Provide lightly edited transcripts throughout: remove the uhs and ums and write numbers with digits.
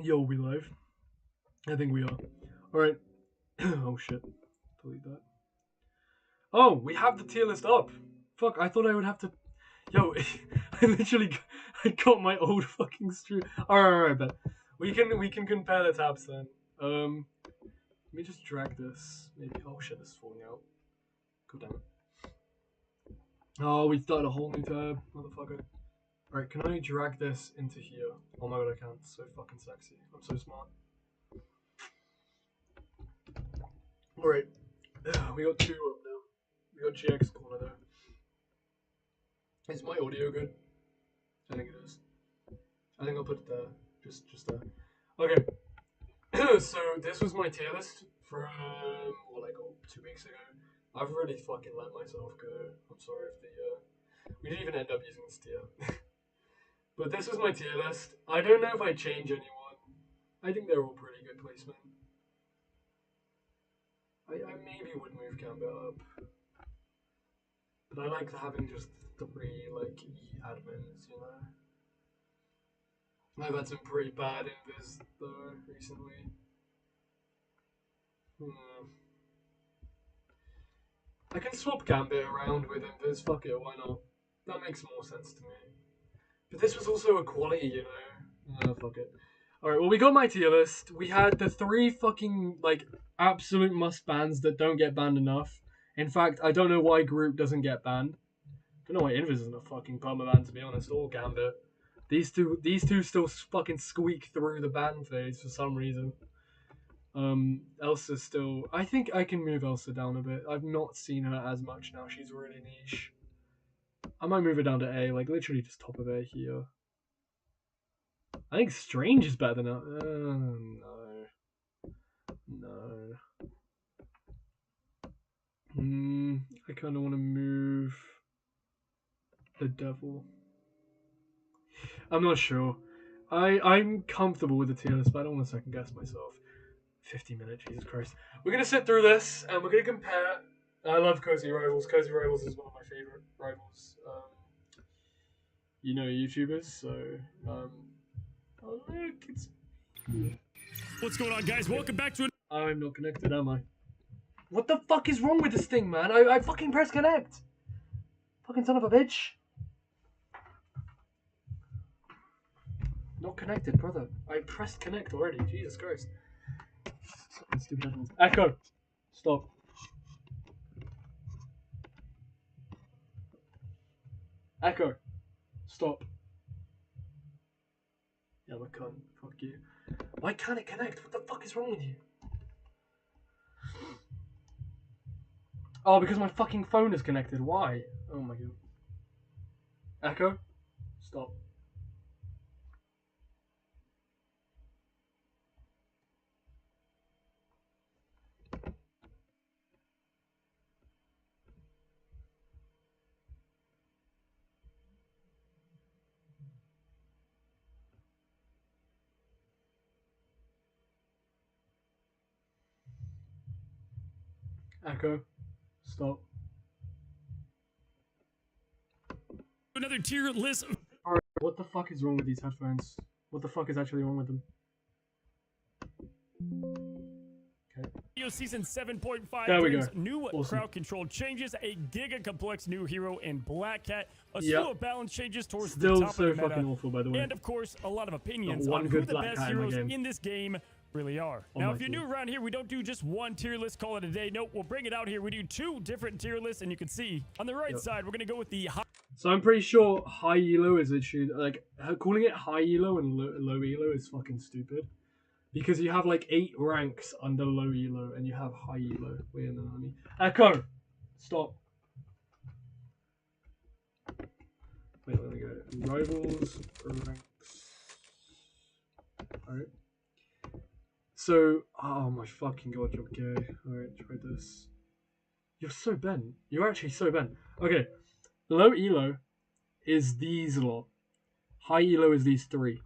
Yo, we live? I think we are. Alright. Oh shit. Delete that. Oh, we have the tier list up. Fuck, I thought I would have to. Yo, I literally I got my old fucking stream. Alright, bet. We can compare the tabs then. Let me just drag this. Maybe. Oh shit, this is falling out. God damn it. Oh, we started a whole new tab, motherfucker. Alright, can I drag this into here? Oh my god, I can. It's so fucking sexy. I'm so smart. Alright, we got two up now. We got GX corner there. Is my audio good? I think it is. I think I'll put it there. Just there. Okay. So this was my tier list from like 2 weeks ago. I've really fucking let myself go. I'm sorry if we didn't even end up using this tier. But this was my tier list. I don't know if I change anyone. I think they're all pretty good placement. I maybe would move Gambit up. But I like having just three like admins, you know. I've had some pretty bad invis though recently. Hmm. I can swap Gambit around with invis. Fuck it, why not? That makes more sense to me. But this was also a quality, you know. Oh, fuck it. Alright, well, we got my tier list. We had the three fucking, like, absolute must bans that don't get banned enough. In fact, I don't know why Group doesn't get banned. I don't know why Invis isn't a fucking permaban, to be honest, or Gambit. These two still fucking squeak through the ban phase for some reason. Elsa still. I think I can move Elsa down a bit. I've not seen her as much now. She's really niche. I might move her down to A, like literally just top of A here. I think Strange is better than her. No. I kind of want to move the Devil. I'm not sure. I'm comfortable with the tier list, but I don't want to second guess myself. 50 minutes, Jesus Christ. We're gonna sit through this and we're gonna compare. I love Cozy Rivals. Cozy Rivals is one of my favorite rivals. YouTubers. So, oh look, it's. What's going on, guys? Welcome back to. I'm not connected, am I? What the fuck is wrong with this thing, man? I fucking pressed connect. Fucking son of a bitch. Not connected, brother. I pressed connect already. Jesus Christ. Stupid headphones. Echo. Stop. Echo. Stop. Yeah, I'm a cunt. Fuck you. Why can't it connect? What the fuck is wrong with you? Oh, because my fucking phone is connected. Why? Oh my god. Echo. Stop. Echo. Stop. Another tier list. Alright, what the fuck is wrong with these headphones? What the fuck is actually wrong with them? Okay. Video season 7.5 There we brings go. new Awesome. crowd control changes, a giga complex new hero in Black Cat, a slew of balance changes towards Still the top so of the meta, fucking awful, by the way. and of course a lot of opinions one on who good the Black best Cat in my heroes game. in this game really are. Oh now, my if you're God. new around here, we don't do just one tier list, call it a day. No, we'll bring it out here. We do two different tier lists, and you can see on the right side, we're gonna go with the high. So I'm pretty sure high elo is literally like calling it high elo and low elo is fucking stupid, because you have like 8 ranks under low elo and you have high elo. Wait a minute, let me Echo. Stop. Wait, let me go. Rivals ranks. Alright. So, oh my fucking god, you're gay. Alright, try this. You're so bent. You're actually so bent. Okay. Low elo is these lot. High elo is these 3.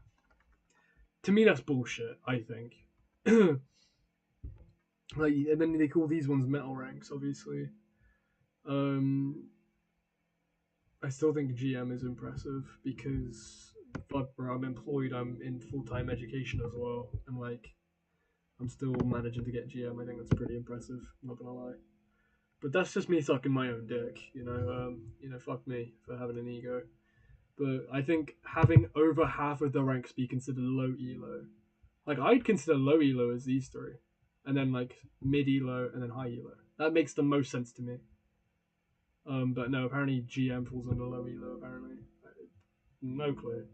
To me, that's bullshit, I think. Like, and then they call these ones metal ranks, obviously. I still think GM is impressive because fuck, bro, I'm employed. I'm in full-time education as well, and like, I'm still managing to get GM. I think that's pretty impressive. I'm not gonna lie. But that's just me sucking my own dick, you know. Fuck me for having an ego. But I think having over half of the ranks be considered low elo, like I'd consider low elo as these three, and then like mid elo and then high elo. That makes the most sense to me. But no, apparently GM falls under low elo. Apparently, no clue.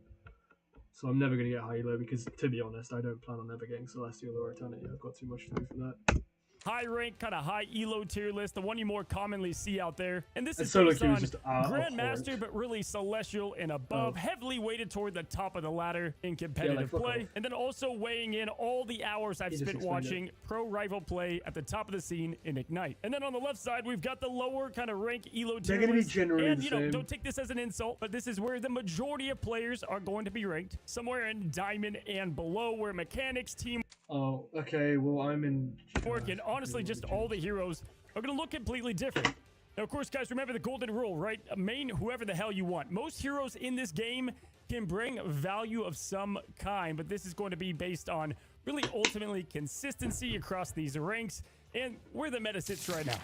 So I'm never gonna get high elo because, to be honest, I don't plan on ever getting Celestial or Eternity. I've got too much to do for that. High rank, kind of high elo tier list, the one you more commonly see out there. And this is Solo based queue on is just Grandmaster, but really Celestial and above, heavily weighted toward the top of the ladder in competitive play. And then also weighing in all the hours I've spent watching pro rival play at the top of the scene in Ignite. And then on the left side, we've got the lower kind of rank elo tier They're gonna list. be generally and the you know, same. don't take this as an insult, but this is where the majority of players are going to be ranked, somewhere in Diamond and below, where mechanics, team Oh, okay. Well, I'm in. work, and honestly, just all the heroes are going to look completely different. Now, of course, guys, remember the golden rule, right? Main whoever the hell you want. Most heroes in this game can bring value of some kind, but this is going to be based on really ultimately consistency across these ranks and where the meta sits right now.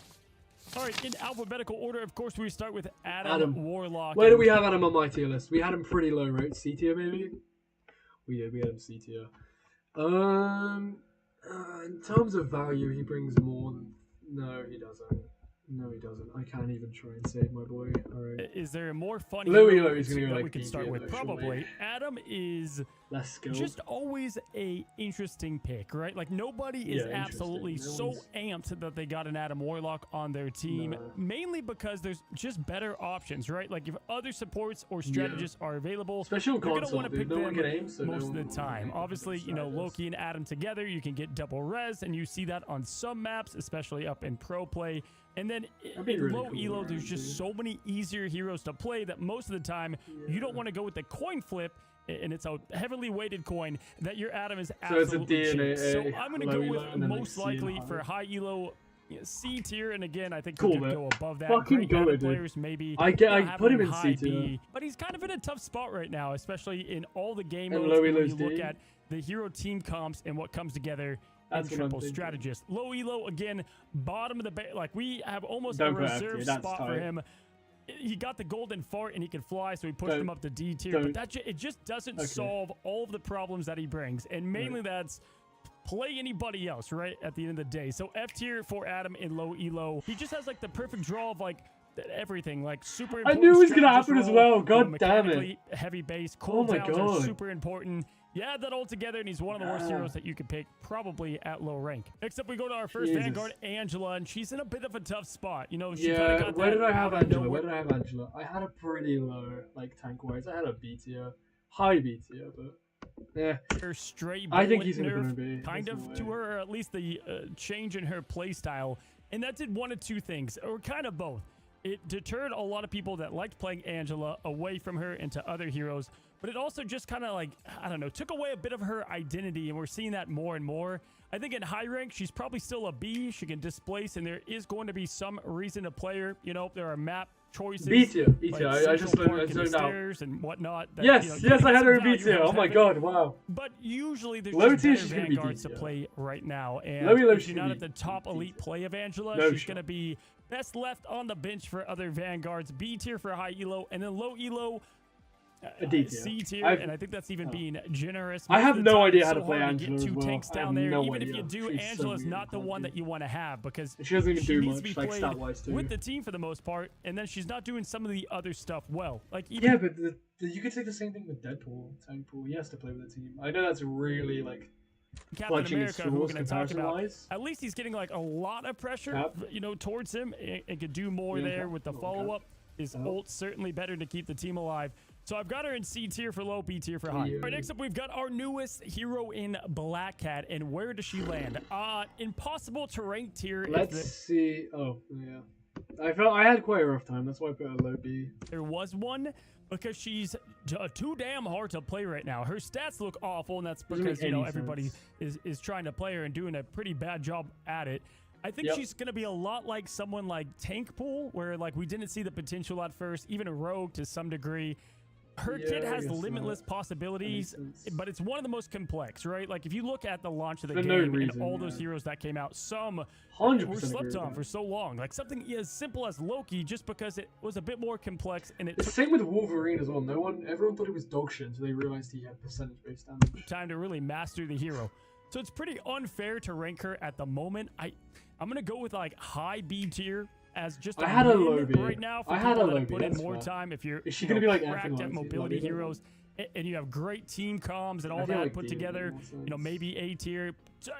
All right, in alphabetical order, of course, we start with Adam. Warlock. Where do we have Adam on my tier list? We had him pretty low, right? C tier, maybe? We did. We had him C tier. In terms of value, he brings more than... No, he doesn't. No, he doesn't. I can't even try and save my boy. All right. Is there a more fun Louis hero is gonna go that like we can B start tier, with? though, Probably. surely. Adam is Less skilled. just always a interesting pick, right? Like nobody is Yeah, absolutely interesting. No so amped that they got an Adam Warlock on their team, No. mainly because there's just better options, right? Like if other supports or strategists are available, Especially on you're gonna console, want to dude. pick No one them can aim, so most no of the one time. can Obviously, you know, strategist. Loki and Adam together, you can get double res, and you see that on some maps, especially up in pro play. And then be in really low cool, elo, there's actually. just so many easier heroes to play that most of the time you don't want to go with the coin flip, and it's a heavily weighted coin that your Adam is So it's a absolutely DNA, cheap. So I'm going to low go with elo, and then like most C and likely high. for high elo C tier, and again I think Cool, we could man. go above that. Fucking Great go Adam it, dude. players maybe. I have put him in high C tier. B, but he's kind of in a tough spot right now, especially in all the game And modes. low And when elo's you look D. at the hero team comps and what comes together. That's And what I'm triple thinking. strategist. Low elo again, bottom of the like we have almost Don't a put F reserve tier, that's spot for tight. him. He got the golden fart and he can fly, so we pushed Don't- him up to D tier. don't. But that it just doesn't Okay. solve all of the problems that he brings, and mainly that's play anybody else, right? At the end of the day, so F tier for Adam in low elo. He just has like the perfect draw of like everything, like super. I knew it was important gonna strategist happen as role, well. you know, God damn it. mechanically heavy base. Oh my Cooldowns are God. super important. You add that all together, and he's one of the worst heroes that you could pick, probably at low rank. Next up, we go to our first Jesus. Vanguard, Angela, and she's in a bit of a tough spot. You know, she kind Yeah, of got where that did I have out of Angela? nowhere- Where did I have Angela? I had a pretty low, like, tank-wise. I had a B tier. High B tier, but... Yeah. her stray I think bullet he's gonna nerf be. kind There's of no to way. her, or at least the change in her play style, and that did one of two things, or kind of both. It deterred a lot of people that liked playing Angela away from her into other heroes, but it also just kind of like, I don't know, took away a bit of her identity, and we're seeing that more and more. I think in high rank, she's probably still a B. She can displace, and there is going to be some reason to play her. You know, there are map choices. B tier. B like tier. I Central just Park learned, I and the zoned out. stairs and whatnot. That, Yes, you know, yes, you I get had her in some B tier. value Oh my out of god, wow. But usually there's Low just tier, better she's gonna be D Vanguards to tier. play right now. And Low elo, if she's you're gonna not at be the top D elite tier. play of Angela, No she's shot. going to be best left on the bench for other Vanguards. B tier for high elo, and then low elo, A D tier. C tier, I've- and I think that's even being generous. I Most have of the no time, idea it's how so to play hard Angela get as two well. tanks I down have there. no Even if idea. you do, She's so Angela's weird, not the I can't one do. that you want to have because She doesn't even she do needs much, to be like, played stat-wise, too. with the team for the most part, and then she's not doing some of the other stuff well. Like even Yeah, but you could say the same thing with Deadpool. Tank pool, he has to play with the team. I know that's really, like, Captain clutching at America, who we're straws going to talk about, comparison-wise. at least he's getting like a lot of pressure, Cap. you know, towards him, and could do more Yeah, there Cap. with the Oh, Cap. follow-up. His ult certainly better to keep the team alive. So I've got her in C tier for low, B tier for high. Yeah. All right, next up we've got our newest hero in Black Cat, and where does she land? Impossible to rank tier. if Let's see. Oh, yeah. I had quite a rough time. That's why I put a low B. there was one, because she's too damn hard to play right now. Her stats look awful, and that's Doesn't because, make you know, any everybody sense. is trying to play her and doing a pretty bad job at it. I think Yep. she's going to be a lot like someone like Tank Pool, where like we didn't see the potential at first, even a Rogue to some degree. her Yeah, kit I has guess limitless that possibilities, makes sense. but it's one of the most complex, right? Like if you look at the launch of the For no game reason, and all those yeah. heroes that came out, some 100% were agree slept with on that. for so long. Like something as simple as Loki, just because it was a bit more complex and it The took same with Wolverine as well. Everyone thought he was dog shit until they realized he had percentage-based damage. time to really master the hero. So it's pretty unfair to rank her at the moment. I'm gonna go with like high B tier as just I had a min low B. right now for I had people a that low have B, put in that's more fair. time. If you're Is she you gonna know, be like cracked F in at IT? mobility Like, heroes and you have great team comms and I all feel that like put D would together, make more you know, sense. maybe A tier.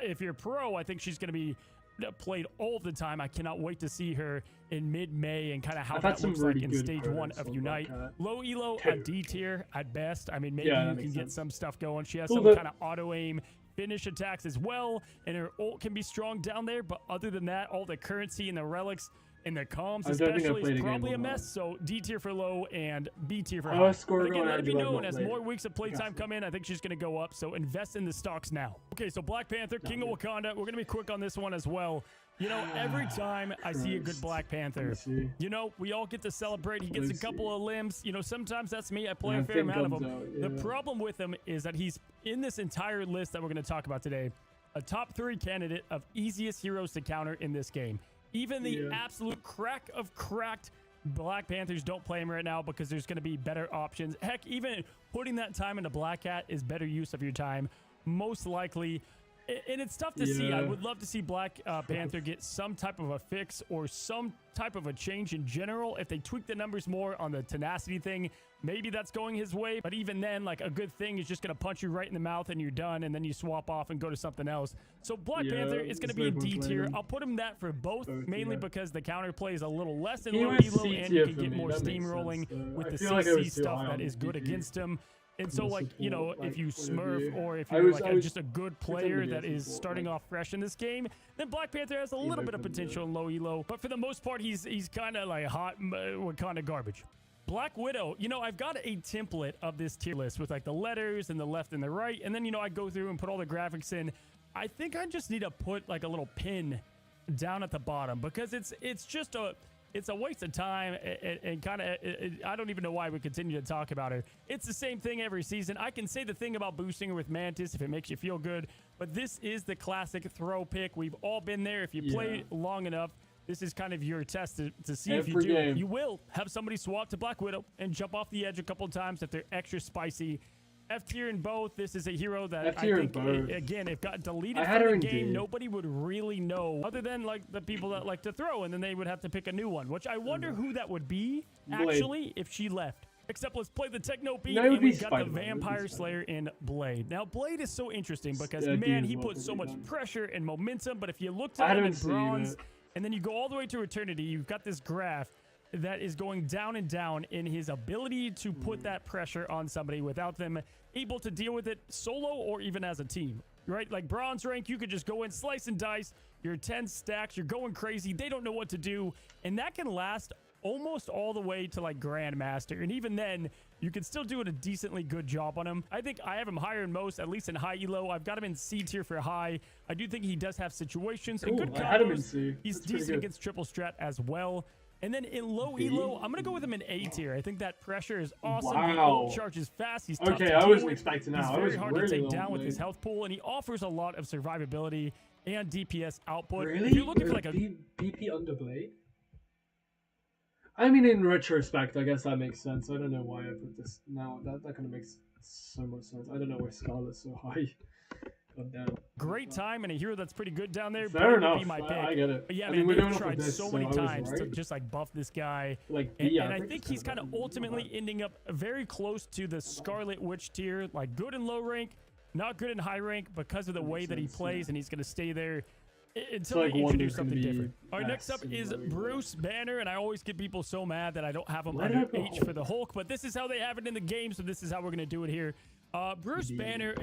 If you're pro, I think she's gonna be played all the time. I cannot wait to see her in mid-May and kind of how I've had that some looks like really in good stage 1 pros of on Unite. Black Cat. Low elo, a Two. D tier at best. I mean, maybe Yeah, that you makes can get sense. some stuff going. She has Well, some but- kind of auto aim finish attacks as well, and her ult can be strong down there, but other than that, all the currency and the relics and the comms I don't think I've especially played a is game probably a on that. mess. So D tier for low and B tier for I high. was scoring But again, on let it be Andrew, I've known not as played more it. weeks of playtime come in, I think she's going to go up. So invest in the stocks now. Okay, so Black Panther, King of Wakanda. We're going to be quick on this one as well. You know, every time I see a good Christ. Black Panther, Let me see. you know, we all get to celebrate. He gets Let a me couple see. of limbs. You know, sometimes that's me. I play Yeah, a fair thing amount of comes them. out, The yeah. problem with him is that he's in this entire list that we're going to talk about today, a top 3 candidate of easiest heroes to counter in this game. Even the Yeah. absolute crack of cracked Black Panthers don't play him right now because there's going to be better options. Heck, even putting that time into Black Cat is better use of your time, most likely. And it's tough to see. I Yeah. would love to see Black Panther get some type of a fix or some type of a change in general. If they tweak the numbers more on the tenacity thing, maybe that's going his way. But even then, like a good thing is just going to punch you right in the mouth and you're done. And then you swap off and go to something else. So Black Yeah, Panther is going to there's be no a D point tier. playing him. I'll put him that for both, Both, mainly yeah. because the counter play is a little less in He low was elo C and tier you can for get me, more that makes steamrolling sense, though. with I the feel like I was CC too stuff high that on is good PP. against him. And From so, the like, you know, support, if you like, point of smurf view. or if I you're was- like I was just a good pretending player to that be a is support, starting like- off fresh in this game, then Black Panther has a little bit of both of them, potential in low elo. But for the most part, he's kind of like hot Wakanda garbage. Black Widow, you know, I've got a template of this tier list with like the letters and the left and the right. And then, you know, I go through and put all the graphics in. I think I just need to put like a little pin down at the bottom because it's just it's a waste of time and kind of I don't even know why we continue to talk about her. It's the same thing every season. I can say the thing about boosting her with Mantis if it makes you feel good, but this is the classic throw pick. We've all been there. If you play long enough, this is kind of your test to see if you Every do. game. You will have somebody swap to Black Widow and jump off the edge a couple times if they're extra spicy. F tier in both. This is a hero that F I tier in think, both. again, if got deleted I had from her the in game, D. nobody would really know, other than like the people that like to throw, and then they would have to pick a new one. Which I wonder who that would be Blade. actually if she left. Except let's play the techno beat, No, it would and be we've got the Spider-Man. It would be Vampire Spider-Man. Slayer in Blade. Now Blade is so interesting because Yeah, man, D he as well, puts so pretty much good. pressure and momentum. But if you looked I at had him him in in C, bronze, but- and then you go all the way to eternity, you've got this graph that is going down and down in his ability to put that pressure on somebody without them able to deal with it solo or even as a team, right? Like bronze rank, you could just go in, slice and dice, you're 10 stacks, you're going crazy, they don't know what to do, and that can last almost all the way to like Grandmaster, and even then, you can still do a decently good job on him. I think I have him higher in most, at least in high elo. I've got him in C tier for high. I do think he does have situations and Cool, good I had him in combos. C. He's That's pretty decent good. against triple strat as well. And then in low B? elo, I'm going to go with him in A tier. I think that pressure is awesome. The Wow. ult charges fast. He's tough Okay, to I deal wasn't with. expecting that. He's I very was hard to really take low down with Blade. his health pool, and he offers a lot of survivability and DPS output. Really? If you're looking for like a BP under Blade? I mean, in retrospect, I guess that makes sense. I don't know why I put this now. That kind of makes so much sense. I don't know why Scarlet's so high. God damn. great time and a hero that's pretty good down there, Fair Blade would enough. be my pick. I get it. But yeah, I man, mean, we're they've going off of tried this, so so many I was times to right. just like buff this guy. Like And, B and I average think is he's kinda kind of better. ultimately ending up very close to the Scarlet Witch tier, like good in low rank, not good in high rank because of the way that he sense, plays, yeah. and he's going to stay there until like they one introduce dude can something be different. All right, next S up and is low elo. Bruce Banner, and I always get people so mad that I don't have him Why under did I put H Hulk? for the Hulk, but this is how they have it in the game, so this is how we're going to do it here. Bruce Banner,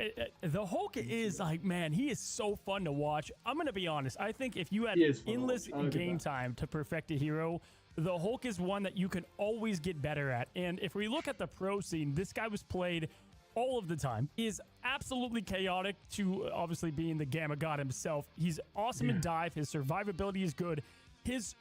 the Hulk is like, man, he is so fun to watch. I'm going to be honest. I think if you had He is fun to endless watch. I'll give game that. time to perfect a hero, the Hulk is one that you can always get better at. And if we look at the pro scene, this guy was played all of the time. He is absolutely chaotic to obviously being the Gamma God himself. He's awesome in dive. His survivability is good. His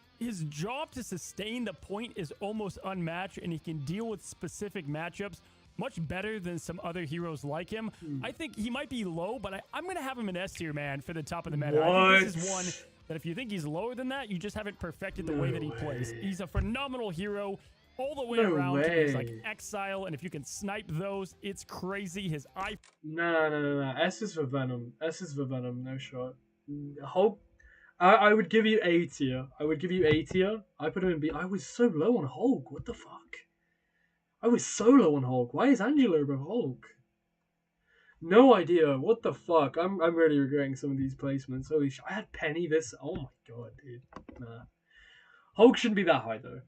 job to sustain the point is almost unmatched, and he can deal with specific matchups much better than some other heroes like him. I think he might be low, but I'm going to have him in S tier, man, for the top of the meta. I think this is one that if you think he's lower than that, you just haven't perfected the way that he plays. He's a phenomenal hero all the way around. He's like Exile, and if you can snipe those, it's crazy. His eye... No. S is for Venom. S is for Venom, no shot. Hulk... I would give you A tier. I put him in B. I was so low on Hulk. What the fuck? I was so low on Hulk. Why is Angelo above Hulk? No idea. What the fuck? I'm really regretting some of these placements. Holy shit. I had Penny this. Oh my god, dude. Nah. Hulk shouldn't be that high though.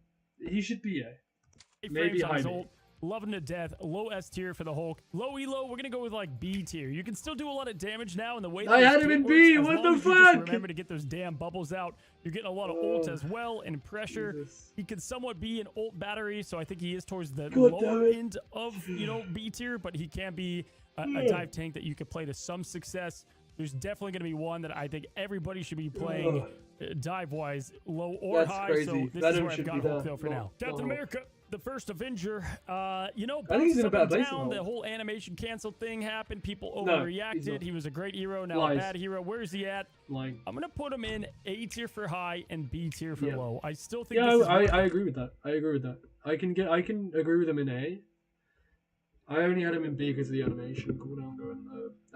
He should be A. Maybe high B. Loving to death. Low S tier for the Hulk. Low elo, we're gonna go with like B tier. You can still do a lot of damage now in the way that I had him in B. What the fuck? Remember to get those damn bubbles out. You're getting a lot of ult as well and pressure. Jesus. He could somewhat be an ult battery, so I think he is towards the lower end of B tier, but he can be a dive tank that you could play to some success. There's definitely going to be one that I think everybody should be playing dive-wise, low or high. Crazy. So this is where I've got Hulk though for now. Captain America, the first Avenger. I think he's in a bad place. The whole animation cancel thing happened. People overreacted. He was a great hero, now a bad hero. Where is he at? I'm going to put him in A tier for high and B tier for low. I still think. Yeah, I agree with that. I can agree with him in A. I only had him in B because of the animation cooldown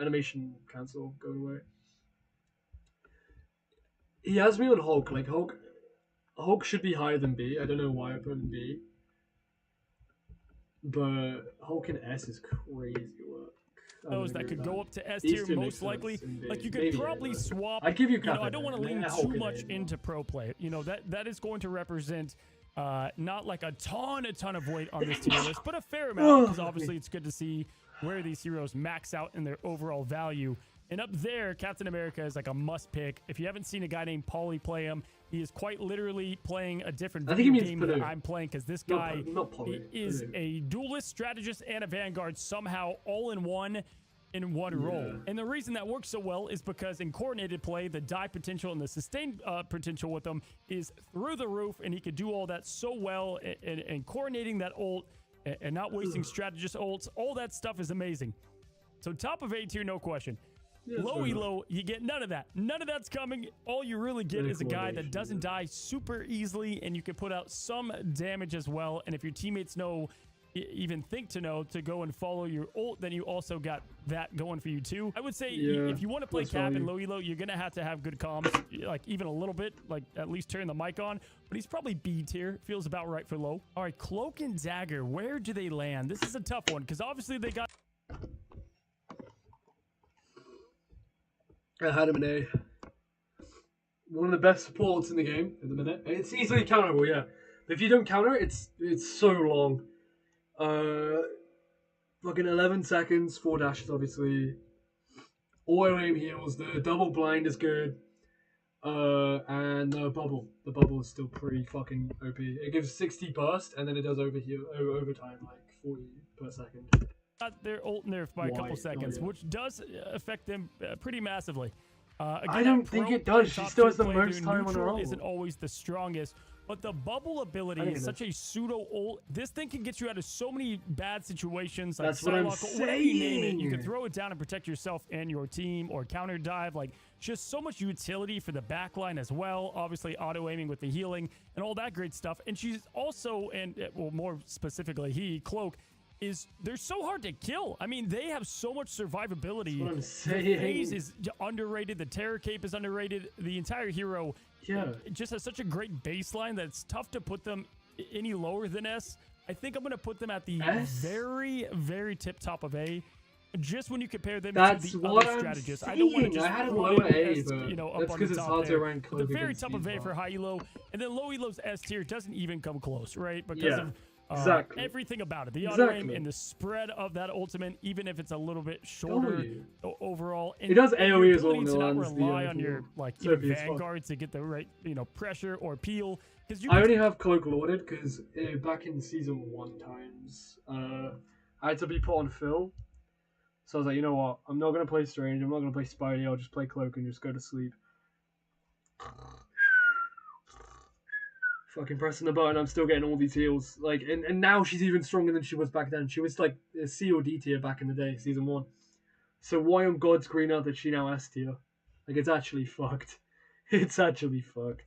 animation cancel going away. He has me on Hulk. Like Hulk should be higher than B. I don't know why I put him in B. But Hulk in S is crazy work. Those that could go up to S tier most likely. Like you could probably swap. I'd give you. I don't want to lean too much into pro play. That is going to represent. Not like a ton of weight on this tier list, but a fair amount, because obviously it's good to see where these heroes max out in their overall value. And up there, Captain America is like a must pick. If you haven't seen a guy named Paulie play him, he is quite literally playing a different video game that I'm playing, because this guy is a duelist, strategist, and a vanguard somehow all in one role. And the reason that works so well is because in coordinated play, the dive potential and the sustain potential with him is through the roof, and he could do all that so well, and coordinating that ult and not wasting strategist ults, all that stuff is amazing. So top of A tier, no question. Low elo, you get none of that. None of that's coming. All you really get is a guy that doesn't die super easily, and you can put out some damage as well. And if your teammates even think to know to go and follow your ult, then you also got that going for you too. I would say if you want to play Cap and low elo, you're gonna have to have good comms, like even a little bit, like at least turn the mic on. But he's probably B tier. Feels about right for low. All right, Cloak and Dagger, where do they land? This is a tough one because obviously they got. I had him in A. One of the best supports in the game at the minute. It's easily counterable, yeah. But if you don't counter it, it's so long. Fucking 11 seconds, 4 dashes obviously. Auto aim heals, the double blind is good. And the bubble. The bubble is still pretty fucking OP. It gives 60 burst and then it does overtime, like 40 per second. Got their ult nerfed by a couple seconds, which does affect them pretty massively. Again, I don't think it does. She still has the most time on her ult. Isn't always the strongest, but the bubble ability is such a pseudo ult. This thing can get you out of so many bad situations. Like that's what I'm saying. Whatever you name it, you can throw it down and protect yourself and your team, or counter dive. Like just so much utility for the backline as well. Obviously, auto aiming with the healing and all that great stuff. And she's also, more specifically, Cloak. They're so hard to kill. I mean, they have so much survivability. That's what I'm saying. The phase is underrated. The Terror Cape is underrated. The entire hero just has such a great baseline that it's tough to put them any lower than S. I think I'm going to put them at the very, very tip top of A. Just when you compare them to the other strategists. I don't want to just I had a lower A, but up that's because it's hard to rank the very top of A for high elo, and then low elo's S tier doesn't even come close, right? Because of everything about it, the auto aim and the spread of that ultimate, even if it's a little bit shorter overall. And it does AoE as well. To not rely on your vanguards to get the right pressure or peel. I only have Cloak Lorded because back in season 1 times I had to be put on Phil, so I was like, you know what, I'm not gonna play Strange, I'm not gonna play Spidey, I'll just play Cloak and just go to sleep. Fucking pressing the button, I'm still getting all these heals. Like, and now she's even stronger than she was back then. She was like a C or D tier back in the day, season 1. So why on God's green earth is she now S tier? Like, it's actually fucked. It's actually fucked.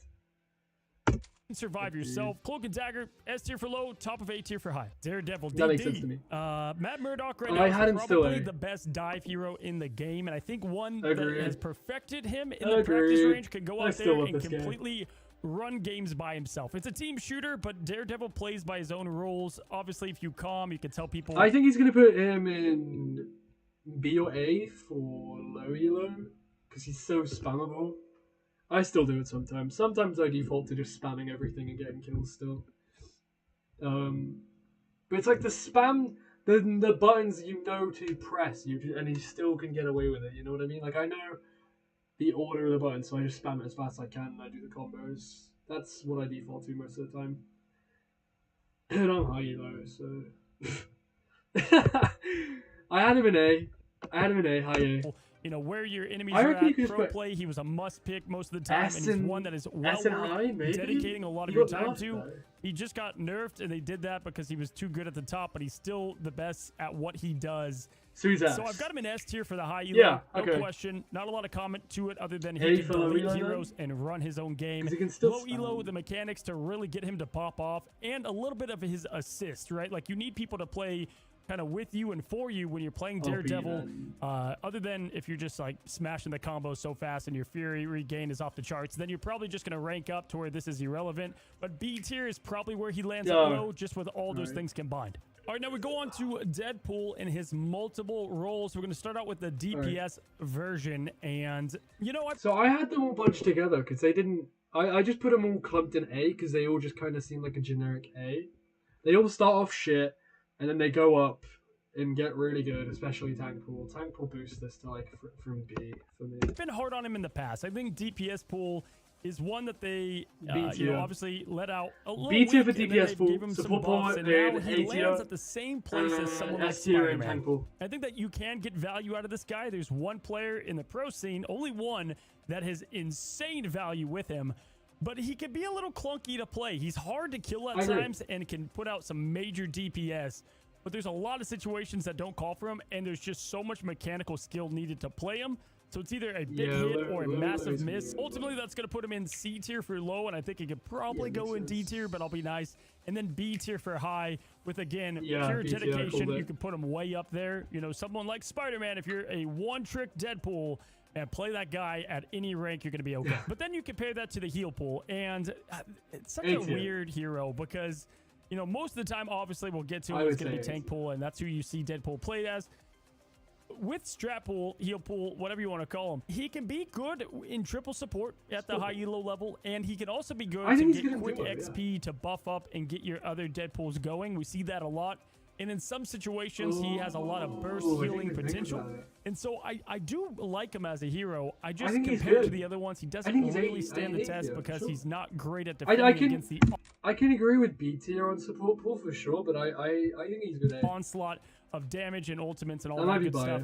Survive yourself. Cloak and Dagger, S tier for low, top of A tier for high. Daredevil, DD. That makes sense to me. Matt Murdock right I now had him is still probably A. the best dive hero in the game, and I think one Agreed. that has perfected him in the practice Agreed. range can go I out still there love and this guy. completely run games by himself. It's a team shooter, but Daredevil plays by his own rules. Obviously, if you calm, you can tell people. I think he's going to put him in B or A for low elo, because he's so spammable. I still do it sometimes. Sometimes I default to just spamming everything and getting kills still. But it's like the spam, the buttons you know to press, and you still can get away with it. You know what I mean? Like, I know the order of the buttons, so I just spam it as fast as I can, and I do the combos. That's what I default to most of the time. And I'm high elo, so I had him in A. High A. You know, where your enemies I are reckon you at, could just pro put play, he was a must pick most of the time, S and he's and- one that is well S and worth high, maybe? dedicating a lot of You your got time nerfed, to. though. He just got nerfed, and they did that because he was too good at the top, but he's still the best at what he does. So he's S. So I've got him in S tier for the high elo. Yeah, no okay. question. Not a lot of comment to it other than A he for can low delete elo, heroes and run his own game. 'Cause he can still Low elo, spam. the mechanics to really get him to pop off, and a little bit of his assist, right? Like, you need people to play kind of with you and for you when you're playing Daredevil. Other than if you're just like smashing the combos so fast and your Fury regain is off the charts, then you're probably just going to rank up to where this is irrelevant. But B tier is probably where he lands at low, just with all those things combined. All right, now we go on to Deadpool and his multiple roles. We're going to start out with the DPS version, and you know what? So I had them all bunched together because they didn't. I just put them all clumped in A because they all just kind of seem like a generic A. They all start off shit, and then they go up and get really good, especially Tank Pool. Tank Pool boosts this to like from B for me. I've been hard on him in the past. I think DPS Pool is one that they, B tier. obviously let out a little B tier weak, for and then DPS they Pool, gave him some support buffs, pool, and now and he A tier, lands at the same place as someone like S tier and Spider-Man. Tank Pool. I think that you can get value out of this guy. There's one player in the pro scene, only one, that has insane value with him. But he can be a little clunky to play. He's hard to kill at times and can put out some major DPS. But there's a lot of situations that don't call for him, and there's just so much mechanical skill needed to play him. So it's either a big hit or a massive miss. Ultimately, that's going to put him in C tier for low, and I think he could probably go in D tier, but I'll be nice. And then B tier for high with, again, pure B tier, dedication. cool, You can put him way up there. You know, someone like Spider-Man, if you're a one-trick Deadpool, and play that guy at any rank, you're going to be okay. But then you compare that to the heal pool, and it's such a weird hero because, you know, most of the time, obviously, we'll get to it, it's going to be tank pool, and that's who you see Deadpool played as. With strat pool, heal pool, whatever you want to call him, he can be good in triple support at the high elo level, and he can also be good to get quick XP to buff up and get your other Deadpools going. We see that a lot. And in some situations, he has a lot of burst healing potential. And so I do like him as a hero. I just, compared to the other ones, he doesn't really stand the test because he's not great at defending against the... I can agree with B tier on support pool for sure, but I think he's good at onslaught of damage and ultimates and all that good stuff.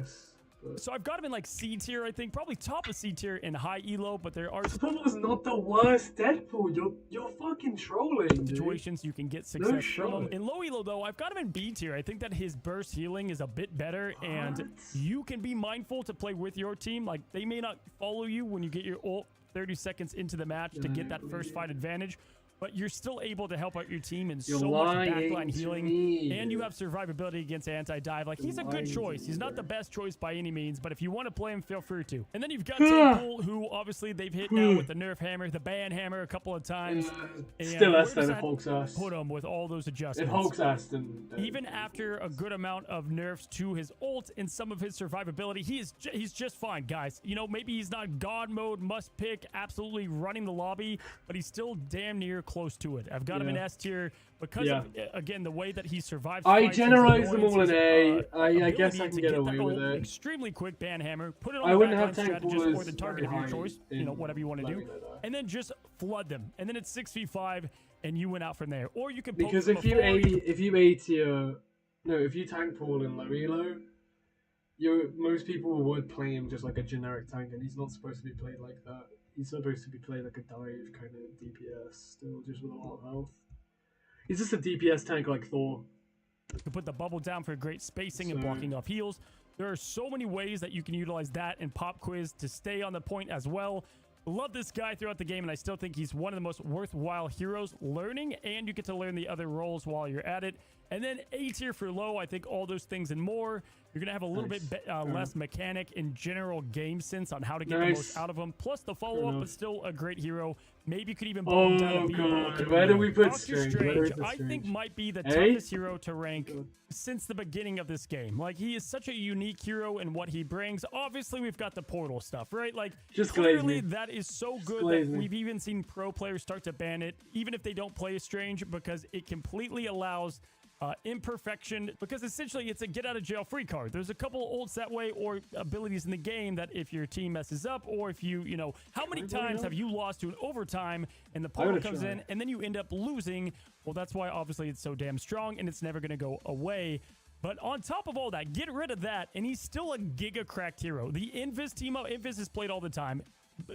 But... So I've got him in like C tier, I think, probably top of C tier in high elo, but there are Support not the worst Deadpool. You're fucking trolling. Situations you can get success from him. In low elo though, I've got him in B tier. I think that his burst healing is a bit better, and you can be mindful to play with your team. Like, they may not follow you when you get your ult 30 seconds into the match to get that first fight advantage, but you're still able to help out your team in so much backline healing, and you have survivability against anti-dive. Like, he's a good choice. He's not the best choice by any means, but if you want to play him, feel free to. And then you've got Deadpool, who obviously they've hit now with the nerf hammer, the ban hammer a couple of times. Still S then, Hulk's ass. Put him with all those adjustments. If Hulk's ass, then... Even after a good amount of nerfs to his ult and some of his survivability, he's just fine, guys. You know, maybe he's not God mode, must pick, absolutely running the lobby, but he's still damn near close to it. I've got him in S tier because of, again, the way that he survives. I generalize them all in A. I guess I can get away with it. Extremely quick ban hammer. Put it on I the wouldn't have backline tank strategist or pool the as target of very your high choice. You know, whatever you want to do. And then just flood them. And then it's 6v5 and you went out from there. Or you can poke because if you A tier, no, if you tank pool in low elo, most people would play him just like a generic tank, and he's not supposed to be played like that. he's supposed to be playing like a dive kind of DPS still, just with a lot of health. He's just a DPS tank like Thor. You can put the bubble down for great spacing and blocking off heals. There are so many ways that you can utilize that and Pop Quiz to stay on the point as well. Love this guy throughout the game, and I still think he's one of the most worthwhile heroes learning, and you get to learn the other roles while you're at it. And then A tier for low, I think all those things and more. You're going to have a little bit less mechanic and general game sense on how to get the most out of him. Plus the follow-up is still a great hero. Maybe you could even bump him down to God. Where do we put Doctor Strange, I think might be the toughest hero to rank since the beginning of this game. Like, he is such a unique hero in what he brings. Obviously, we've got the portal stuff, right? Like, just clearly that is so good that we've even seen pro players start to ban it, even if they don't play as Strange, because it completely allows imperfection, because essentially it's a get out of jail free card. There's a couple old set way or abilities in the game that if your team messes up, or if you know, how many times have you lost to an overtime and the portal comes in and then you end up losing? Well, that's why obviously it's so damn strong and it's never going to go away. But on top of all that, get rid of that and he's still a giga cracked hero. The Invis team up, Invis is played all the time.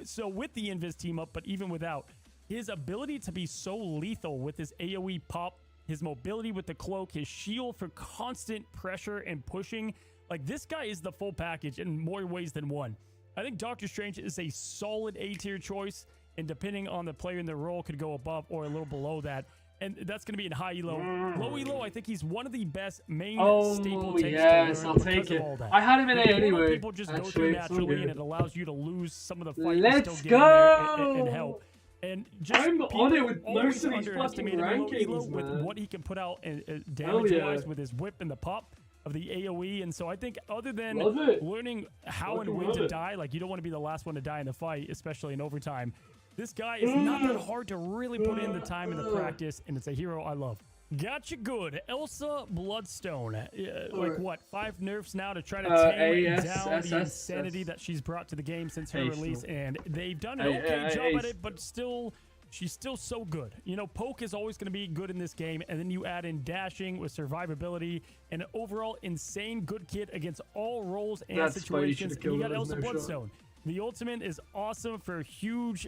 So with the Invis team up, but even without, his ability to be so lethal with his AoE pop, his mobility with the cloak, his shield for constant pressure and pushing. Like, this guy is the full package in more ways than one. I think Doctor Strange is a solid A tier choice, and depending on the player in the role, could go above or a little below that. And that's going to be in high elo. Low elo, I think he's one of the best main staple tanks. Yes, I'll take it. I had him in A anyway. People just go through naturally, and it allows you to lose some of the fight Let's and still go! get in there and help. And just I'm on it with most of these fucking rankings, with man. what he can put out damage-wise with his whip and the pop of the AoE. And so I think other than learning how and when to die, like, you don't want to be the last one to die in the fight, especially in overtime. This guy is not that hard to really put in the time and the practice, and it's a hero I love. Gotcha good. Elsa Bloodstone. Like, what, 5 nerfs now to try to tame down the insanity that she's brought to the game since her release, and they've done an okay job at it, but still, she's still so good. You know, poke is always going to be good in this game, and then you add in dashing with survivability and an overall insane good kit against all roles and situations, and you got Elsa Bloodstone. The ultimate is awesome for huge,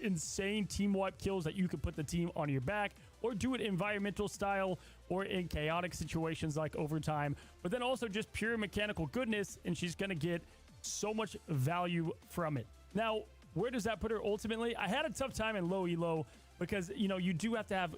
insane team wipe kills that you can put the team on your back, or do it environmental style, or in chaotic situations like overtime. But then also just pure mechanical goodness, and she's going to get so much value from it. Now, where does that put her ultimately? I had a tough time in low elo because, you know, you do have to have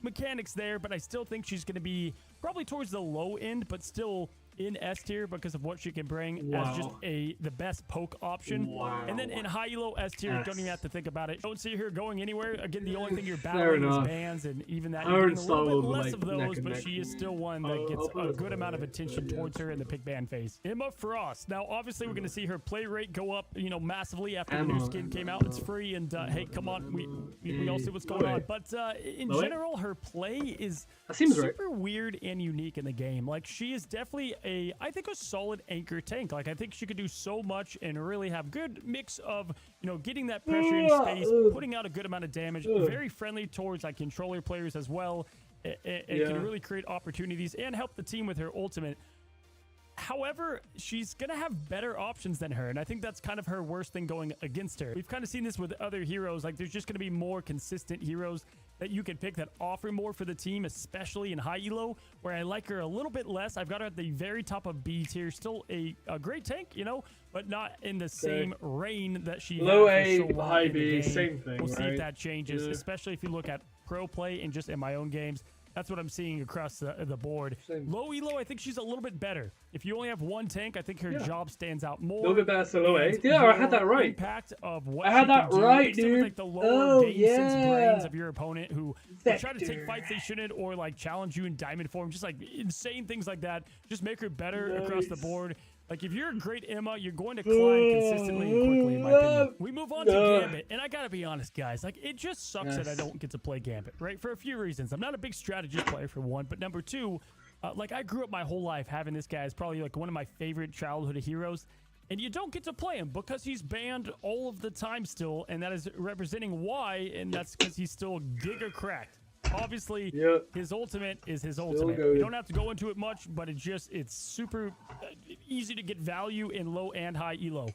mechanics there, but I still think she's going to be probably towards the low end, but still in S tier because of what she can bring as just the best poke option. And then in high elo S tier, don't even have to think about it. Don't see her going anywhere. Again, the only thing you're battling is bans, and even that, you're getting a little bit less of those, but she is still one that gets a good amount of attention towards her in the pick ban phase. Emma Frost. Now, obviously, we're going to see her play rate go up, you know, massively after the new skin came out. It's free, and hey, come on, we all see what's going on. But in general, her play is super weird and unique in the game. Like, she is definitely I think a solid anchor tank. Like, I think she could do so much and really have good mix of, you know, getting that pressure in space, putting out a good amount of damage, very friendly towards like controller players as well, and can really create opportunities and help the team with her ultimate. However, she's going to have better options than her, and I think that's kind of her worst thing going against her. We've kind of seen this with other heroes. Like, there's just going to be more consistent heroes that you can pick that offer more for the team, especially in high elo, where I like her a little bit less. I've got her at the very top of B tier. Still a great tank, you know, but not in the same reign that she low had A, for so long high in the B, game. same thing. We'll see if that changes, especially if you look at pro play and just in my own games. That's what I'm seeing across the board. Low elo, I think she's a little bit better. If you only have one tank, I think her job stands out more. A little bit better to low A. Yeah, I had that right. Impact of what I had that right, dude. With, like, the lower brains of your opponent who try to take fights they shouldn't, or like challenge you in diamond form, just like insane things like that. Just make her better across the board. Like, if you're a great Emma, you're going to climb consistently and quickly, in my opinion. We move on to Gambit, and I gotta be honest, guys. Like, it just sucks that I don't get to play Gambit, right? For a few reasons. I'm not a big strategist player, for one, but number two, like, I grew up my whole life having this guy as probably, like, one of my favorite childhood heroes, and you don't get to play him because he's banned all of the time still, and that is representing why, and that's because he's still giga cracked. Obviously, his ultimate is his ultimate. You don't have to go into it much, but it's super easy to get value in low and high elo.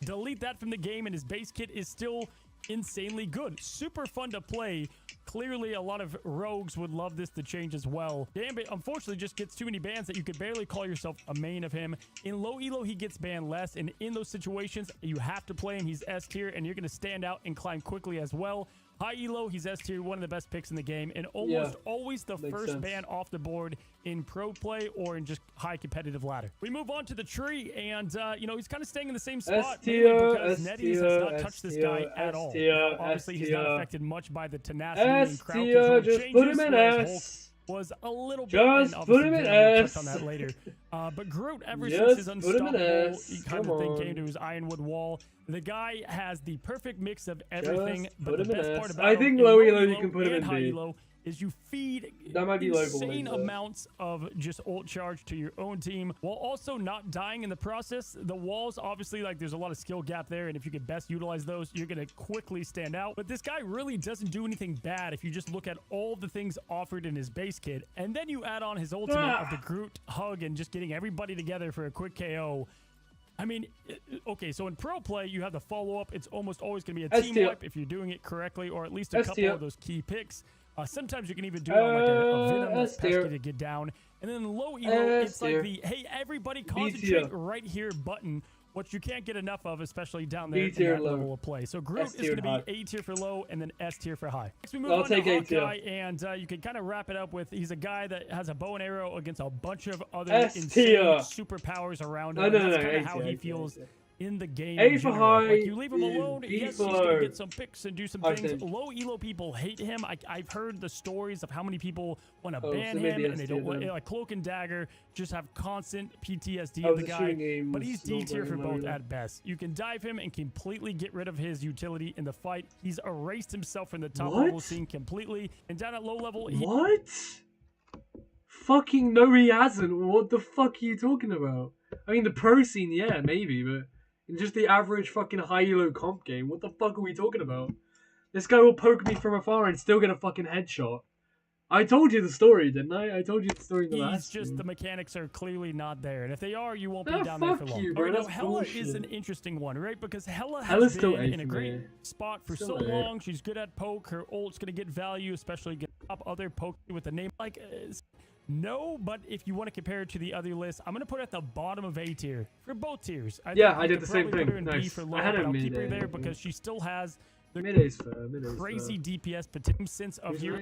delete that from the game, and his base kit is still insanely good. Super fun to play. Clearly, a lot of rogues would love this to change as well. Gambit, unfortunately, just gets too many bans that you could barely call yourself a main of him. In low elo, he gets banned less, and in those situations, you have to play him. He's S tier, and you're going to stand out and climb quickly as well. High elo, he's S tier, one of the best picks in the game, and almost always the first ban off the board in pro play or in just high competitive ladder. We move on to the tree, and you know, he's kind of staying in the same spot because NetEase has not touched this guy at all. Obviously, he's not affected much by the tenacity and crowd control just changes. Put him in S. Was a little bit, just put him in S. Touch on that later. But Groot, ever since his unstoppable kind of thing came to his Ironwood wall, the guy has the perfect mix of everything. But the best part about I think low elo you can put him in high B. elo is you feed that might be insane amounts of just ult charge to your own team while also not dying in the process. The walls, obviously, like there's a lot of skill gap there, and if you could best utilize those, you're gonna quickly stand out. But this guy really doesn't do anything bad if you just look at all the things offered in his base kit, and then you add on his ultimate of the Groot hug and just getting everybody together for a quick KO. I mean, okay, so in pro play, you have the follow-up. It's almost always going to be a team wipe if you're doing it correctly, or at least a couple of those key picks. Sometimes you can even do it on like a Venom that's pesky to get down. And then low elo, it's like the, hey, everybody concentrate right here button, which you can't get enough of, especially down there in that level of play. So Groot is going to be A tier for low and then S tier for high. Next we move on to Hawkeye, and you can kind of wrap it up with, he's a guy that has a bow and arrow against a bunch of other insane superpowers around him. That's kind of how he feels in the game. A for high. Like, you leave him alone, yes, he's gonna get some picks and do some things. Low elo people hate him. I've heard the stories of how many people want to ban him, and they don't want, like Cloak and Dagger just have constant PTSD of the guy. But he's D tier for both at best. You can dive him and completely get rid of his utility in the fight. He's erased himself from the top level scene completely, and down at low level, fucking no, he hasn't. What the fuck are you talking about? I mean, the pro scene, yeah, maybe, but in just the average fucking high-elo comp game, what the fuck are we talking about? This guy will poke me from afar and still get a fucking headshot. I told you the story, didn't I? I told you the story in the last the mechanics are clearly not there. And if they are, you won't be down there for long. You, bro. Hella is an interesting one, right? Because Hella has been in a great spot for so long. She's good at poke. Her ult's going to get value, especially get up other poke with a name like... No, but if you want to compare it to the other list, I'm going to put her at the bottom of A tier for both tiers. I did the same thing. Nice. For low, I had her mid. I'll keep her there because she still has the crazy DPS potential sense of hero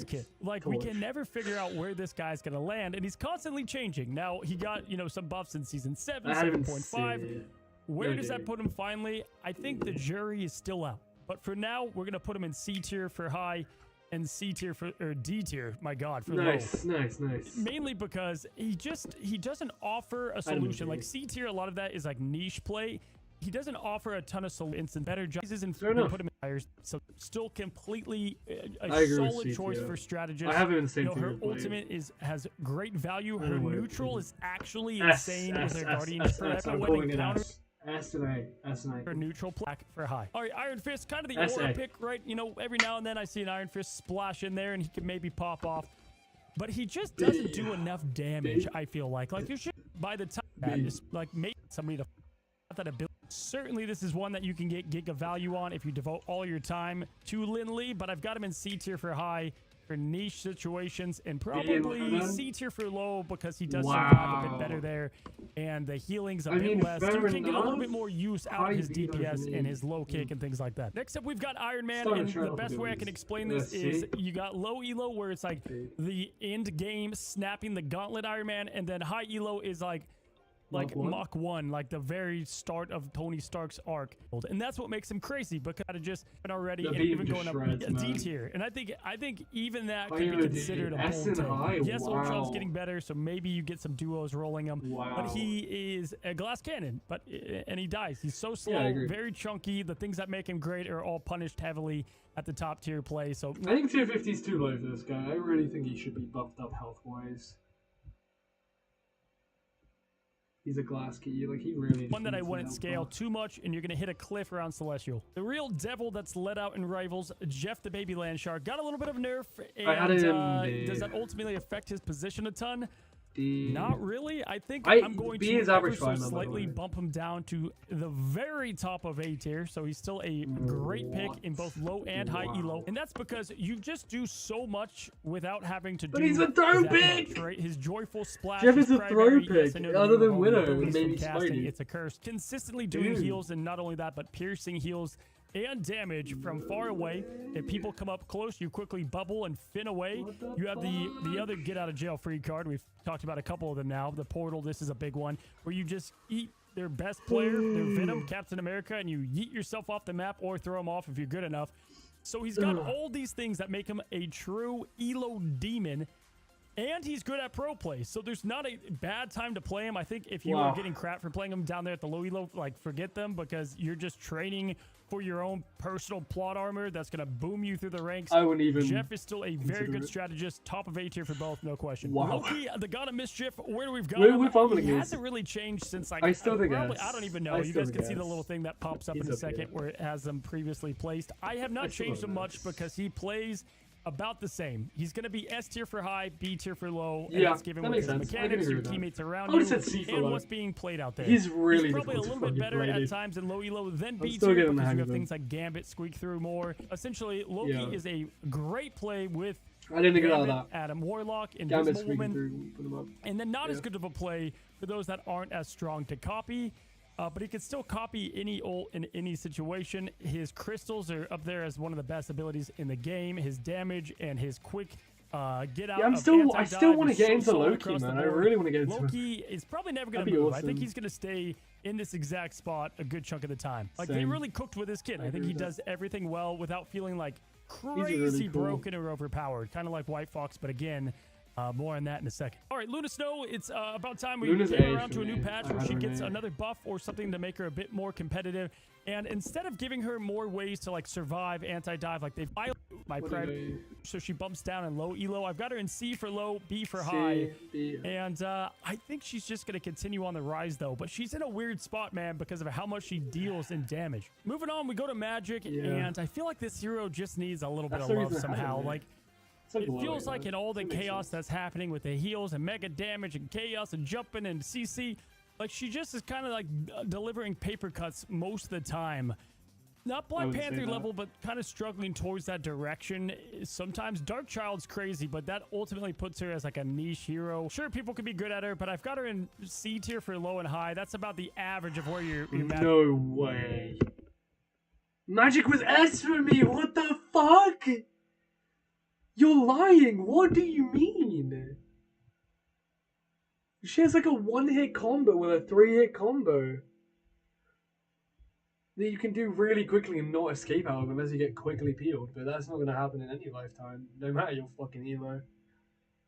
kit. Like, we can never figure out where this guy's going to land, and he's constantly changing. Now, he got, you know, some buffs in Season 7, 7.5. Where does that put him finally? I think the jury is still out. But for now, we're going to put him in C tier for high, and C tier for, or D tier, my god, for low. Nice. Mainly because he doesn't offer a solution. Like C tier, a lot of that is like niche play. He doesn't offer a ton of instant better choices and put him in higher. So still completely a solid choice for strategists. I have him in the same team. Her ultimate has great value. Her neutral is actually insane with her guardians per counter. S and A. For neutral plaque for high. All right, Iron Fist, kind of the aura pick, right? You know, every now and then I see an Iron Fist splash in there and he can maybe pop off. But he just doesn't do enough damage, I feel like. Like, you should, by the time that is, like, make somebody to that ability. Certainly, this is one that you can get giga value on if you devote all your time to Lin Lee, but I've got him in C tier for high, for niche situations, and probably C tier for low because he does survive a bit better there, and the healing's a bit less. So you can get a little bit more use out of his DPS and his low kick and things like that. Next up, we've got Iron Man, and the best way I can explain this is you got low elo where it's like the end game snapping the gauntlet Iron Man, and then high elo is like Mach 1, like the very start of Tony Stark's arc. And that's what makes him crazy, because I just been already and even going up D tier. And I think even that could be considered a bold take. Yes, Ultron's getting better, so maybe you get some duos rolling him. But he is a glass cannon, and he dies. He's so slow, very chunky. The things that make him great are all punished heavily at the top tier play. So I think tier 50 is too low for this guy. I really think he should be buffed up health-wise. He's a glass key, like he really. One that I wouldn't scale too much, and you're gonna hit a cliff around Celestial. The real devil that's let out in Rivals, Jeff the Baby Land Shark, got a little bit of nerf, and does that ultimately affect his position a ton? D. Not really. I think I- I'm going B to is average ever so fine, by the slightly way. bump him down to the very top of A tier. So he's still a great pick in both low and high Wow. elo. And that's because you just do so much without having to But do he's a throw that pick! much, right? His joyful splash Jeff is is a primary. throw Yes, I pick, know the other name than of all Widow, the abilities maybe from casting. Spidey. It's a curse. Consistently doing Dude. heals, and not only that, but piercing heals and damage from far away. If people come up close, you quickly bubble and fin away. What the You have the other get out of jail free card. We've talked about a couple of them now. The portal, this is a big one, where you just eat their best player, their Venom, Captain America, and you yeet yourself off the map or throw him off if you're good enough. So he's got all these things that make him a true elo demon. And he's good at pro play, so there's not a bad time to play him. I think if you Wow. are getting crap for playing him down there at the low elo, like, forget them, because you're just training for your own personal plot armor that's going to boom you through the ranks. I wouldn't even. Jeff is still a very consider good it. strategist, top of A tier for both, no question. Wow. Loki, the god of mischief, where we've got Where him, we fumbling he is- hasn't really changed since, like, I still think probably, S. I don't even know. I You still guys can think see the S. little thing that pops up He's in a up there. second where it has them previously placed. I have not I still changed love him much S. because he plays about the same. He's going to be S tier for high, B tier for low, and Yeah, that's given that with makes his sense. I can mechanics, agree your with that. teammates around I would've you, said C for and low. what's being played out there. He's really probably a difficult to little bit fucking better play, at dude. times in low elo than B still tier getting the because hang you of have him. things like Gambit, Squeak Through more. Essentially, Loki Yeah. is a great play with I didn't get out of Gambit, that. Adam Warlock, Gambit Invisible squeaking Woman, through. Put him up. and then not as Yeah. good of a play for those that aren't as strong to copy. But he can still copy any ult in any situation. His crystals are up there as one of the best abilities in the game. His damage and his quick get out. Yeah, I of still anti-dive want to is get so into solid Loki, across the man. I board. really want to get into Loki is probably never going to That'd be move. I think awesome. he's going to stay in this exact spot a good chunk of the time. Like, they Same. really cooked with this kid. I think agree he with that. does everything well without feeling like really crazy cool. broken or overpowered. Kind of like White Fox, but again, more on that in a second. All right, Luna Snow, it's about time we Luna's came A around for to a new me. patch I where had she her gets A. another buff or something to make her a bit more competitive. And instead of giving her more ways to, like, survive anti-dive, like they've my What pride, did so she bumps down in low elo. I've got her in C for low, B for C, high. B. And I think she's just going to continue on the rise, though. But she's in a weird spot, man, because of how much she deals in damage. Moving on, we go to Magic, Yeah. and I feel like this hero just needs a little bit That's of the love reason I had somehow. her, man. Like, It's like it low, feels yeah. like in all the That makes chaos sense. that's happening with the heals and mega damage and chaos and jumping and CC, like, she just is kind of like delivering paper cuts most of the time. Not Black wouldn't say Panther that. level, but kind of struggling towards that direction. Sometimes Dark Child's crazy, but that ultimately puts her as like a niche hero. Sure, people could be good at her, but I've got her in C tier for low and high. That's about the average of where you're Magic. No way. Magic was S for me. What the fuck? You're lying. What do you mean? She has like a one-hit combo with a three-hit combo that you can do really quickly and not escape out of unless you get quickly peeled. But that's not going to happen in any lifetime, no matter your fucking elo. Are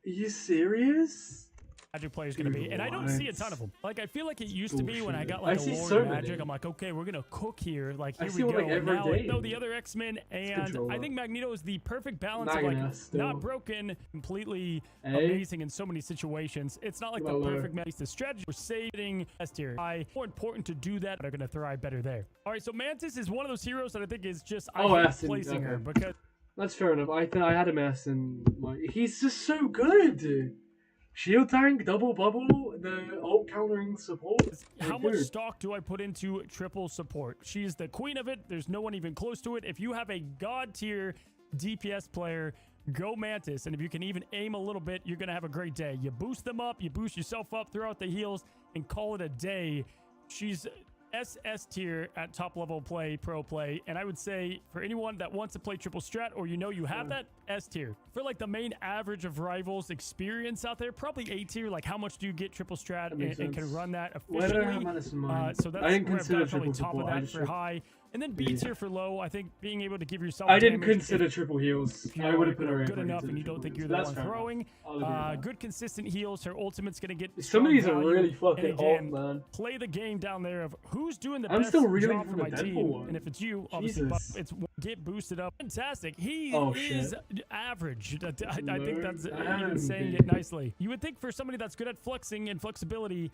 you serious? Magic player is going to be, and I don't see a ton of them. Like, I feel like it used to be when I got Bullshit. like I a see Lord so Magic. many. I'm like, okay, we're gonna cook here. Like, I here see we one, go. like, every Now, day. no, the other X-Men, and control I that. think Magneto is the perfect balance of like Magnus still. not broken, completely A? amazing in so many situations. It's not like the Well, perfect match. The strategy we're saving S tier high. More important to do that, but are gonna thrive better there. All right, so Mantis is one of those heroes that I think is just I hate S and- placing her okay. because That's fair enough. I had him S and he's just so good. Shield tank, double bubble, the ult countering support. how Like, much dude. stock do I put into triple support? She's the queen of it. There's no one even close to it. If you have a god tier DPS player, go Mantis. And if you can even aim a little bit, you're going to have a great day. You boost them up, you boost yourself up throughout the heals, and call it a day. She's SS tier at top level play, pro play. And I would say for anyone that wants to play triple strat, or you know you have that, S tier. For like the main average of rivals experience out there, probably A tier. Like, how much do you get triple strat and, makes and can sense. run that Why did I have efficiently? Mantis in mind? So that's I didn't where I've consider got probably triple top of support. I that just for high. And then B Yeah. tier for low. I think being able to give yourself I didn't damage consider triple heals. if I you're, would have put her in. good if I enough and considered you don't triple think heals. you're the That's one fair enough. throwing. I'll agree with that. Good consistent heals. Her ultimate's going to get Some strong of these are value. really And fucking again, off, man. play the game down there of who's doing the I'm best still reeling job for from the my Deadpool team. one. And if it's you, obviously, Jesus. it's get boosted up. Fantastic. He Oh, is shit. average. I think that's No, even saying it nicely. You would think for somebody that's good at flexing and flexibility,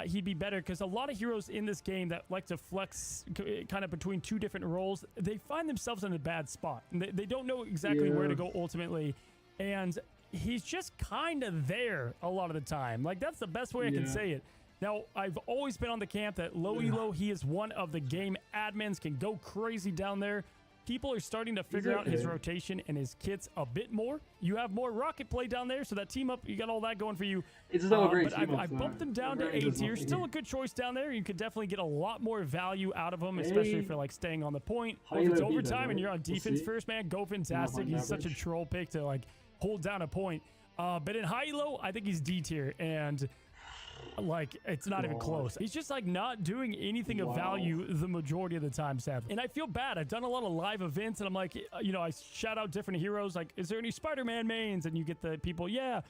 he'd be better, because a lot of heroes in this game that like to flex kind of between two different roles, they find themselves in a bad spot. And they don't know exactly where to Yeah. go ultimately. And he's just kind of there a lot of the time. Like, that's the best way I can say it. Now, I've always been on the camp that low elo, he is one of the game admins, can go crazy down there. People are starting to figure out his rotation and his kits a bit more. You have more rocket play down there, so that team up, you got all that going for you. It's not a great but team I bumped him down to A tier. Still a good choice down there. You could definitely get a lot more value out of him, especially for like staying on the point. Or if it's overtime and you're on defense first, man, go fantastic. He's such a troll pick to like hold down a point. But in high elo, I think he's D tier, and like, it's not even close. He's just like not doing anything of value the majority of the time, sadly. And I feel bad. I've done a lot of live events, and I'm like, you know, I shout out different heroes. Like, is there any Spider-Man mains? And you get the people, yeah.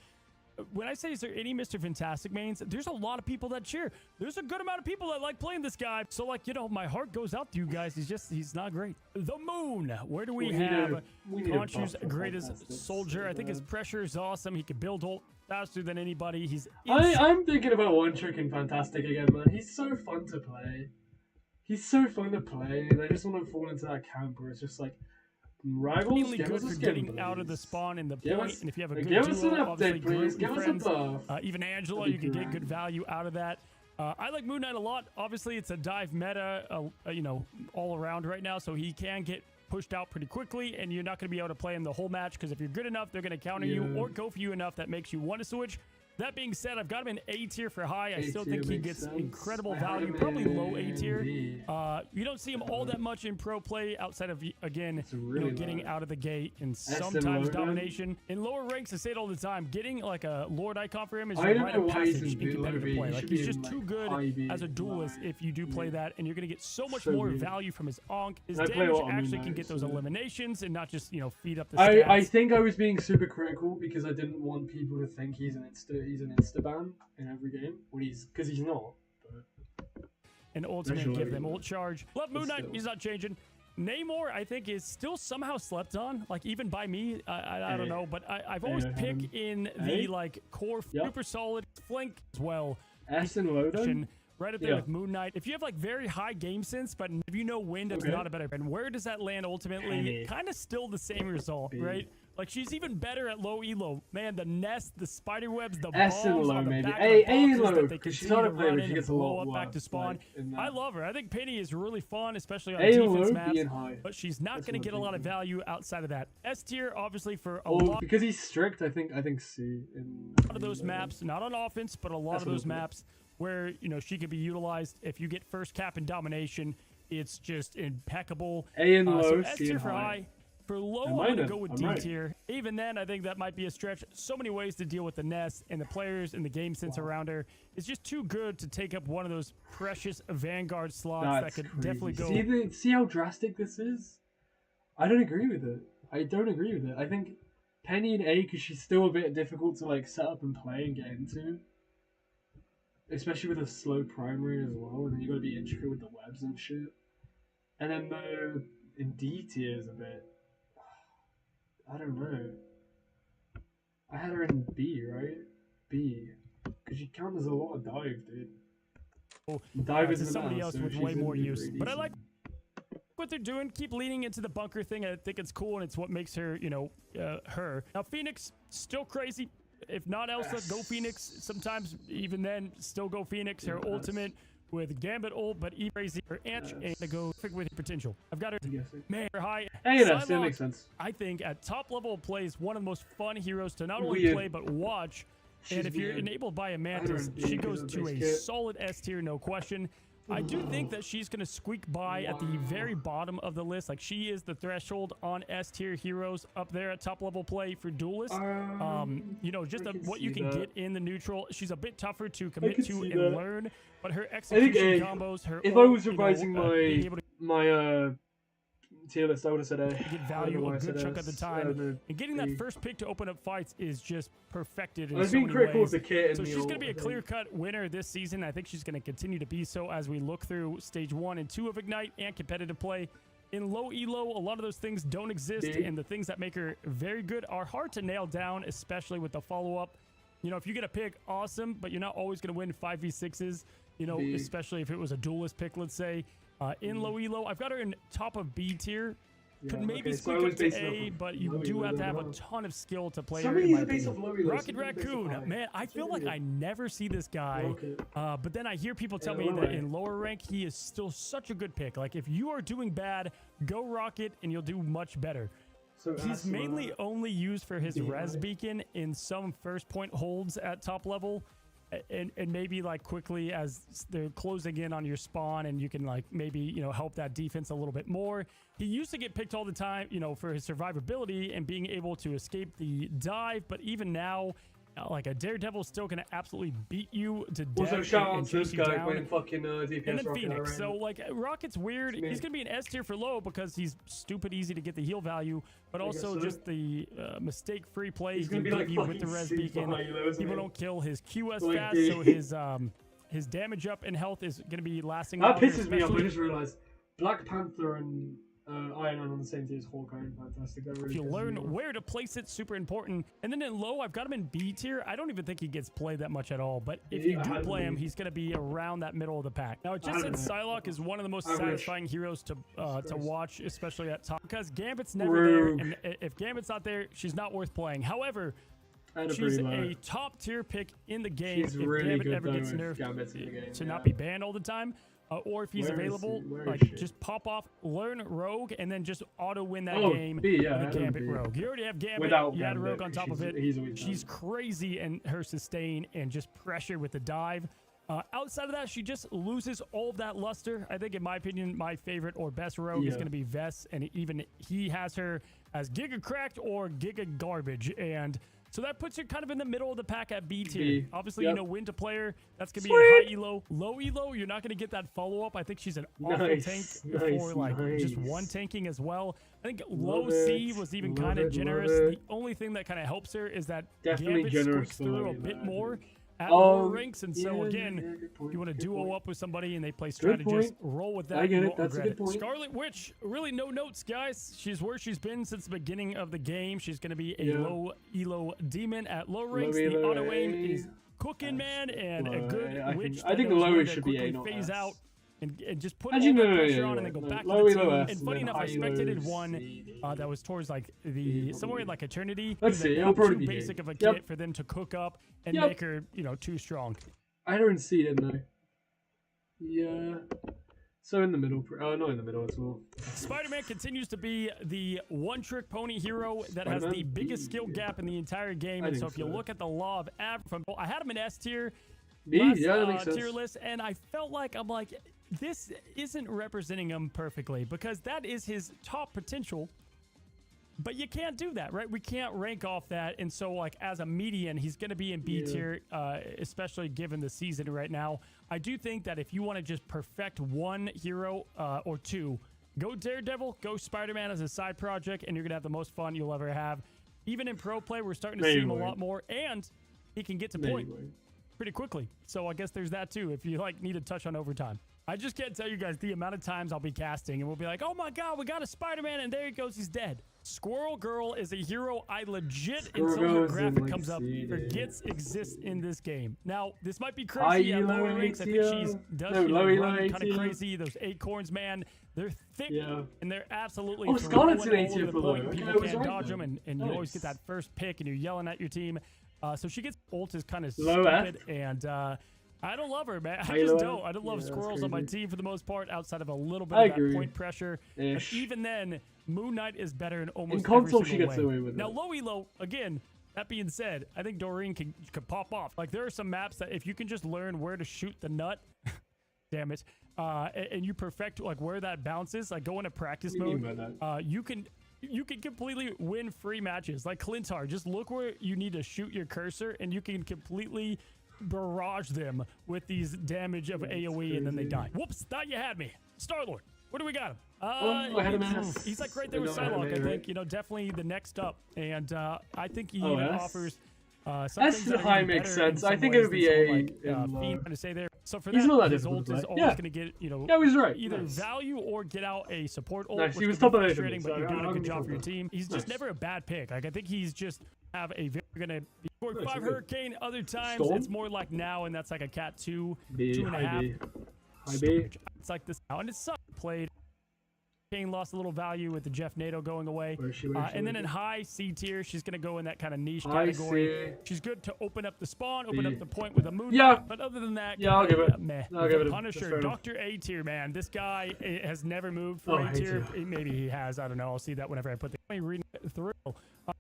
When I say, is there any Mr. Fantastic mains? There's a lot of people that cheer. There's a good amount of people that like playing this guy. So, like, you know, my heart goes out to you guys. He's not great. The Moon. Where do we have Conchu's greatest soldier? I think his pressure is awesome. He can build ult faster than anybody. I'm thinking about one trick in Fantastic again, man. He's so fun to play. He's so fun to play, and I just want to fall into that camp where it's just like, rivals, really good for getting out of the spawn in the point, and if you have a good give us an duo, update, please. Give us a buff. Even Angela, you can get good value out of that. I like Moon Knight a lot. Obviously, it's a dive meta, you know, all around right now, so he can get pushed out pretty quickly, and you're not going to be able to play him the whole match, because if you're good enough, they're going to counter you or go for you enough that makes you want to switch. That being said, I've got him in A tier for high. I still think he gets incredible value, probably low A tier. You don't see him all that much in pro play outside of, again, you know, getting out of the gate and sometimes domination. In lower ranks, I say it all the time, getting like a Lord icon for him is a rite of passage in competitive play. Like, he's just too good as a duelist if you do play that, and you're going to get so much more value from his onk. His damage actually can get those eliminations and not just, you know, feed up the stats. I think I was being super critical because I didn't want people to think he's an insta-ban in every game, because he's not. But an ultimate, give them ult charge. Love Moon Knight, he's not changing. Namor, I think, is still somehow slept on, like even by me. I don't know, but I've always picked in the like core super solid flank as well. S and Loden. Right up there with Moon Knight. If you have like very high game sense, but if you know wind, it's not a better. And where does that land ultimately? Kind of still the same result, right? Like, she's even better at low elo. Man, the nest, the spider webs, the balls on the back of the boxes that they continue to run in and blow up back to spawn. I love her. I think Penny is really fun, especially on defense maps, but she's not going to get a lot of value outside of that. S tier, obviously, for a lot. Because he's strict, I think C. A lot of those maps, not on offense, but a lot of those maps where, you know, she could be utilized. If you get first cap and domination, it's just impeccable. A and low, so C S tier and for high. For low, I'm going to go with D tier. Even then, I think that might be a stretch. So many ways to deal with the nest and the players and the game sense around her. It's just too good to take up one of those precious Vanguard slots that could definitely go. See how drastic this is? I don't agree with it. I think Penny in A, because she's still a bit difficult to like set up and play and get into. Especially with a slow primary as well, and then you got to be intricate with the webs and shit. And then in D tier is a bit. I don't know. I had her in B, right? B. Because she counts as a lot of dive, dude. Dive is somebody else with way more use. But I like what they're doing. Keep leaning into the bunker thing. I think it's cool, and it's what makes her, you know, her. Now, Phoenix, still crazy. If not else, let's go Phoenix. Sometimes, even then, still go Phoenix. Her ultimate with Gambit ult, but E crazy her Anch and to go with potential. I've got her, man, her high. Hey, that makes sense. I think at top level of play is one of the most fun heroes to not only play but watch. And if you're enabled by a Mantis, she goes to a solid S tier, no question. I do think that she's going to squeak by at the very bottom of the list. Like, she is the threshold on S tier heroes up there at top level play for duelists. You know, just what you can get in the neutral. She's a bit tougher to commit to and learn, but her execution combos, her if I was revising my tier list, I would have said A. Get value a good chunk of the time, and getting that first pick to open up fights is just perfected in so many ways. So she's going to be a clear-cut winner this season. I think she's going to continue to be so as we look through stage 1 and 2 of Ignite and competitive play. In low elo, a lot of those things don't exist, and the things that make her very good are hard to nail down, especially with the follow-up. You know, if you get a pick, awesome, but you're not always going to win 5v6s, you know, especially if it was a duelist pick, let's say. In low elo, I've got her in top of B tier. Could maybe okay, so I squeak was up to basing A, off of but you Lowy do have to Low have a now. ton of skill to play. Some In of my these are based off opinion. Lowy Low, Rocket some of these are based off Raccoon, high. man, I It's feel really like I never see this guy. Rocket. But then I hear people tell Yeah, me low that rank. in lower rank, he is still such a good pick. Like, if you are doing bad, go Rocket and you'll do much better. So He's mainly only used for his res right? beacon in some first point holds at top level. And maybe like quickly as they're closing in on your spawn and you can like maybe, you know, help that defense a little bit more. He used to get picked all the time, you know, for his survivability and being able to escape the dive. But even now, like a Daredevil's still going to absolutely beat you to death. Also, shout out and to this chase you guy down. playing fucking DPS And then Rocket. Phoenix. So, like, Rocket's weird. Me. He's going to be an S tier for low because he's stupid easy to get the heal value, but also so. just the mistake-free play He's he can gonna be give like you with the fucking res super beacon. high elo, isn't People he? don't kill his Q as Like fast, the- so his damage up and health is going to be lasting That longer, pisses me off. I especially just realised Black Panther and Iron Man on the same team as Hawkeye and Fantastic. That really if you pisses me learn off. where to place it, super important. And then in low, I've got him in B tier. I don't even think he gets played that much at all. But if you Yeah, I do had play him, him. he's going to be around that middle of the pack. Now, it just said Psylocke is one of the most I wish. satisfying heroes to watch, especially at top, because Gambit's never there. And if Gambit's not there, she's not worth playing. However, she's a top tier pick in the game. She's if really Gambit good ever though gets if nerfed Gambit's in the game, to yeah. not be banned all the time. Or if he's Where is available, he? Where is like she? just pop off, learn Rogue, and then just auto win that Oh, game B, yeah, with a I Gambit B. Rogue. You already have Gambit, Without you add Gambit, Rogue on top of it. he's always She's done. crazy in her sustain and just pressure with the dive. Outside of that, she just loses all of that luster. I think, in my opinion, my favorite or best Rogue is going to be Vess, and even he has her as Giga Cracked or Giga Garbage, and so that puts her kind of in the middle of the pack at B tier. B. Obviously, Yep. you know, win to player, that's going to be in high elo. Low elo, you're not going to get that follow-up. I think she's an awful tank for like just one tanking as well. I think low C was even kind of generous. The only thing that kind of helps her is that Definitely Gambit generous squeaks for through low a elo, bit I more think. at Oh, lower ranks, and so yeah, again, good point, if you want to good duo point. up with somebody and they play Good strategist, point. roll with I that. get You it. won't That's a regret good it. point. Scarlet Witch, really no notes, guys. She's where she's been since the beginning of the game. She's going to be a Yeah. low elo demon at low ranks. Low The elo, auto aim A. is cooking, man, and a good I witch. think that knows low when should to be A, quickly not phase S. out. And just put all Actually, that no, pressure yeah, on yeah, and then go no. back Low to the elo team. S And and funny then enough, I high spectated elo one C, that was towards like the somewhere in like Eternity. Let's that see, it'll not probably too be basic A. of a Yep. kit for them to cook up and Yep. make her, you know, too strong. I don't see it, no. Yeah. So in the middle. Oh, not in the middle at all. Spider-Man continues to be the one-trick pony hero that has the Spider-Man biggest B. skill gap in the entire game. I And so think if you so. look at the law of average, I had him in S tier. B? last, Yeah, that makes sense. tier list, and I felt like I'm like, this isn't representing him perfectly because that is his top potential. But you can't do that, right? We can't rank off that. And so, like, as a median, he's going to be in B tier, especially given the season right now. I do think that if you want to just perfect one hero or two, go Daredevil, go Spider-Man as a side project, and you're going to have the most fun you'll ever have. Even in pro play, we're starting to see him a lot more, and he can get to point pretty quickly. So I guess there's that too if you like need a touch on overtime. I just can't tell you guys the amount of times I'll be casting and we'll be like, oh my god, we got a Spider-Man, and there he goes, he's dead. Squirrel Girl is a hero I legit, until her graphic comes up, forgets exists in this game. Now, this might be crazy at lower ranks. I think she's run kind of crazy. Those acorns, man, they're thick and they're absolutely Scarlet's an throwing A all tier over the for low. point. Okay, People I was can't right dodge then. them, and you always get Nice. that first pick and you're yelling at your team. So she gets ult is kind of Low stupid, and I don't love her, man. I just don't. I don't love squirrels on my team for the most part, outside of a little bit of that point pressure. And even then, Moon Knight is better in almost In console, every she single gets way. away with Now, it. low elo, again, that being said, I think Doreen could pop off. Like, there are some maps that if you can just learn where to shoot the nut, damn it, and you perfect like where that bounces, like go into practice What do you mean mode, by that? you can completely win free matches. Like Clintar, just look where you need to shoot your cursor, and you can completely barrage them with these damage of AoE, and then they die. Whoops, thought you had me. Star-Lord, where do we got him? I had him as- He's like right there with I had him Psylocke, A, I right? think. You know, definitely the next up. And I think he Oh, even S? offers S things to that are high even makes better in sense. I some think it ways would be than A someone like, in Fiend low. trying to say there. So for He's that, not that his difficult ult to is play. always Yeah. going to get, you know, Yeah, he's right. either Nice. value or get out a support ult. Nice. Which He was can be top of eight for frustrating, me, but so you're doing a I'll good give him job for your that. team. He's just Nice. never a bad pick. Like, I think he's just have a very going to be scoring Nice, 5 good. Hurricane. Other times, Storm? it's more like now, and that's like a cat 2, B, 2.5. high B. High B. It's like this now, and it's such played. Kane lost a little value with the Jeff NATO going away. And then in high C tier, she's going to go in that kind of niche category. She's good to open up the spawn, open up the point with a moon. Yeah. But other than that, I'll give it. Meh. I'll give it. Punisher, Dr. A tier, man. This guy has never moved for A tier. Maybe he has. I don't know. I'll see that whenever I put the reading through.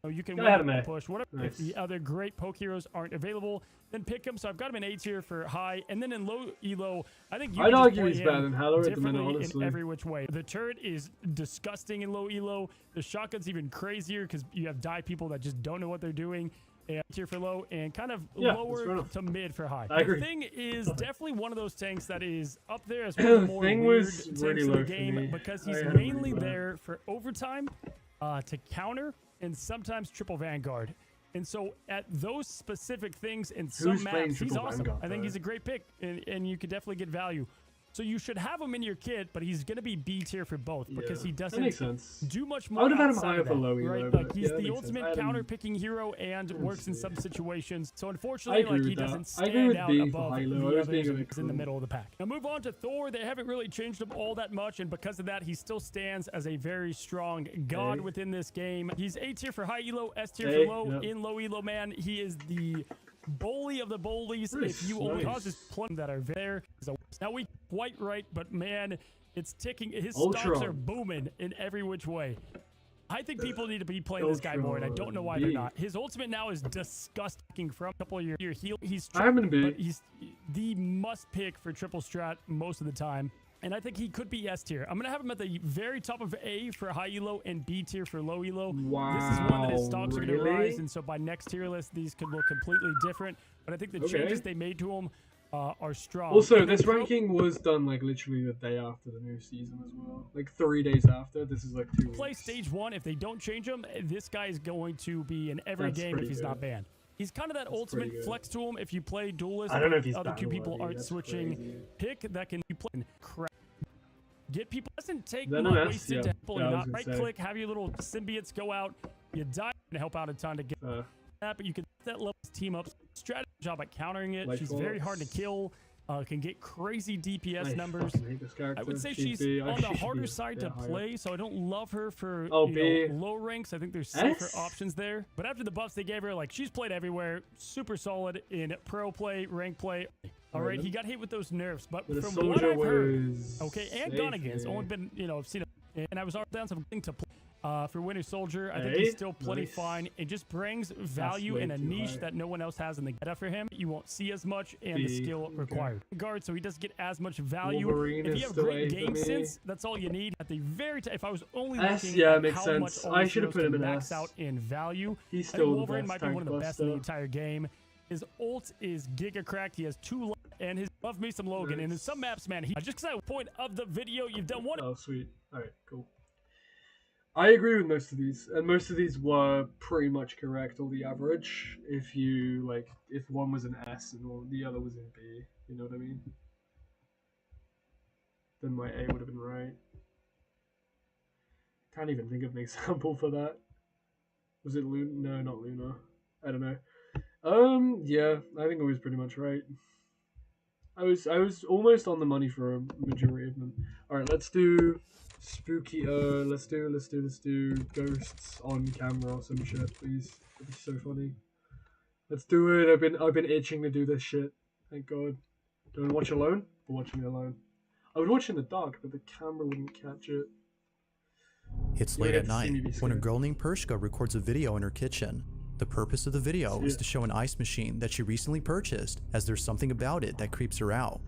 You can win, push, whatever. Nice. If the other great poke heroes aren't available, then pick him. So I've got him in A tier for high, and then in low elo, I think you I'd argue he's better than Heller at the minute, honestly. In every which way. The turret is disgusting in low elo. The shotgun's even crazier because you have die people that just don't know what they're doing. And tier for low and kind of lower to mid for high. I agree. The thing is definitely one of those tanks that is up there as one of the more weird tanks in the game because he's mainly there for overtime, to counter, and sometimes triple Vanguard. And so at those specific things in some maps, he's awesome. I think he's a great pick, and you could definitely get value. So you should have him in your kit, but he's going to be B tier for both because he doesn't do much more. I would have had him higher for low, right? Like he's the ultimate counter picking hero and works in some situations. So unfortunately, like he doesn't stand out above the others in the middle of the pack. Now move on to Thor. They haven't really changed him all that much, and because of that, he still stands as a very strong god within this game. He's A tier for high elo, S tier for low. In low elo, man, he is the bully of the bullies. If you only causes plenty that are there. Now we quite right, but man, it's ticking. His stocks are booming in every which way. I think people need to be playing this guy more, and I don't know why they're not. His ultimate now is disgusting from a couple of years. He's the must pick for triple strat most of the time. And I think he could be S tier. I'm going to have him at the very top of A for high elo and B tier for low elo. Wow, this is one that his stocks are going to rise. And so by next tier list, these could look completely different. But I think the changes they made to him are strong. Also, this ranking was done like literally the day after the new season as well. Like 3 days after. This is like 2 weeks. Play stage 1. If they don't change him, this guy is going to be in every game if he's not banned. He's kind of that ultimate flex to him if you play duelist. I don't know if he's other two people aren't switching. Pick that can you play crap. Get people. Doesn't take much wasted to help not right click, have your little symbiotes go out. You die and help out a ton to get that, but you can set level team up. Strategy job at countering it. She's very hard to kill. Can get crazy DPS numbers. I would say she's on the harder side to play, so I don't love her for low ranks. I think there's safer options there. But after the buffs they gave her, like she's played everywhere, super solid in pro play, rank play. All right, he got hit with those nerfs, but from what I've heard, and gone against, only been, I've seen it, and I was down something to play for Winter Soldier. I think he's still plenty fine. It just brings value in a niche that no one else has in the meta for him. You won't see as much and the skill required. Guard, so he doesn't get as much value. If you have great game sense, that's all you need. At the very top, if I was only looking at how much all these heroes can max out in value, I think Wolverine might be one of the best in the entire game. His ult is giga cracked. He has 2 and his love me some Logan. And in some maps, man, just because I point of the video, you've done one. Oh, sweet. All right, cool. I agree with most of these, and most of these were pretty much correct, or the average. If you if one was an S and the other was in B, you know what I mean? Then my A would have been right. Can't even think of an example for that. Was it Luna? No, not Luna. I don't know. Yeah, I think I was pretty much right. I was almost on the money for a majority of them. All right, let's do spooky. Let's do ghosts on camera or some shit, please. It'd be so funny. Let's do it. I've been itching to do this shit. Thank God. Do I watch alone or watching alone? I would watch in the dark, but the camera wouldn't catch it. It's late at night when a girl named Pershka records a video in her kitchen. The purpose of the video is to show an ice machine that she recently purchased, as there's something about it that creeps her out.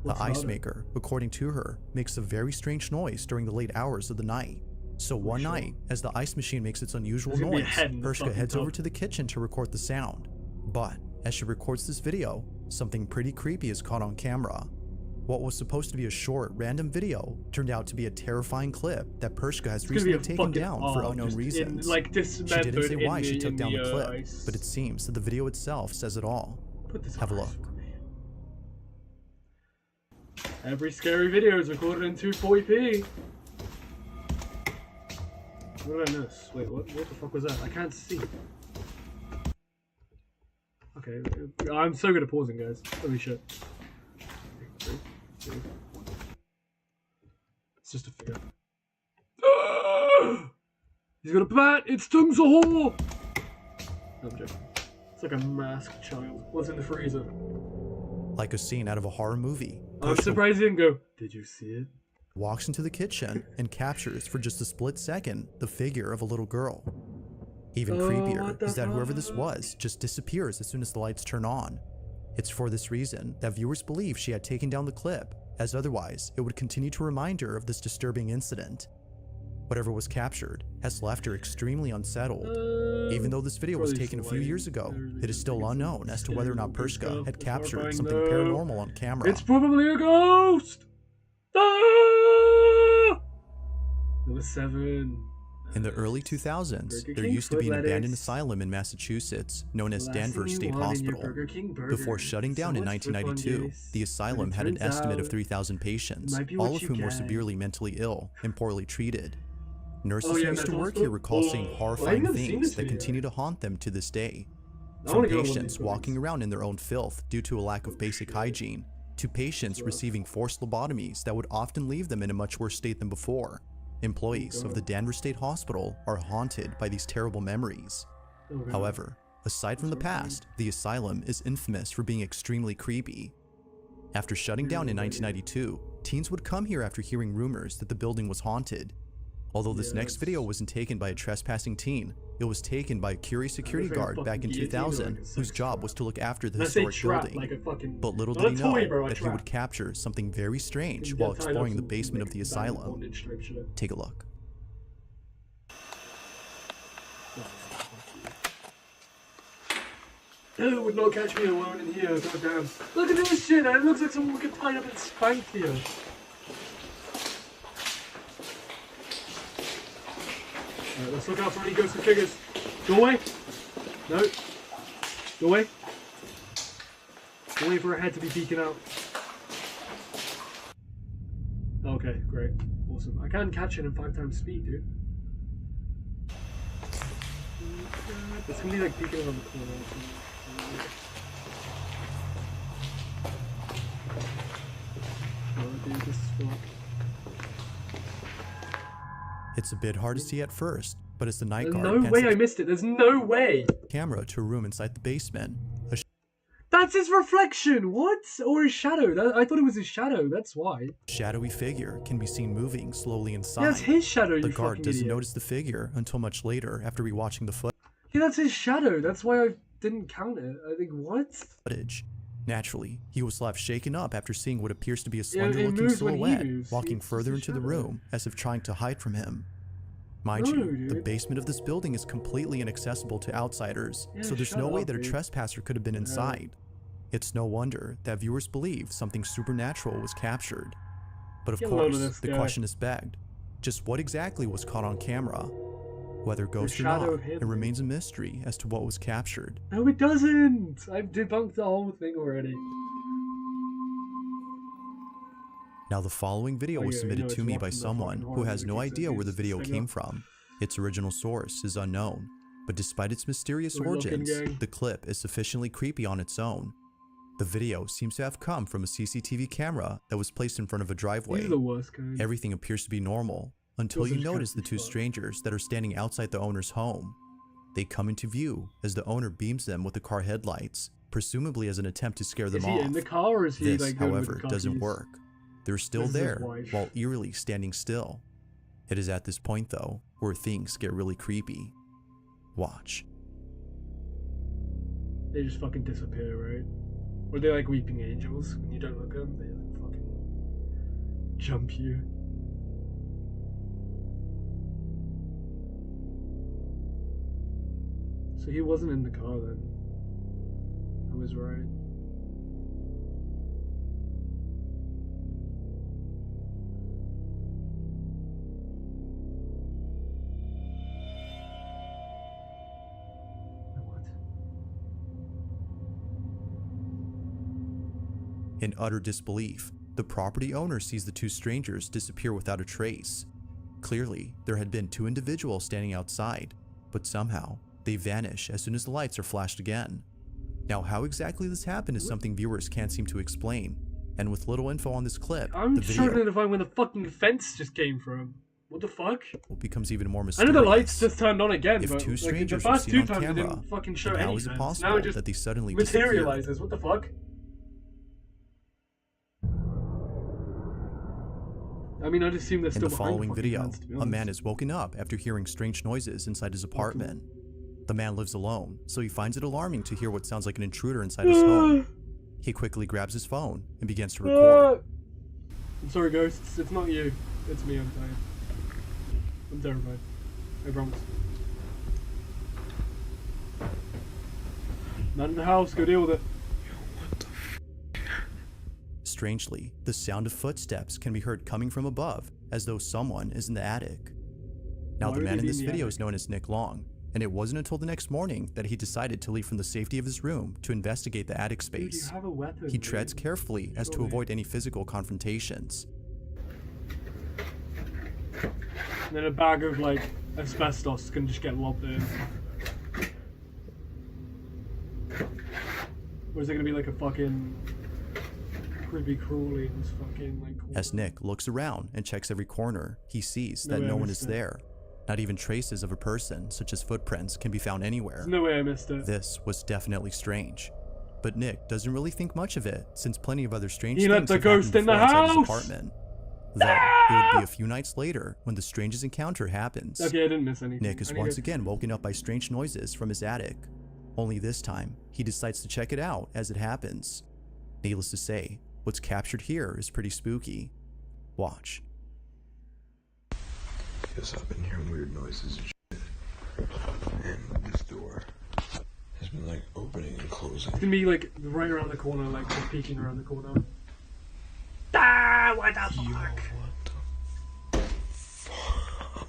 The ice maker, according to her, makes a very strange noise during the late hours of the night. So one night, as the ice machine makes its unusual noise, Pershka heads over to the kitchen to record the sound. But as she records this video, something pretty creepy is caught on camera. What was supposed to be a short, random video turned out to be a terrifying clip that Pershka has recently taken down for unknown reasons. She didn't say why she took down the clip, but it seems that the video itself says it all. Have a look. Every scary video is recorded in 240p. What did I miss? Wait, what the fuck was that? I can't see. Okay, I'm so good at pausing, guys. Holy shit. It's just a figure. He's got a bat. Its tongue's a whore. No, I'm joking. It's like a masked child. What's in the freezer? Like a scene out of a horror movie. I'm surprised he didn't go, did you see it? Walks into the kitchen and captures for just a split second the figure of a little girl. Even creepier is that whoever this was just disappears as soon as the lights turn on. It's for this reason that viewers believe she had taken down the clip, as otherwise it would continue to remind her of this disturbing incident. Whatever was captured has left her extremely unsettled. Even though this video was taken a few years ago, it is still unknown as to whether or not Pershka had captured something paranormal on camera. It's probably a ghost! Ah! Number 7. In the early 2000s, there used to be an abandoned asylum in Massachusetts known as Danvers State Hospital. Before shutting down in 1992, the asylum had an estimate of 3,000 patients, all of whom were severely mentally ill and poorly treated. Nurses who used to work here recall seeing horrifying things that continue to haunt them to this day. From patients walking around in their own filth due to a lack of basic hygiene, to patients receiving forced lobotomies that would often leave them in a much worse state than before. Employees of the Danvers State Hospital are haunted by these terrible memories. However, aside from the past, the asylum is infamous for being extremely creepy. After shutting down in 1992, teens would come here after hearing rumors that the building was haunted. Although this next video wasn't taken by a trespassing teen, it was taken by a curious security guard back in 2000 whose job was to look after the historic building. But little did he know that he would capture something very strange while exploring the basement of the asylum. Take a look. No, would not catch me alone in here, goddamn. Look at this shit, it looks like someone could tie up and spank here. Alright, let's look out for any ghosts and triggers. Go away. No. Go away. Go away for her head to be peeking out. Okay, great. Awesome. I can catch it in 5 times speed, dude. It's gonna be like peeking around the corner. Oh, dude, this is fuck. It's a bit hard to see at first, but as the night guard no way I missed it. There's no way. Camera to a room inside the basement. That's his reflection. What? Or his shadow? I thought it was his shadow. That's why. Shadowy figure can be seen moving slowly inside. Yeah, that's his shadow. The guard doesn't notice the figure until much later after rewatching the footage. Yeah, that's his shadow. That's why I didn't count it. I think what? Footage. Naturally, he was left shaken up after seeing what appears to be a slender-looking silhouette walking further into the room as if trying to hide from him. Mind you, the basement of this building is completely inaccessible to outsiders, so there's no way that a trespasser could have been inside. It's no wonder that viewers believe something supernatural was captured. But of course, the question is begged. Just what exactly was caught on camera? Whether ghost or not, it remains a mystery as to what was captured. No, it doesn't! I've debunked the whole thing already. Now, the following video was submitted to me by someone who has no idea where the video came from. Its original source is unknown, but despite its mysterious origins, the clip is sufficiently creepy on its own. The video seems to have come from a CCTV camera that was placed in front of a driveway. Everything appears to be normal, until you notice the 2 strangers that are standing outside the owner's home. They come into view as the owner beams them with the car headlights, presumably as an attempt to scare them off. In the car, or is he this, however, doesn't work. They're still there, while eerily standing still. It is at this point, though, where things get really creepy. Watch. They just fucking disappear, right? Or they're like weeping angels. When you don't look at them, they like fucking jump you. So he wasn't in the car then. I was right. In utter disbelief, the property owner sees the 2 strangers disappear without a trace. Clearly, there had been 2 individuals standing outside, but somehow, they vanish as soon as the lights are flashed again. Now, how exactly this happened is something viewers can't seem to explain, and with little info on this clip, I'm struggling to find where the fucking fence just came from. What the fuck? becomes even more I mysterious. know the lights just turned on again, If but two like, the strangers were first seen two on times it camera, didn't fucking show then how any is it hands. possible Now it just that they suddenly disappeared? materializes. What the fuck? I mean, I'd assume they're In still the behind following the fucking video, hands, to be a honest. man is woken up after hearing strange noises inside his apartment. The man lives alone, so he finds it alarming to hear what sounds like an intruder inside his home. He quickly grabs his phone and begins to record. I'm sorry, ghosts. It's not you. It's me. I'm tired. I'm terrified. I promise. Not in the house. Go deal with it. Strangely, the sound of footsteps can be heard coming from above, as though someone is in the attic. Now, Why the would man they in be this in the video attic? is known as Nick Long, and it wasn't until the next morning that he decided to leave from the safety of his room to investigate the attic Dude, you space. have a weapon. He treads carefully as to Surely. avoid any physical confrontations. And then a bag of like asbestos can just get lobbed in. Or is it gonna be like a fucking creepy crawly in this fucking like corner? As Nick looks around and checks every corner, he sees No that way no I one is missed it. there. Not even traces of a person, such as footprints, can be found anywhere. There's no way I missed it. This was definitely strange. But Nick doesn't really think much of it, since plenty of other strange He let things the have happened ghost in the before inside his house! apartment. Though, it would be a few nights later when the strangest encounter happens. Okay, I didn't miss anything. Nick is I need once to- again woken up by strange noises from his attic. Only this time, he decides to check it out as it happens. Needless to say, what's captured here is pretty spooky. Watch. Yes, I've been hearing weird noises and shit. And this door has been like opening and closing. It's gonna be like right around the corner, like just peeking around the corner. Ah, what the Yo, fuck? what the fuck?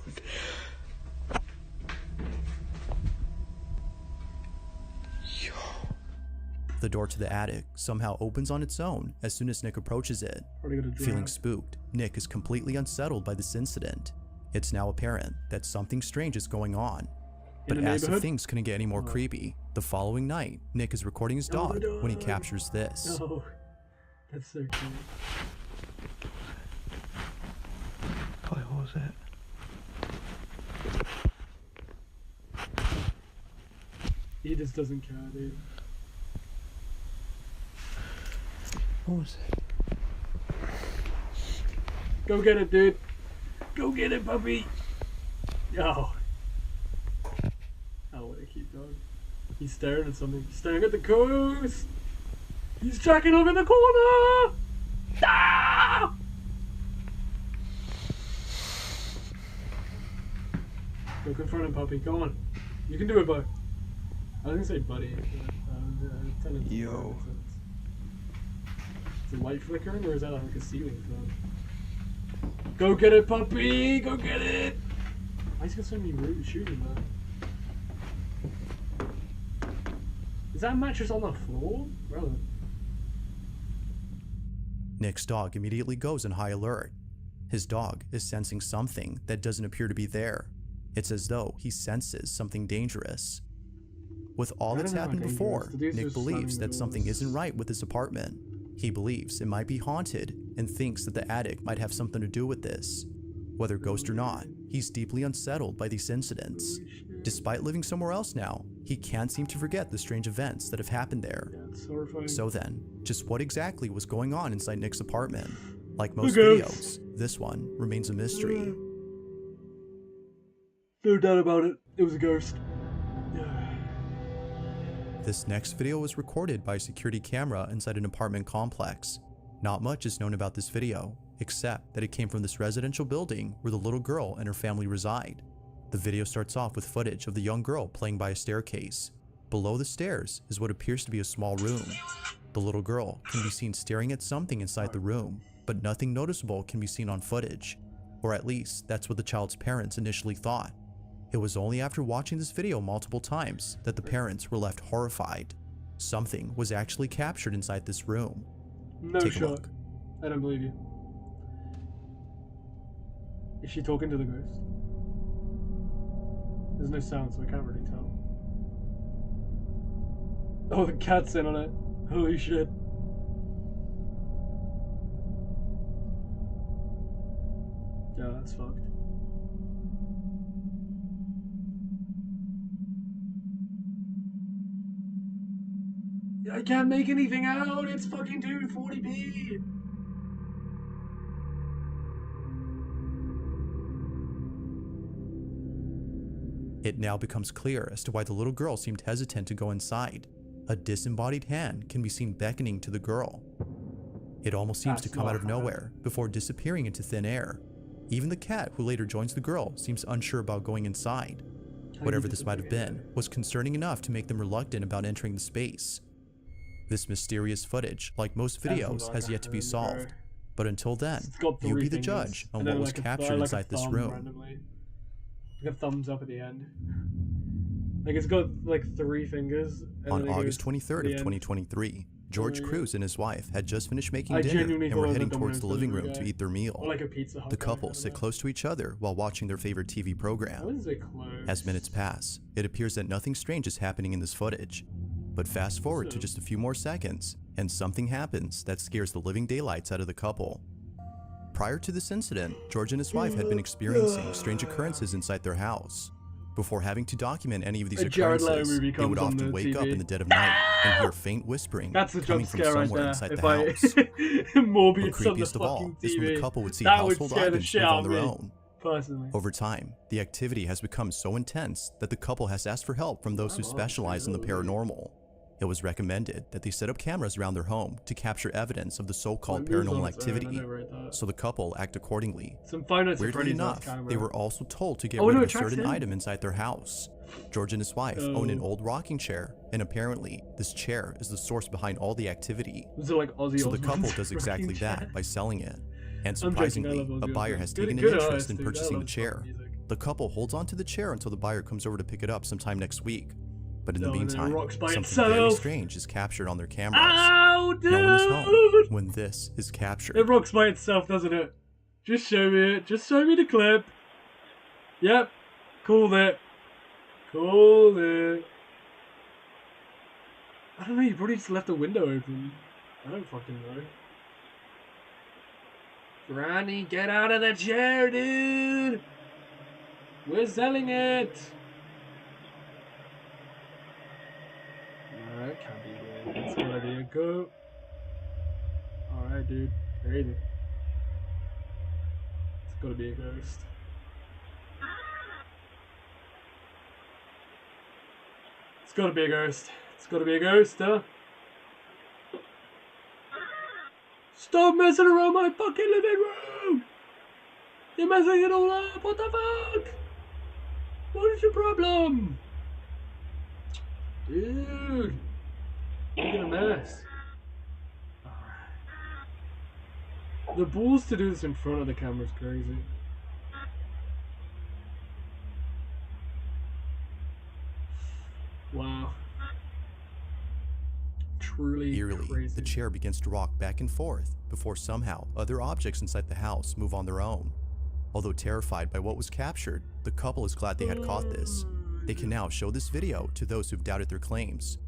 Yo. The door to the attic somehow opens on its own as soon as Nick approaches it. Probably gonna Feeling drown. spooked, Nick is completely unsettled by this incident. It's now apparent that something strange is going on. But the as if neighborhood? things couldn't get any more creepy, the following night, Nick is recording his Oh, dog the when he dog. captures this. No, that's so cute. What was that? He just doesn't care, dude. What was that? Go get it, dude. Go get it, puppy. Yo. Oh, what a cute dog. He's staring at something. He's staring at the coast. He's tracking over the corner. Ah! Go confront him, puppy. Go on. You can do it, bud. I was gonna say buddy. But, Yo. Is the light flickering, or is that like a ceiling fan? Go get it, puppy! Go get it! Why is he got so many roots shooting, man? Is that mattress on the floor? Relevant. Nick's dog immediately goes in high alert. His dog is sensing something that doesn't appear to be there. It's as though he senses something dangerous. With all I that's don't know how happened dangerous. before, The dude's Nick just believes slamming that the something doors. isn't right with his apartment. He believes it might be haunted and thinks that the attic might have something to do with this. Whether ghost or not, he's deeply unsettled by these incidents. Despite living somewhere else now, he can't seem to forget the strange events that have happened there. Yeah, it's horrifying. So then, just what exactly was going on inside Nick's apartment? Like most ghosts. videos, this one remains a mystery. No doubt about it. It was a ghost. This next video was recorded by a security camera inside an apartment complex. Not much is known about this video, except that it came from this residential building where the little girl and her family reside. The video starts off with footage of the young girl playing by a staircase. Below the stairs is what appears to be a small room. The little girl can be seen staring at something inside the room, but nothing noticeable can be seen on footage. Or at least, that's what the child's parents initially thought. It was only after watching this video multiple times that the parents were left horrified. Something was actually captured inside this room. No Take a shot. look. I don't believe you. Is she talking to the ghost? There's no sound, so I can't really tell. Oh, the cat's in on it. Holy shit. Yeah, that's fucked. I can't make anything out. It's fucking 240p. It now becomes clear as to why the little girl seemed hesitant to go inside. A disembodied hand can be seen beckoning to the girl. It almost seems to come out of nowhere before disappearing into thin air. Even the cat who later joins the girl seems unsure about going inside. Whatever this might have been was concerning enough to make them reluctant about entering the space. This mysterious footage, like most videos, has yet to be solved. But until then, you be the judge on what was captured inside this room. Like a thumbs up at the end. Like it's got like 3 fingers. On August 23rd of 2023, George Cruz and his wife had just finished making dinner and were heading towards the living room to eat their meal. Or like a Pizza Hut. The couple sit close to each other while watching their favorite TV program. As minutes pass, it appears that nothing strange is happening in this footage. But fast forward to just a few more seconds, and something happens that scares the living daylights out of the couple. Prior to this incident, George and his wife had been experiencing strange occurrences inside their house. Before having to document any of these occurrences, they would often wake up in the dead of night and hear faint whispering coming from somewhere inside the house. But creepiest of all is when the couple would see household items move on their own. Over time, the activity has become so intense that the couple has asked for help from those who specialize in the paranormal. It was recommended that they set up cameras around their home to capture evidence of the so-called paranormal activity, so the couple act accordingly. Weirdly enough, they were also told to get rid of a certain item inside their house. George and his wife own an old rocking chair, and apparently this chair is the source behind all the activity. So the couple does exactly that by selling it. And surprisingly, a buyer has taken an interest in purchasing the chair. The couple holds onto the chair until the buyer comes over to pick it up sometime next week. But in the meantime, something very strange is captured on their cameras. Ow, dude! No one is home when this is captured. It rocks by itself, doesn't it? Just show me it. Just show me the clip. Yep. Called it. Called it. I don't know, you probably just left the window open. I don't fucking know. Granny, get out of the chair, dude! We're selling it! Alright, can't be good. It's gonna be a go. Alright, dude. Crazy. It's gotta be a ghost. It's gotta be a ghost. It's gotta be a ghost, huh? Stop messing around my fucking living room! You're messing it all up! What the fuck? What is your problem? Dude! Making a mess. Alright. The balls to do this in front of the camera is crazy. Wow. Truly Eerily, crazy. the chair begins to rock back and forth before somehow other objects inside the house move on their own. Although terrified by what was captured, the couple is glad they had caught this. They can now show this video to those who've doubted their claims.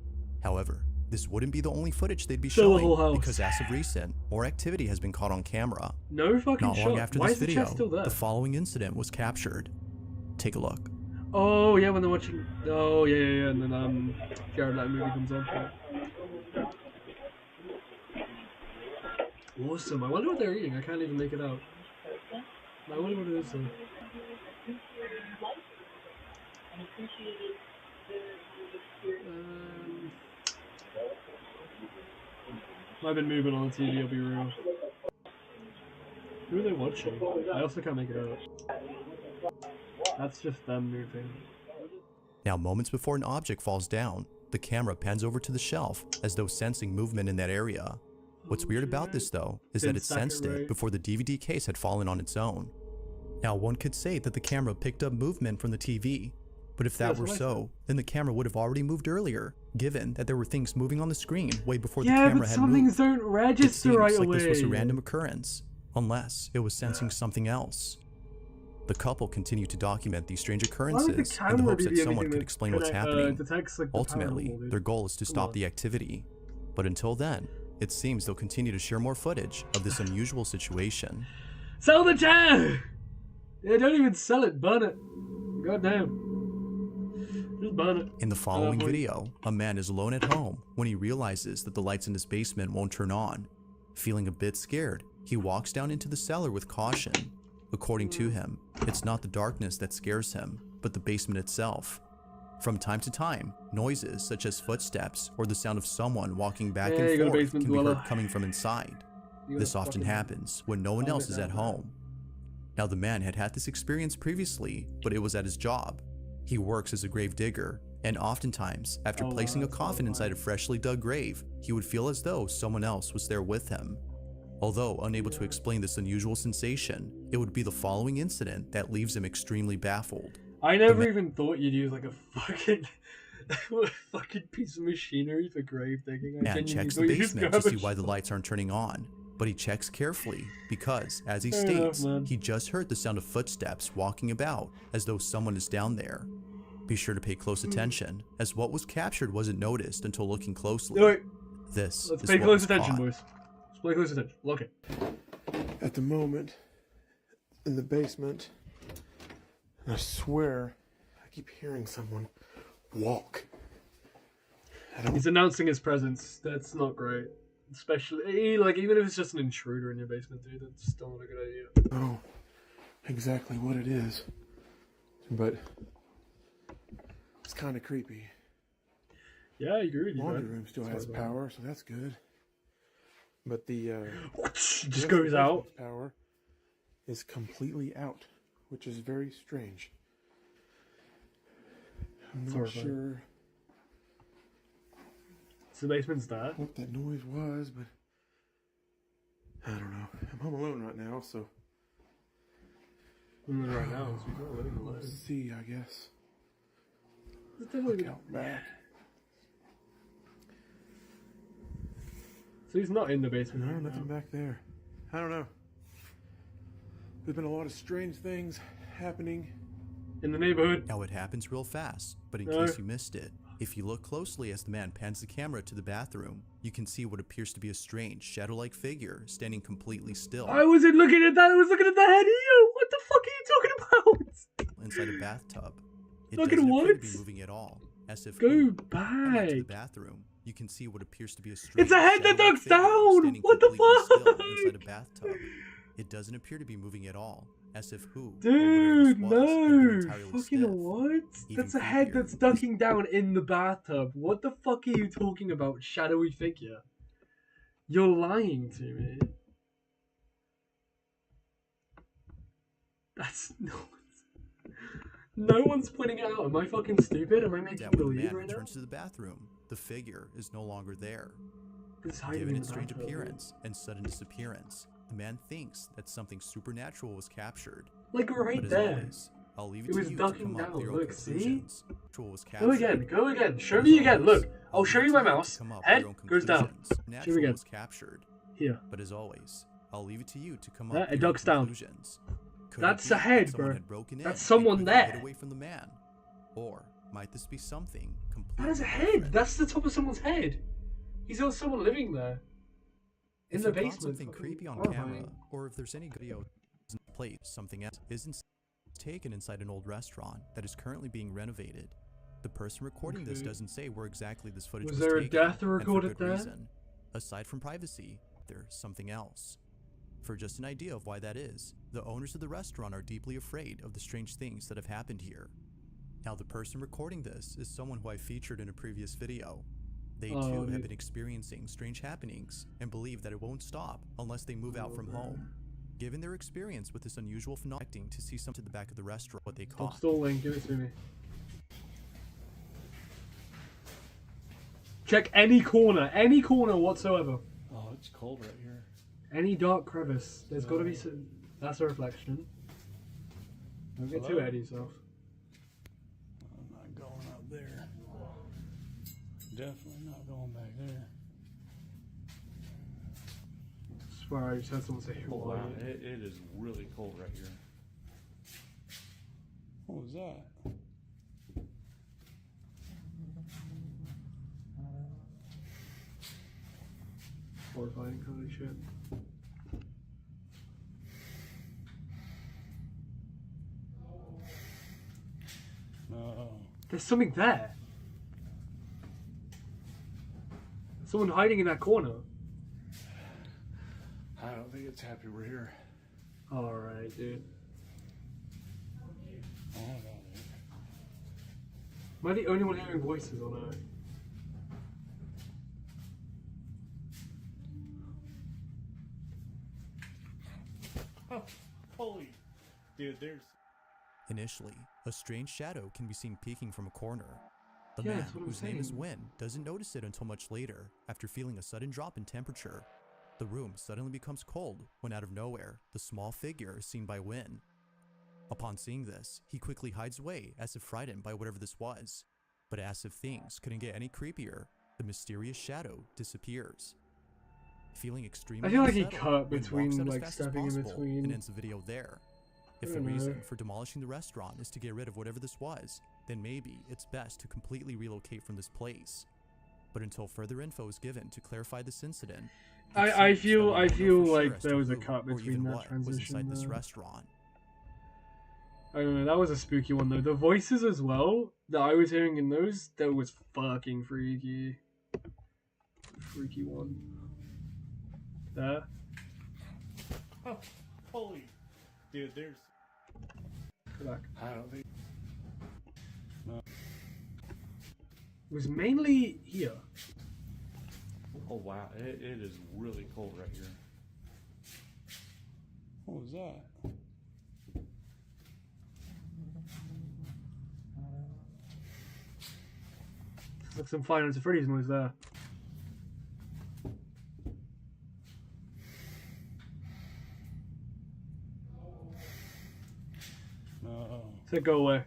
However, this wouldn't be the only footage they'd be showing, because as of recent, more activity has been caught on camera. No fucking Not long after Why this is the video, chest still there? the following incident was captured. Take a look. Oh yeah, when they're watching. Oh yeah, and then Jared Leto movie comes on. Awesome. I wonder what they're eating. I can't even make it out. I wonder what it is though. I've been moving on TV, I'll be real. Who are they watching? I also can't make it out. That's just them moving. Now, moments before an object falls down, the camera pans over to the shelf as though sensing movement in that area. What's weird about this though, is that it sensed it before the DVD case had fallen on its own. Now, one could say that the camera picked up movement from the TV, but if that were so, then the camera would have already moved earlier, given that there were things moving on the screen way before the camera had moved. Yeah, but some things don't register right away. It seems like this was a random occurrence, unless it was sensing something else. The couple continued to document these strange occurrences in the hopes that someone could explain what's happening. Ultimately, their goal is to stop the activity. But until then, it seems they'll continue to share more footage of this unusual situation. Sell the chair! Yeah, don't even sell it, burn it. God damn. Just burn it. In the following video, a man is alone at home when he realizes that the lights in his basement won't turn on. Feeling a bit scared, he walks down into the cellar with caution. According to him, it's not the darkness that scares him, but the basement itself. From time to time, noises such as footsteps or the sound of someone walking back and forth can be heard coming from inside. This often happens when no one else is at home. Now, the man had this experience previously, but it was at his job. He works as a grave digger, and oftentimes, after placing a coffin inside a freshly dug grave, he would feel as though someone else was there with him. Although unable to explain this unusual sensation, it would be the following incident that leaves him extremely baffled. I never even thought you'd use like a fucking piece of machinery for grave digging. Man checks the basement to see why the lights aren't turning on, but he checks carefully because, as he states, he just heard the sound of footsteps walking about as though someone is down there. Be sure to pay close attention, as what was captured wasn't noticed until looking closely. No, wait. This Let's is pay what close was attention, caught. boys. Let's pay close attention. Look it. At the moment, in the basement, and I swear, I keep hearing someone walk. He's announcing his presence. That's not great. Especially, like, even if it's just an intruder in your basement, dude, that's still not a good idea. know exactly what it is, but it's kind of creepy. Yeah, I agree with you, Laundry man. room still has power, so that's good. But the just goes out. Power is completely out, which is very strange. I'm not sure So the basement's there. what that noise was, but I don't know. I'm home alone right now, so Right now, so you're not living we'll alone. see, I guess. It's definitely Look out back. So he's not in the basement. No, right nothing now. back there. I don't know. There's been a lot of strange things happening. In the neighborhood. Now it happens real fast, but in No. case you missed it, if you look closely as the man pans the camera to the bathroom, you can see what appears to be a strange, shadow-like figure standing completely still I wasn't looking at that. I was looking at the head. Yo, what the fuck are you talking about? inside a bathtub. It Look at doesn't appear to what? be moving at all, as if Go to the back. bathroom, you can see what appears to be a strange, It's a head that shadow-like ducks figure down. standing What the completely still fuck? inside a bathtub. It doesn't appear to be moving at all, as if who Dude, or whatever this was had been no. entirely Fucking stiff. what? Even That's a head creepier. that's ducking down in the bathtub. What the fuck are you talking about, shadowy figure? You're lying to me. That's no one's pointing it out. Am I fucking stupid? Am I making That when the believe man right now? returns to the bathroom, the figure is no longer there. It's hiding Given in its the strange bathtub. appearance and sudden disappearance, the man thinks that something supernatural was captured. Like But right as there. always, I'll leave it, It to was you ducking to come up with down. your own Look, see? conclusions. Natural was Go captured. again. Go again. Show But me as again. always, Look. I'll show you my mouse. come up with Head your own goes down. conclusions. Show me Natural again. was captured. Here. But as always, I'll leave it to you to come Yeah, up it with your own ducks down. conclusions. Could That's it be a head, that someone bro. had broken in That's and someone quickly there. hid away from the man? Or might this be something completely That is a head. different? That's the top of someone's head. He's got someone living there. In If the you caught basement. something Fucking creepy on horrifying. camera, or if there's any video plate, something else is taken inside an old restaurant that is currently being renovated. The person recording this Okay. doesn't say where exactly this footage Was was there a taken, death and for recorded good there? reason. Aside from privacy, there's something else. For just an idea of why that is, the owners of the restaurant are deeply afraid of the strange things that have happened here. Now, the person recording this is someone who I featured in a previous video. They Oh, too dude. have been experiencing strange happenings and believe that it won't stop unless they move out from home. Given their experience with this unusual phenomenon, to see something to the back of the restaurant, what they Stop caught. stalling. Give it to me. Check any corner whatsoever. Oh, it's cold right here. Any dark crevice. There's got to be some. That's a reflection. Don't get too ahead of yourself. I'm not going up there. Definitely not going back there. I swear I just had someone say, Oh, "Why?" wow, it is really cold right here. What was that? Horrifying. Holy shit. No. There's something there. Someone hiding in that corner. I don't think it's happy we're here. Alright, dude. I don't know, dude. Am I the only one hearing voices or no? Oh, holy. Dude, there's... Initially, a strange shadow can be seen peeking from a corner. The Yeah, man, that's what I'm whose name is saying. Win, doesn't notice it until much later, after feeling a sudden drop in temperature. The room suddenly becomes cold when out of nowhere, the small figure is seen by Win. Upon seeing this, he quickly hides away as if frightened by whatever this was. But as if things couldn't get any creepier, the mysterious shadow disappears. Feeling extremely I feel like he unsettled, cut Win walks between, out as like, fast as stepping in possible between. and ends the video there. If I the don't reason know. for demolishing the restaurant is to get rid of whatever this was, then maybe it's best to completely relocate from this place. But until further info is given to clarify this incident, it I seems that we feel won't know for sure like as there to was a who cut or even between that what was inside transition this there. restaurant. I don't know, that was a spooky one though. The voices as well that I was hearing in those, that was fucking freaky. Freaky one. There. Oh, holy. Dude, there's... Go back. I don't think... It was mainly here. Oh, wow. It is really cold right here. What was that? It's like some Five Nights at Freddy's noise there. No. So go away.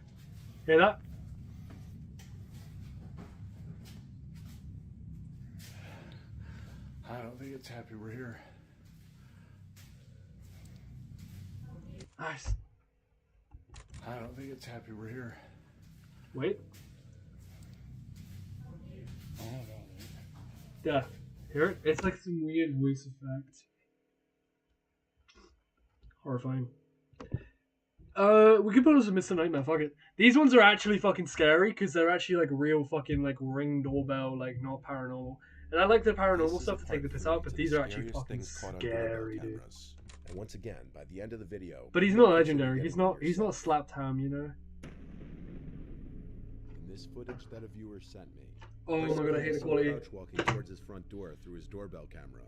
Hear that? I don't think it's happy we're here. Nice. I don't think it's happy we're here. Wait. I don't know, dude. Yeah. Hear it? It's like some weird voice effect. Horrifying. We could put on some Mr. Nightmare, fuck it. These ones are actually fucking scary because they're actually like real fucking like Ring doorbell, like not paranormal. And I like the paranormal stuff to take the piss out, but these are actually fucking scary, dude. And once again, by the end of the video, But he's not legendary. He's not slapped ham, you know. in this footage that a viewer sent me. Oh my god, I hate the quality. Crouch walking towards his front door through his doorbell camera.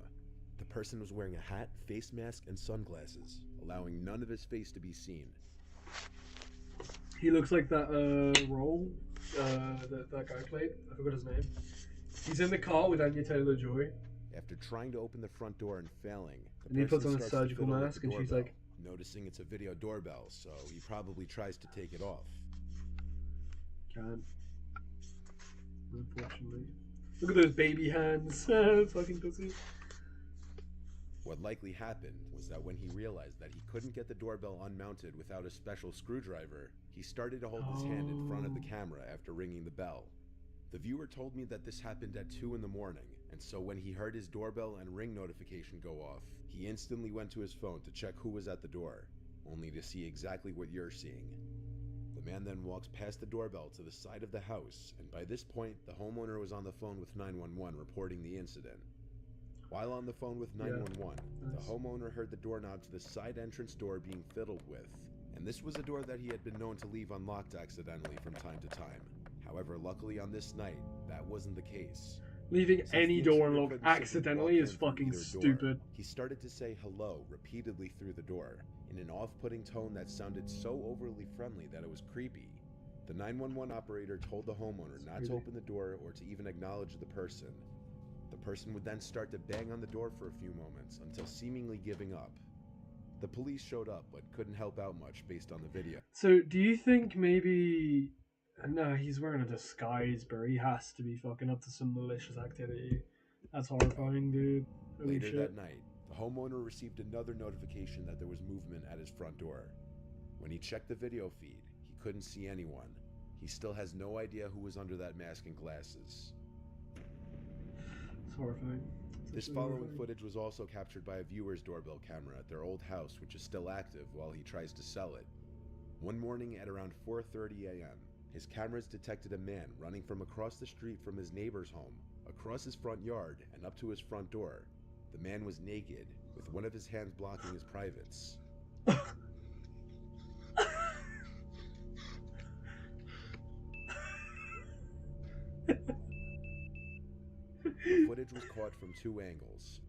The person was wearing a hat, face mask, and sunglasses, allowing none of his face to be seen. He looks like that role that guy played. I forgot his name. He's in the car with Anya Taylor-Joy. After trying to open the front door and failing, the And he puts person on a starts to surgical fiddle with mask the and she's doorbell, like- noticing it's a video doorbell, so he probably tries to take it off. Can't. Unfortunately. Look at those baby hands. Fucking pussy. What likely happened was that when he realized that he couldn't get the doorbell unmounted without a special screwdriver, he started to hold his hand in front of the camera after ringing the bell. The viewer told me that this happened at 2 in the morning, and so when he heard his doorbell and ring notification go off, he instantly went to his phone to check who was at the door, only to see exactly what you're seeing. The man then walks past the doorbell to the side of the house, and by this point, the homeowner was on the phone with 911 reporting the incident. While on the phone with 911, the homeowner heard the doorknob to the side entrance door being fiddled with, and this was a door that he had been known to leave unlocked accidentally from time to time. However, luckily on this night, that wasn't the case. Leaving Since any the door intruder unlocked couldn't simply accidentally walk is in from fucking either door, stupid. He started to say hello repeatedly through the door, in an off-putting tone that sounded so overly friendly that it was creepy. The 911 operator told the homeowner not to open the door or to even acknowledge the person. The person would then start to bang on the door for a few moments until seemingly giving up. The police showed up but couldn't help out much based on the video. So, do you think maybe... No, he's wearing a disguise, bro. He has to be fucking up to some malicious activity. That's horrifying, dude. Holy Later shit. that night, the homeowner received another notification that there was movement at his front door. When he checked the video feed, he couldn't see anyone. He still has no idea who was under that mask and glasses. It's horrifying. This following footage was also captured by a viewer's doorbell camera at their old house, which is still active while he tries to sell it. One morning at around 4:30 a.m., His cameras detected a man running from across the street from his neighbor's home, across his front yard, and up to his front door. The man was naked, with one of his hands blocking his privates. The footage was caught from 2 angles.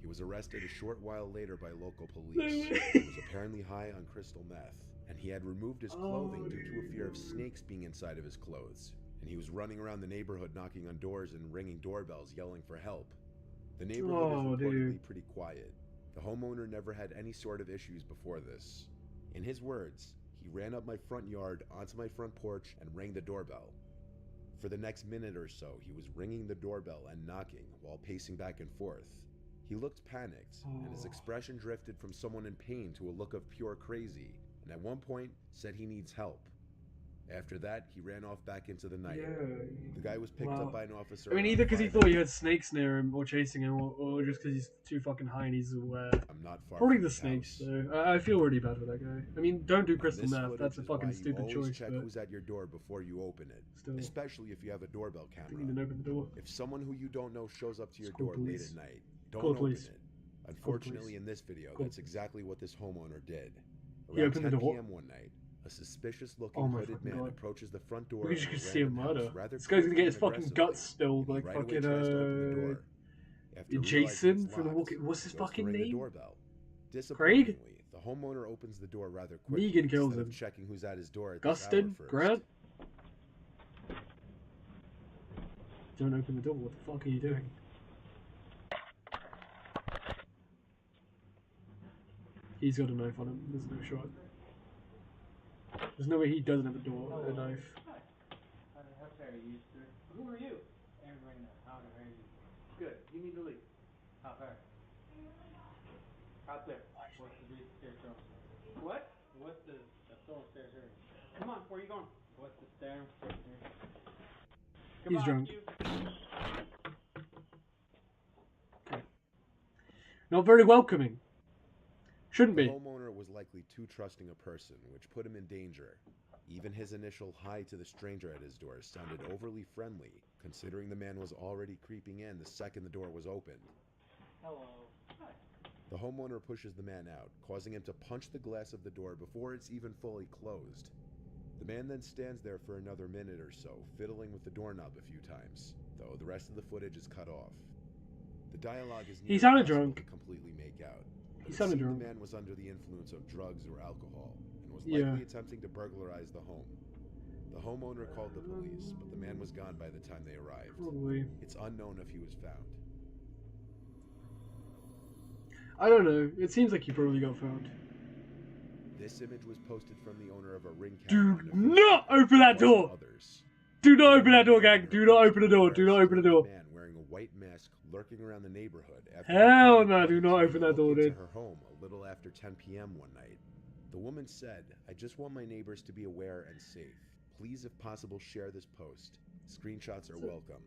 He was arrested a short while later by local police. He was apparently high on crystal meth, and he had removed his clothing due to a fear of snakes being inside of his clothes. And he was running around the neighborhood knocking on doors and ringing doorbells yelling for help. The neighborhood is reportedly pretty quiet. The homeowner never had any sort of issues before this. In his words, he ran up my front yard onto my front porch and rang the doorbell. For the next minute or so, he was ringing the doorbell and knocking while pacing back and forth. He looked panicked, and his expression drifted from someone in pain to a look of pure crazy, and at one point said he needs help. After that, he ran off back into the night. The guy was picked up by an officer. I mean, either because he thought he had snakes near him or chasing him, or just because he's too fucking high and he's aware. I'm not far Probably from the his snakes, house. though. I feel really bad for that guy. I mean, don't do crystal This meth. footage That's a is fucking why stupid you always choice. check But who's at your door before you open it, still, especially if you have a doorbell camera. didn't even open the door. If someone who you don't know shows up to your Call door the late police. at night, don't Call the open police. it. Call the Unfortunately, police. in this video, Call that's the police. exactly what this homeowner did. He Around opened the 10 door? p.m. one night, a suspicious-looking Oh my hooded fucking man God. approaches the front door We of just a could see a random house murder. rather This guy's gonna get quickly his and fucking aggressively, guts spilled and he like right away fucking tries to open the door. After realizing Jason it's from The locked, Walking. What's his he goes to fucking ring the name? doorbell. Craig? Disappointingly, the homeowner opens the door rather quickly Negan kills instead him. of checking who's at his door at this hour Gustin? first. Grant? Don't open the door. What the fuck are you doing? He's got a knife on him. There's no shot. There's no way he doesn't have a door, a knife. Who are you? Aaron, how are you? Good. You need to leave. How far? Out there. What's the big stairs from? What? What's the stone stairs here? Come on, where are you going? What's the stairs here? Come He's on, drunk. you. Okay. Not very welcoming. Shouldn't The be. homeowner was likely too trusting a person, which put him in danger. Even his initial hi to the stranger at his door sounded overly friendly, considering the man was already creeping in the second the door was opened. Hello. Hi. The homeowner pushes the man out, causing him to punch the glass of the door before it's even fully closed. The man then stands there for another minute or so, fiddling with the doorknob a few times, though the rest of the footage is cut off. The dialogue is He sounded impossible drunk. to completely make out. He It sounded seemed drunk. The man was under the influence of drugs or alcohol, and was Yeah. likely attempting to burglarize the home. The homeowner called the police, but the man was gone by the time they arrived. Probably. It's unknown if he was found. I don't know. It seems like he probably got found. This image was posted from the owner of a ring camera. Do on a not Facebook open that plus door! Others. Do not open that door, gang! Do not open the door! Do not open the door! A man wearing a white mask lurking around the neighborhood. After Hell the no, do not open that door, into dude. her home a little after 10 p.m. one night. The woman said, "I just want my neighbors to be aware and safe. Please, if possible, share this post. Screenshots are welcome."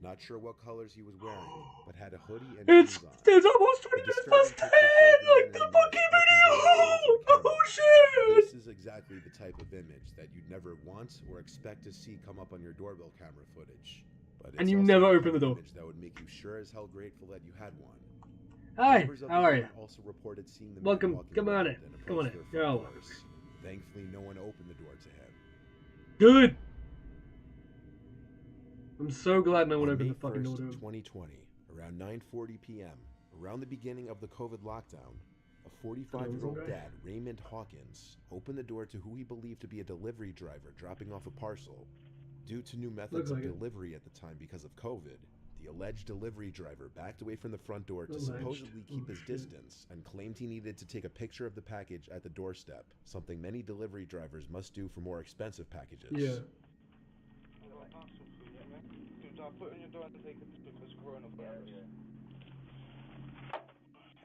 Not sure what colors he was wearing, but had a hoodie and It's shoes on. almost 20 The minutes disturbing past 10! picture shows the Like man the in a mask fucking looking video! directly into the Oh camera. shit! This is exactly the type of image that you'd never want or expect to see come up on your doorbell camera footage. But And it's you also never the open kind the of door. image that would make you sure as hell grateful that you had one. Hi, Neighbors of how the are you? home also reported seeing the man Welcome, walking come on around in, and come on approached in. their Yo. front doors. Thankfully, no one opened the door to him. Good! I'm so glad no one On opened May the fucking 1st, door. 2020, around 9:40 p.m., around the beginning of the COVID lockdown, a 45-year-old Okay. dad, Raymond Hawkins, opened the door to who he believed to be a delivery driver dropping off a parcel. Due to new methods Looks of like it. delivery at the time because of COVID, the alleged delivery driver backed away from the front door to Alleged. supposedly keep Oh, his shit. distance and claimed he needed to take a picture of the package at the doorstep, something many delivery drivers must do for more expensive packages. Yeah.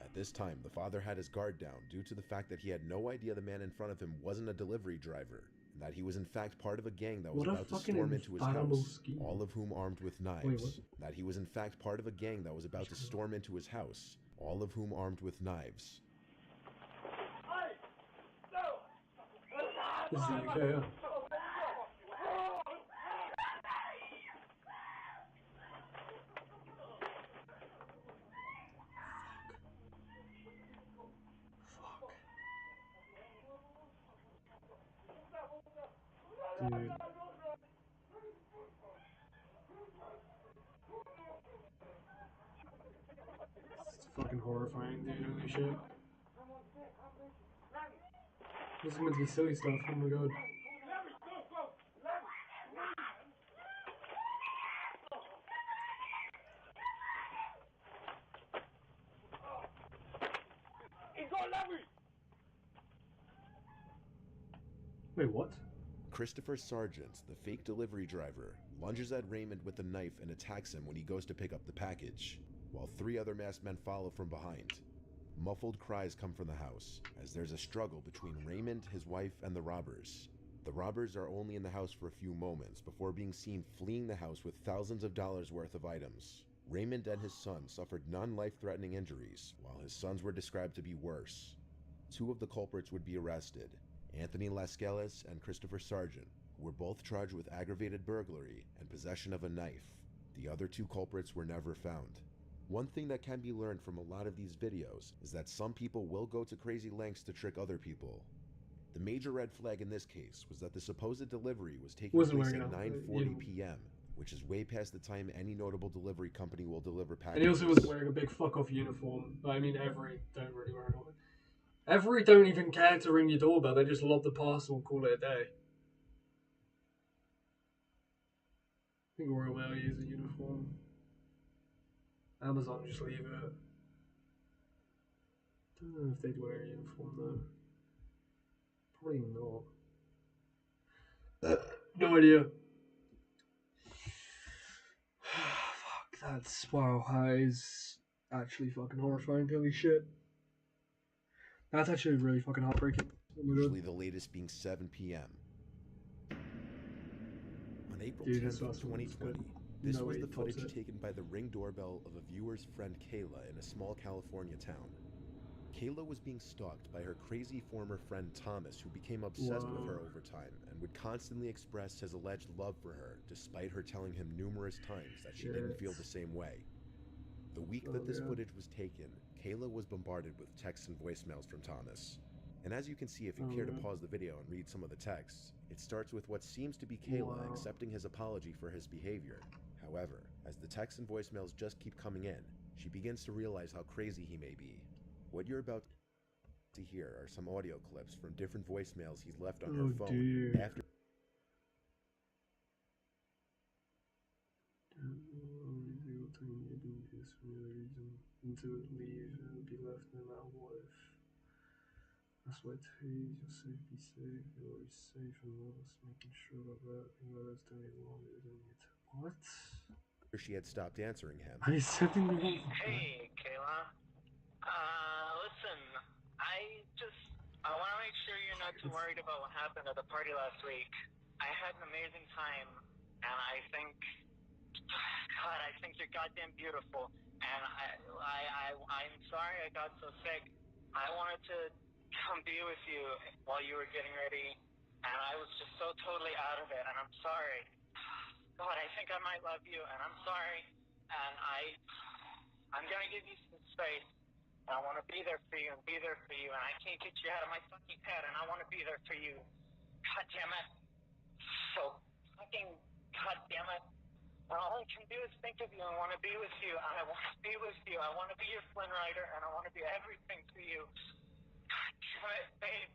At this time, the father had his guard down due to the fact that he had no idea the man in front of him wasn't a delivery driver, and that he was in fact part of a gang that was What a about to fucking storm into his infallible house, scheme. all of whom armed with knives. what? That he was in fact part of a gang that was about to storm into his house, all of whom armed with knives. This is the UK, yeah. Dude. It's fucking horrifying, dude. Holy shit. This is meant to be silly stuff. Oh my god. Wait, what? Christopher Sargent, the fake delivery driver, lunges at Raymond with a knife and attacks him when he goes to pick up the package, while 3 other masked men follow from behind. Muffled cries come from the house, as there's a struggle between Raymond, his wife, and the robbers. The robbers are only in the house for a few moments before being seen fleeing the house with thousands of dollars worth of items. Raymond and his son suffered non-life-threatening injuries, while his sons were described to be worse. 2 of the culprits would be arrested, Anthony Lascelles and Christopher Sargent, who were both charged with aggravated burglary and possession of a knife. The other 2 culprits were never found. One thing that can be learned from a lot of these videos is that some people will go to crazy lengths to trick other people. The major red flag in this case was that the supposed delivery was taking place at 9:40 p.m., which is way past the time any notable delivery company will deliver packages. And he also wasn't wearing a big fuck-off uniform. I mean, every don't really wear one. Every don't even care to ring your doorbell. They just lob the parcel and call it a day. I think Royal Mail use a uniform. Amazon just leave it. Don't know if they'd wear a uniform though. Probably not. No idea. Fuck, that's wow. That is actually fucking horrifying. Holy shit. That's actually really fucking heartbreaking. Oh my Usually god. the latest being 7 p.m. On April 10th, 2020, this was the footage taken by the Ring doorbell of a viewer's friend Kayla in a small California town. Kayla was being stalked by her crazy former friend Thomas, who became obsessed with her over time and would constantly express his alleged love for her, despite her telling him numerous times that she didn't feel the same way. The week that this footage was taken, Kayla was bombarded with texts and voicemails from Thomas. And as you can see, if you care to pause the video and read some of the texts, it starts with what seems to be Kayla accepting his apology for his behavior. However, as the texts and voicemails just keep coming in, she begins to realize how crazy he may be. What you're about to hear are some audio clips from different voicemails he's left on her phone after to leave and be left no matter what. That's why you're safe, be safe, you're always safe and lost, making sure about that, and others don't need longer than you. What? she had stopped answering him. I said in the Hey, Kayla. Listen, I want to make sure you're not too worried about what happened at the party last week. I had an amazing time, and I think you're goddamn beautiful. And I'm sorry I got so sick. I wanted to come be with you while you were getting ready, and I was just so totally out of it, and I'm sorry. God, I think I might love you, and I'm sorry, and I'm gonna give you some space, and I want to be there for you, and I can't get you out of my fucking head, and I want to be there for you. God damn it. So fucking God damn it. And all I can do is think of you and want to be with you, and I want to be with you. I want to be your Flynn Rider, and I want to be everything to you. God damn it, babe.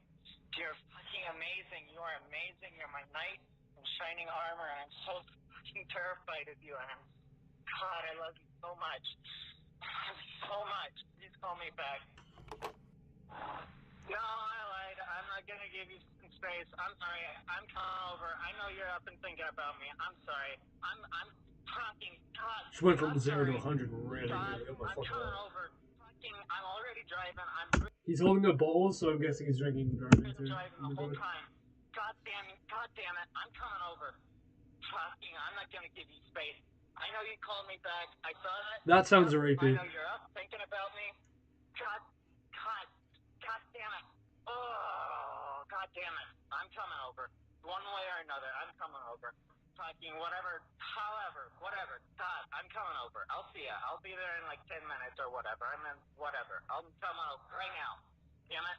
You're fucking amazing. You are amazing. You're my knight in shining armor, and I'm so fucking terrified of you. And God, I love you so much. So much. Please call me back. No, I lied. I'm not gonna give you some space. I'm sorry. I'm coming over. I know you're up and thinking about me. I'm sorry. I'm fucking God. She went from 0 to 100 really, God, really. Oh my I'm fucking coming god. over. Fucking, I'm already driving. He's holding a bottle, so I'm guessing he's drinking and driving too. Driving the whole time. God damn it. I'm coming over. Fucking, I'm not gonna give you space. I know you called me back. I saw that. That sounds I rapey. know you're up thinking about me. God damn it. Oh, God damn it. I'm coming over. One way or another, I'm coming over. Fucking whatever, however, whatever. God, I'm coming over. I'll see ya. I'll be there in like 10 minutes or whatever. I'm in whatever. I'm coming over right now. Damn it.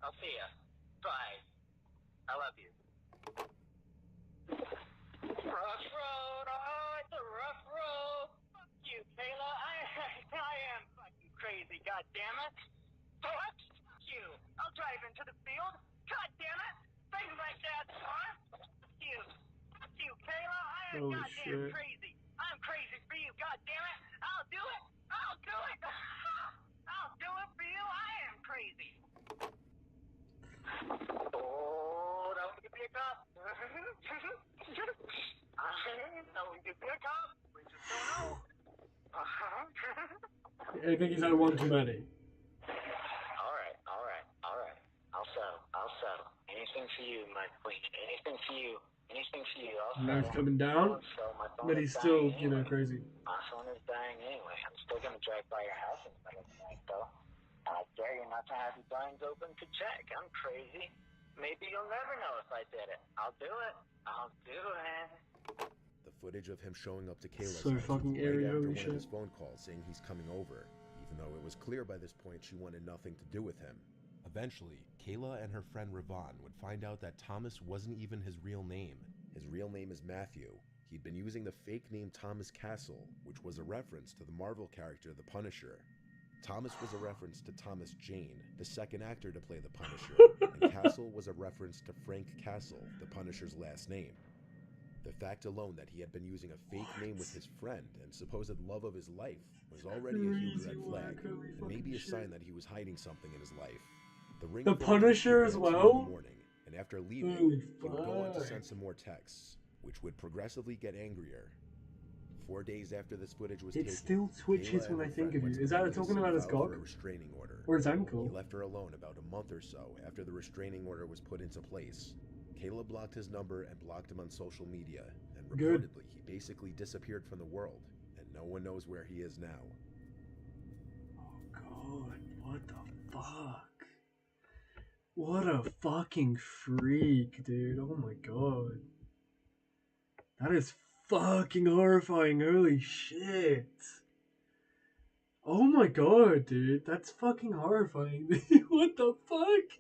I'll see ya. Bye. I love you. rough road. Oh, it's a rough road. Fuck you, Kayla. I am fucking crazy. God damn it. Fuck you. I'll drive into the field. God damn it. Things like that, son. Fuck you. Fuck you, Kayla. I am Holy goddamn shit. crazy. I'm crazy for you. God damn it. I'll do it. I'll do it. I'll do it for you. I am crazy. Oh, that would be a cop. That would be a cop. We just don't know. I think he's had one too many. Alright. I'll settle. Anything for you, my queen. Anything for you. I'll Now he's settle. coming down, My phone but is he's still, dying you know, anyway. crazy. My phone is dying anyway. I'm still gonna drive by your house in the middle of the night, though. I dare you not to have your blinds open to check. I'm crazy. Maybe you'll never know if I did it. I'll do it. The footage of him showing up to Kayla's So house fucking was right eerie, after holy one shit. of his phone calls saying he's coming over, even though it was clear by this point she wanted nothing to do with him. Eventually, Kayla and her friend Ravon would find out that Thomas wasn't even his real name. His real name is Matthew. He'd been using the fake name Thomas Castle, which was a reference to the Marvel character The Punisher. Thomas was a reference to Thomas Jane, the second actor to play The Punisher, and Castle was a reference to Frank Castle, the Punisher's last name. The fact alone that he had been using a fake name with his friend and supposed love of his life was already a huge red flag, and maybe a sign that he was hiding something in his life. The ring The footage Punisher was as taken at 2 well? in the morning, and after leaving, Holy he would go on to fuck. send some more texts, which would progressively get angrier. 4 days after this footage was It taken, still twitches Kayla and when I her think friend of went you. to Is the that police talking and about his filed for cock? a restraining order. Or his ankle? He left her alone about a month or so after the restraining order was put into place. Kayla blocked his number and blocked him on social media, and Good. reportedly he basically disappeared from the world, and no one knows where he is now. Oh god, what the fuck? What a fucking freak, dude. Oh my god. That is fucking horrifying, holy shit. Oh my god, dude. That's fucking horrifying. What the fuck?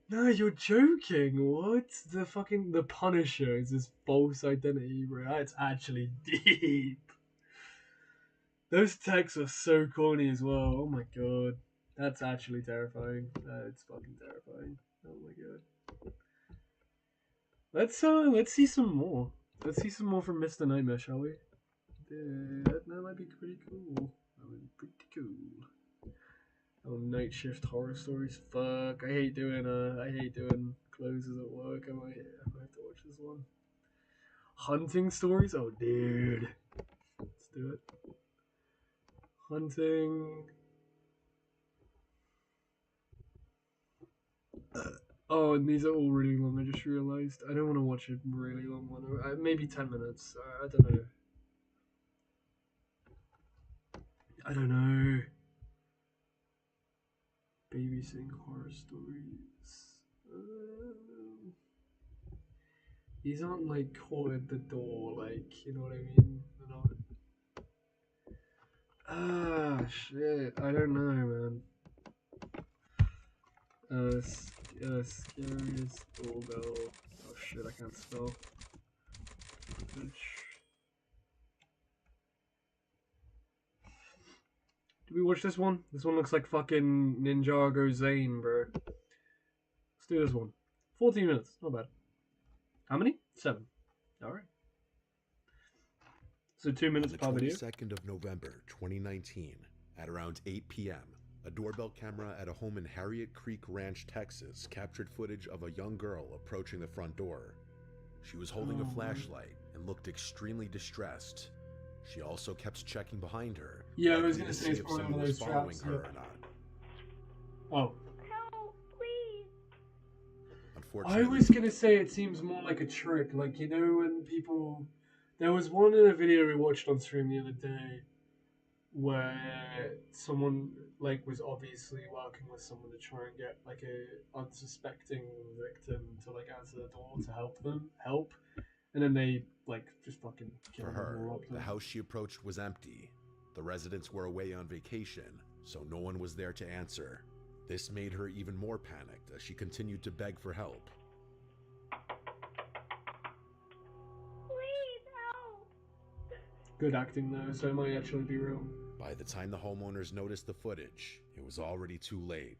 No, you're joking. What? The Punisher is his false identity, bro. That's actually deep. Those texts are so corny as well. Oh my god. That's actually terrifying. That's fucking terrifying. Oh my god. Let's see some more. Let's see some more from Mr. Nightmare, shall we? That might be pretty cool. That would be pretty cool. Oh, night shift horror stories. Fuck. I hate doing closes at work. I might have to watch this one. Hunting stories? Oh dude. Let's do it. Hunting. Oh, and these are all really long. I just realized I don't want to watch a really long one. Maybe 10 minutes. I don't know. I don't know. Babysitting horror stories. These aren't like caught at the door, like, you know what I mean? They're not. Ah, shit. I don't know, man. Scariest doorbell. Oh shit, I can't spell. Did we watch this one? This one looks like fucking Ninjago Zane, bro. Let's do this one. 14 minutes, not bad. How many? 7. Alright. So 2 minutes per On the video. 22nd of November, 2019, at around 8 p.m., a doorbell camera at a home in Harriet Creek Ranch, Texas, captured footage of a young girl approaching the front door. She was holding a flashlight and looked extremely distressed. She also kept checking behind her, Yeah, I was likely gonna to say see it's if probably someone one of was those following traps, her yeah. or not. Oh. No, please. Unfortunately, I was gonna say it seems more like a trick, like, you know, when people. There was one in a video we watched on stream the other day where someone like was obviously working with someone to try and get like a unsuspecting victim to like answer the door to help, and then they like just fucking kill for them her, or rob them. the house she approached was empty. The residents were away on vacation, so no one was there to answer. This made her even more panicked as she continued to beg for help. good acting though, so it might actually be real. By the time the homeowners noticed the footage, it was already too late.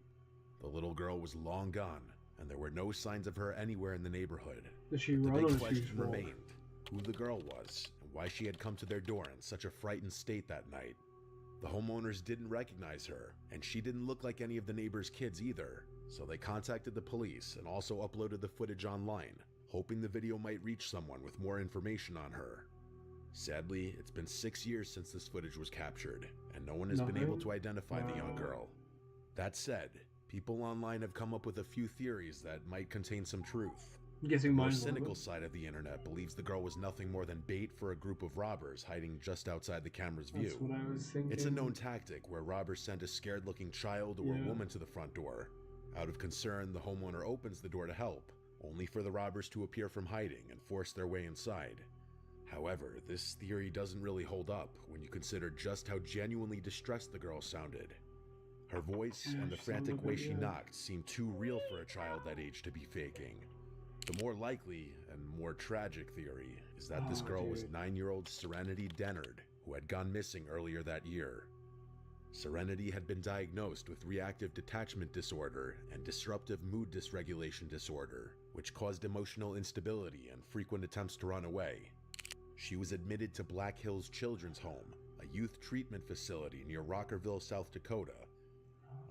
The little girl was long gone, and there were no signs of her anywhere in the neighborhood. Did she The run big or she question walk? remained: who the girl was, and why she had come to their door in such a frightened state that night. The homeowners didn't recognize her, and she didn't look like any of the neighbors' kids either, so they contacted the police and also uploaded the footage online, hoping the video might reach someone with more information on her. Sadly, it's been 6 years since this footage was captured, and no one has been able to identify the young girl. That said, people online have come up with a few theories that might contain some truth. I'm guessing The more mine's cynical side of the internet believes the girl was nothing more than bait for a group of robbers hiding just outside the camera's view. That's what I was thinking. It's a known tactic where robbers send a scared-looking child or a woman to the front door. Out of concern, the homeowner opens the door to help, only for the robbers to appear from hiding and force their way inside. However, this theory doesn't really hold up when you consider just how genuinely distressed the girl sounded. Her voice and the frantic way she knocked seemed too real for a child that age to be faking. The more likely and more tragic theory is that this girl was 9-year-old Serenity Dennard, who had gone missing earlier that year. Serenity had been diagnosed with reactive detachment disorder and disruptive mood dysregulation disorder, which caused emotional instability and frequent attempts to run away. She was admitted to Black Hills Children's Home, a youth treatment facility near Rockerville, South Dakota.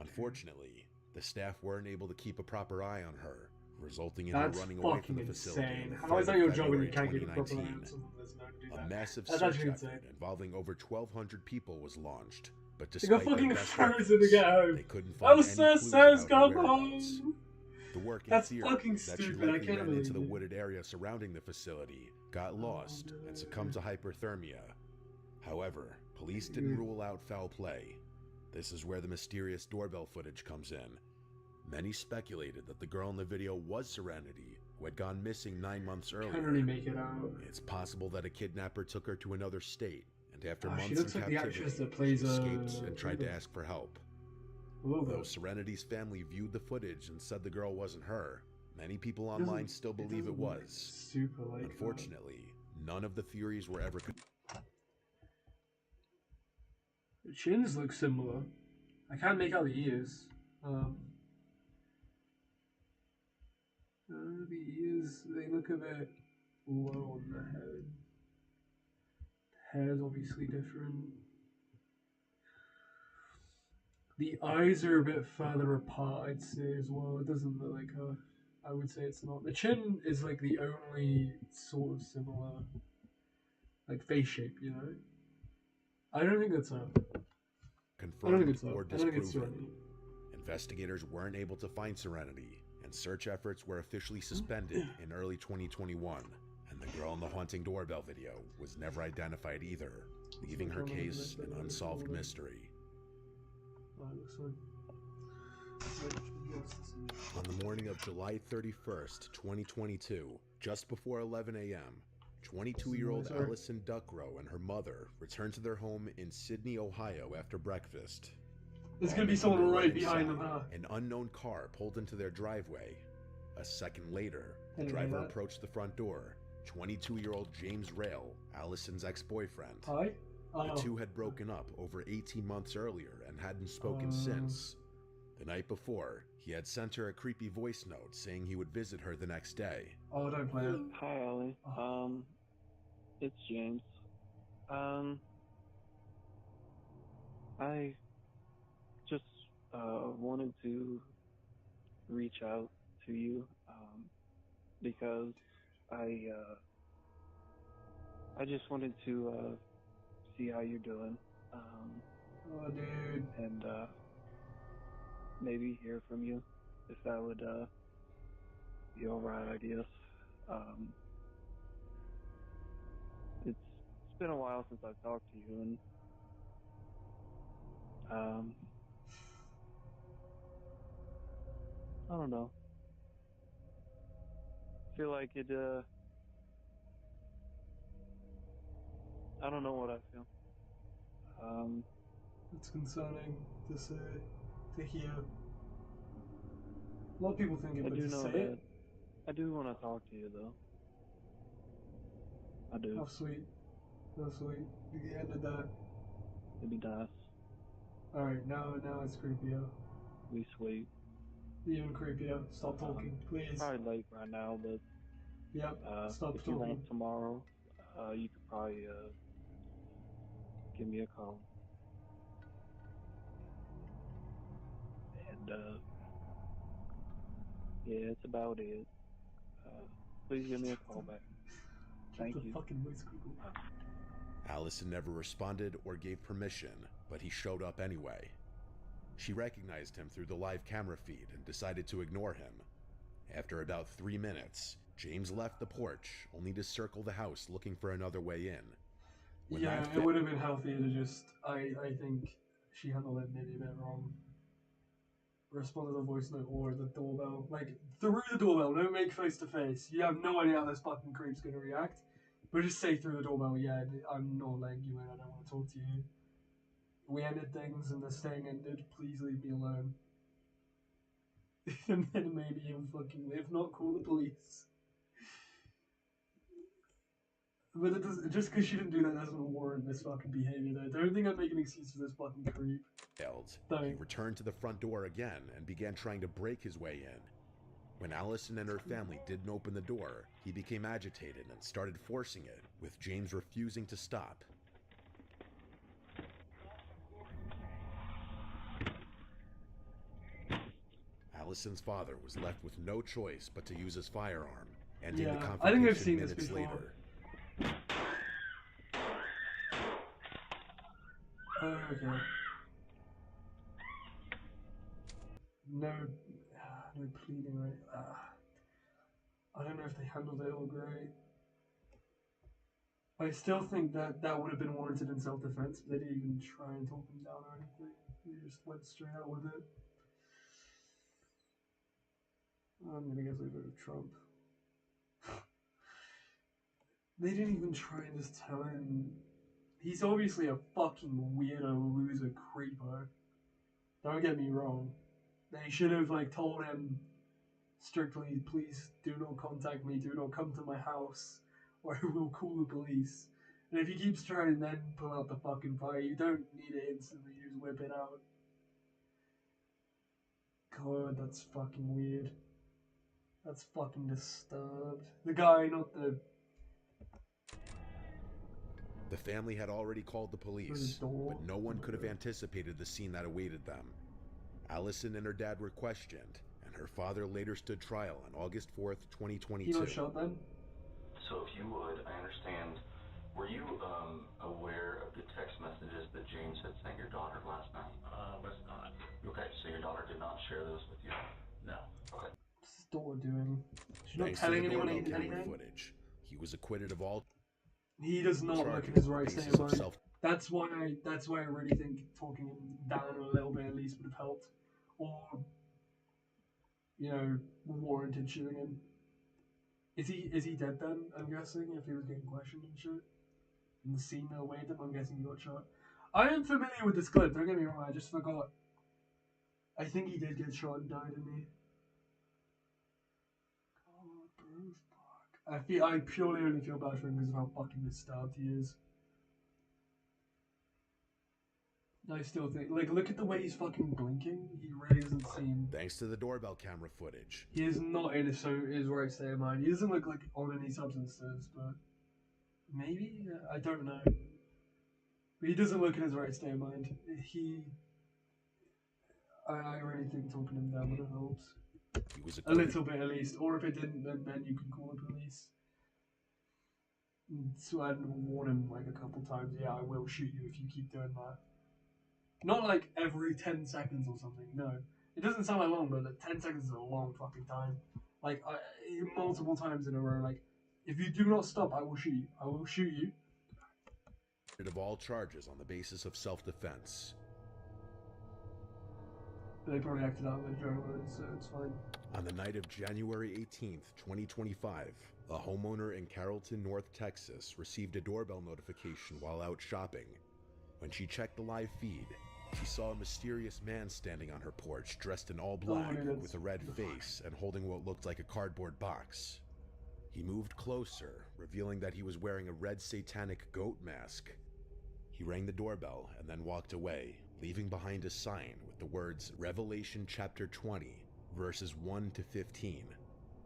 Unfortunately, the staff weren't able to keep a proper eye on her, resulting in her running away from the facility. How is that your job when you can't keep a proper eye on someone that's known to do that? A massive That's search actually effort insane. involving over 1,200 people was launched, but They got despite fucking their best frozen to efforts, get home. they couldn't Oh, find any sir, clues sir's about gone her whereabouts. home. The working That's theory fucking that she stupid, I likely can't ran believe into the it. wooded area surrounding the facility, got lost, and succumbed to hyperthermia. However, police didn't rule out foul play. This is where the mysterious doorbell footage comes in. Many speculated that the girl in the video was Serenity, who had gone missing 9 months earlier. Can't really make it out. It's possible that a kidnapper took her to another state, and after She months in looks like the captivity, actress that plays, she escaped and tried to ask for help. A little Though bit. Serenity's family viewed the footage and said the girl wasn't her, many people online still believe it was. Super like Unfortunately, none of the theories were ever The chins look similar. I can't make out the ears. The ears, they look a bit low on the head. The hair's obviously different. The eyes are a bit further apart, I'd say, as well. It doesn't look like her. I would say it's not. The chin is like the only sort of similar, like, face shape, you know? I don't think that's her. confirmed or I don't think it's disproven. Serenity. Investigators weren't able to find Serenity, and search efforts were officially suspended in early 2021, and the girl in the haunting doorbell video was never identified either, leaving her case an unsolved mystery. On the morning of July 31st, 2022, just before 11 a.m., 22-year-old Allison Duckrow and her mother returned to their home in Sydney, Ohio after breakfast. There's gonna be someone right behind them, huh? An unknown car pulled into their driveway. A second later, the I didn't driver know that. approached the front door. 22-year-old James Rail, Allison's ex-boyfriend. Hi? The two had broken up over 18 months earlier and hadn't spoken since. The night before, he had sent her a creepy voice note saying he would visit her the next day. Oh, don't play it. Hi, Ollie. It's James. I just wanted to reach out to you because I just wanted to see how you're doing. Oh, dude. And maybe hear from you if that would be alright, I guess. It's been a while since I've talked to you, and I don't know. I feel like it, I don't know what I feel. It's concerning to say, to hear. A lot of people think it, I but do to know say that. it, I do want to talk to you, though. I do. how sweet. Oh, sweet. You ended that. It'd be nice. Alright, now it's creepier. Be sweet. Even creepier. Stop talking, please. Probably late right now, but Yep, stop if you talking. want tomorrow, you could probably give me a call. And yeah, that's about it. Please give me a call back. Thank you. Fucking voice Google. Allison never responded or gave permission, but he showed up anyway. She recognized him through the live camera feed and decided to ignore him. After about 3 minutes, James left the porch, only to circle the house looking for another way in. When Yeah, it would have been healthier to just... I think she handled it maybe a bit wrong. Respond to the voice note or the doorbell. Like, through the doorbell, don't make face to face. You have no idea how this fucking creep's gonna react. But just say through the doorbell, yeah, I'm not letting you in, I don't want to talk to you. We ended things and this thing ended, please leave me alone. And then maybe you'll fucking, if not, call the police. But it does, just because she didn't do that doesn't warrant this fucking behavior though. Don't think I'm making an excuse for this fucking creep. He returned to the front door again and began trying to break his way in. When Allison and her family didn't open the door, he became agitated and started forcing it, with James refusing to stop. Allison's father was left with no choice but to use his firearm, ending the confrontation I think I've seen this minutes before. later. Oh, okay. No pleading, right? I don't know if they handled it all great. I still think that would have been warranted in self-defense, but they didn't even try and talk him down or anything. They just went straight out with it. I'm gonna guess they voted Trump. They didn't even try and just tell him. He's obviously a fucking weirdo, loser, creeper. Don't get me wrong. They should have told him strictly, please do not contact me, do not come to my house, or I will call the police. And if he keeps trying, then pull out the fucking fire. You don't need it instantly, you just whip it out. God, that's fucking weird. That's fucking disturbed. The guy, not the... The family had already called the police, but no one could have anticipated the scene that awaited them. Allison and her dad were questioned, and her father later stood trial on August 4th, 2022. He was shot then? So if you would, I understand, were you aware of the text messages that James had sent your daughter last night? Was not. Okay, so your daughter did not share those with you? No. Okay. What's his daughter doing? She's not Thanks to telling the anyone doorbell camera anything? footage, he was acquitted of all He does not look charges in his on the right basis state of of mind. That's why I really think talking him down a little bit at least would have helped. Or, warranted shooting him. Is he dead then, I'm guessing, if he was getting questioned and shit? In the scene that awaited him, I'm guessing he got shot. I am familiar with this clip, don't get me wrong, I just forgot. I think he did get shot and died, didn't he? I purely only feel bad for him because of how fucking disturbed he is. I still think, look at the way he's fucking blinking. He really doesn't seem... Thanks to the doorbell camera footage. He is not in his right state of mind. He doesn't look like on any substances, but... Maybe? I don't know. But he doesn't look in his right state of mind. I really think talking him down would have helped. He was A little bit at least. Or if it didn't, then you can call the police. So I'd warn him a couple times, yeah, I will shoot you if you keep doing that. Not every 10 seconds or something, no. It doesn't sound long, but 10 seconds is a long fucking time. Multiple times in a row, if you do not stop, I will shoot you. I will shoot you. Of all charges on the basis of self-defense. They probably acted out of adrenaline, so it's fine. On the night of January 18th, 2025, a homeowner in Carrollton, North Texas, received a doorbell notification while out shopping. When she checked the live feed, she saw a mysterious man standing on her porch, dressed in all black, with a red face and holding what looked like a cardboard box. He moved closer, revealing that he was wearing a red satanic goat mask. He rang the doorbell and then walked away, leaving behind a sign with the words Revelation chapter 20, verses 1 to 15.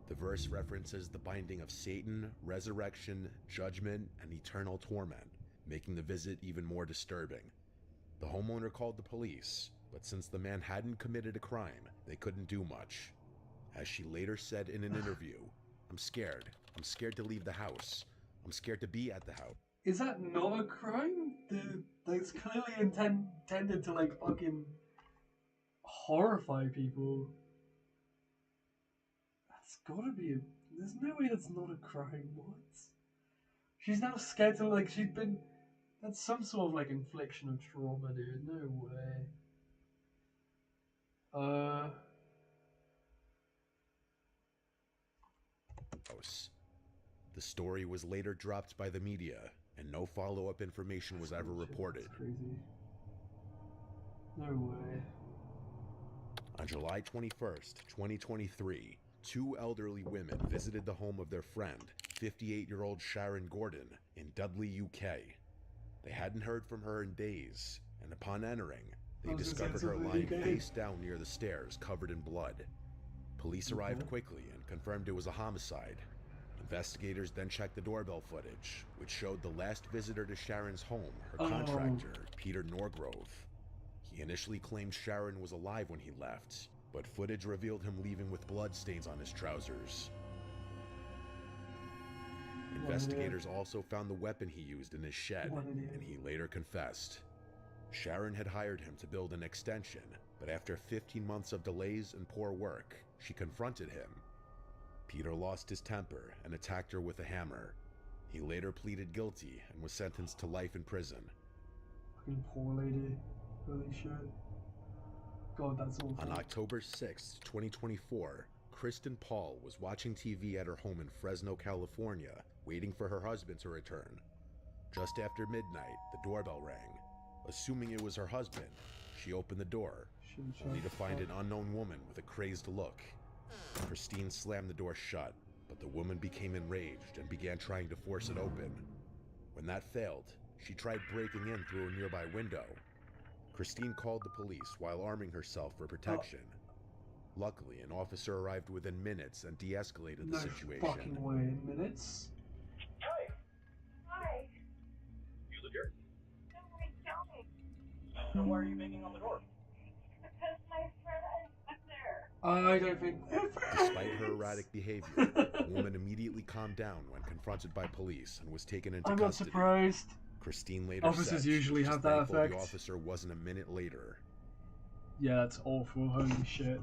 The verse references the binding of Satan, resurrection, judgment, and eternal torment, making the visit even more disturbing. The homeowner called the police, but since the man hadn't committed a crime, they couldn't do much. As she later said in an interview, "I'm scared. I'm scared to leave the house. I'm scared to be at the house." Is that not a crime? It's clearly intended to like fucking horrify people. That's gotta be a... There's no way that's not a crime. What? She's now scared to like... She's been... That's some sort of like infliction of trauma, dude. No way. The story was later dropped by the media, and no follow-up information was ever reported. That's crazy. No way. On July 21st, 2023, two elderly women visited the home of their friend, 58-year-old Sharon Gordon, in Dudley, UK. They hadn't heard from her in days, and upon entering, they discovered her lying face down near the stairs, covered in blood. Police arrived quickly and confirmed it was a homicide. Investigators then checked the doorbell footage, which showed the last visitor to Sharon's home, her contractor, Peter Norgrove. He initially claimed Sharon was alive when he left, but footage revealed him leaving with bloodstains on his trousers. Investigators also found the weapon he used in his shed, and he later confessed. Sharon had hired him to build an extension, but after 15 months of delays and poor work, she confronted him. Peter lost his temper and attacked her with a hammer. He later pleaded guilty and was sentenced to life in prison. Fucking poor lady. Holy shit. God, that's awful. On October 6, 2024, Kristen Paul was watching TV at her home in Fresno, California, waiting for her husband to return. Just after midnight, the doorbell rang. Assuming it was her husband, she opened the door, only to find an unknown woman with a crazed look. Christine slammed the door shut, but the woman became enraged and began trying to force it open. When that failed, she tried breaking in through a nearby window. Christine called the police while arming herself for protection. Luckily, an officer arrived within minutes and de-escalated the situation. No fucking way, minutes? Hi. Hi. You live here? No, I don't. So why are you banging on the door? Because my friend is there. I don't think... Despite her erratic behavior, the woman immediately calmed down when confronted by police and was taken into custody. I'm not surprised. Christine later Officers said usually have that effect. The officer wasn't a minute later. Yeah, that's awful. Holy shit.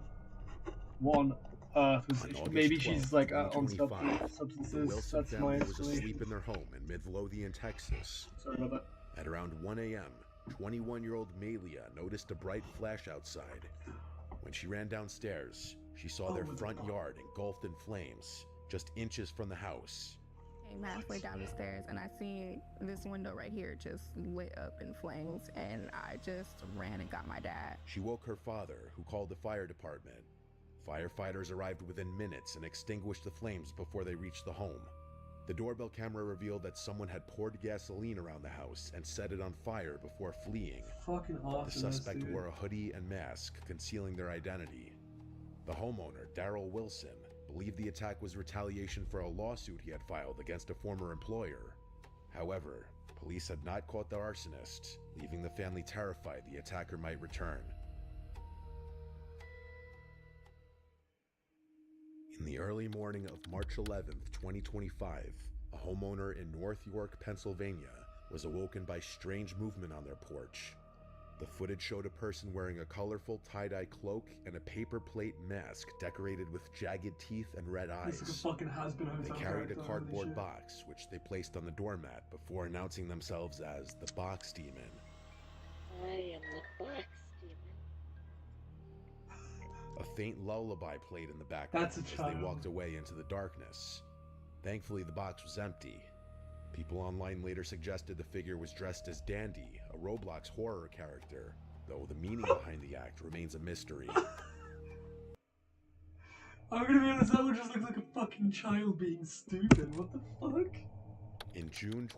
What on earth was it? Maybe she's like on substances. Wilson That's my family was explanation. asleep in their home in Midlothian, Texas. Sorry about that. At around 1 a.m., 21-year-old Malia noticed a bright flash outside. When she ran downstairs, she saw their front yard engulfed in flames, just inches from the house. Came halfway down the stairs and I seen this window right here just lit up in flames, and I just ran and got my dad. She woke her father, who called the fire department. Firefighters arrived within minutes and extinguished the flames before they reached the home. The doorbell camera revealed that someone had poured gasoline around the house and set it on fire before fleeing. Fucking awesome. The suspect wore a hoodie and mask, concealing their identity. The homeowner, Darrell Wilson, believed the attack was retaliation for a lawsuit he had filed against a former employer. However, police had not caught the arsonist, leaving the family terrified the attacker might return. In the early morning of March 11th, 2025, a homeowner in North York, Pennsylvania, was awoken by strange movement on their porch. The footage showed a person wearing a colorful tie-dye cloak and a paper plate mask decorated with jagged teeth and red eyes. It's like a fucking has-been They carried a cardboard box, which they placed on the doormat before announcing themselves as the Box Demon. I am the Box Demon. A faint lullaby played in the background as they walked away into the darkness. Thankfully, the box was empty. People online later suggested the figure was dressed as Dandy, a Roblox horror character, though the meaning behind the act remains a mystery. I'm gonna be honest, that one just looks like a fucking child being stupid. What the fuck? In June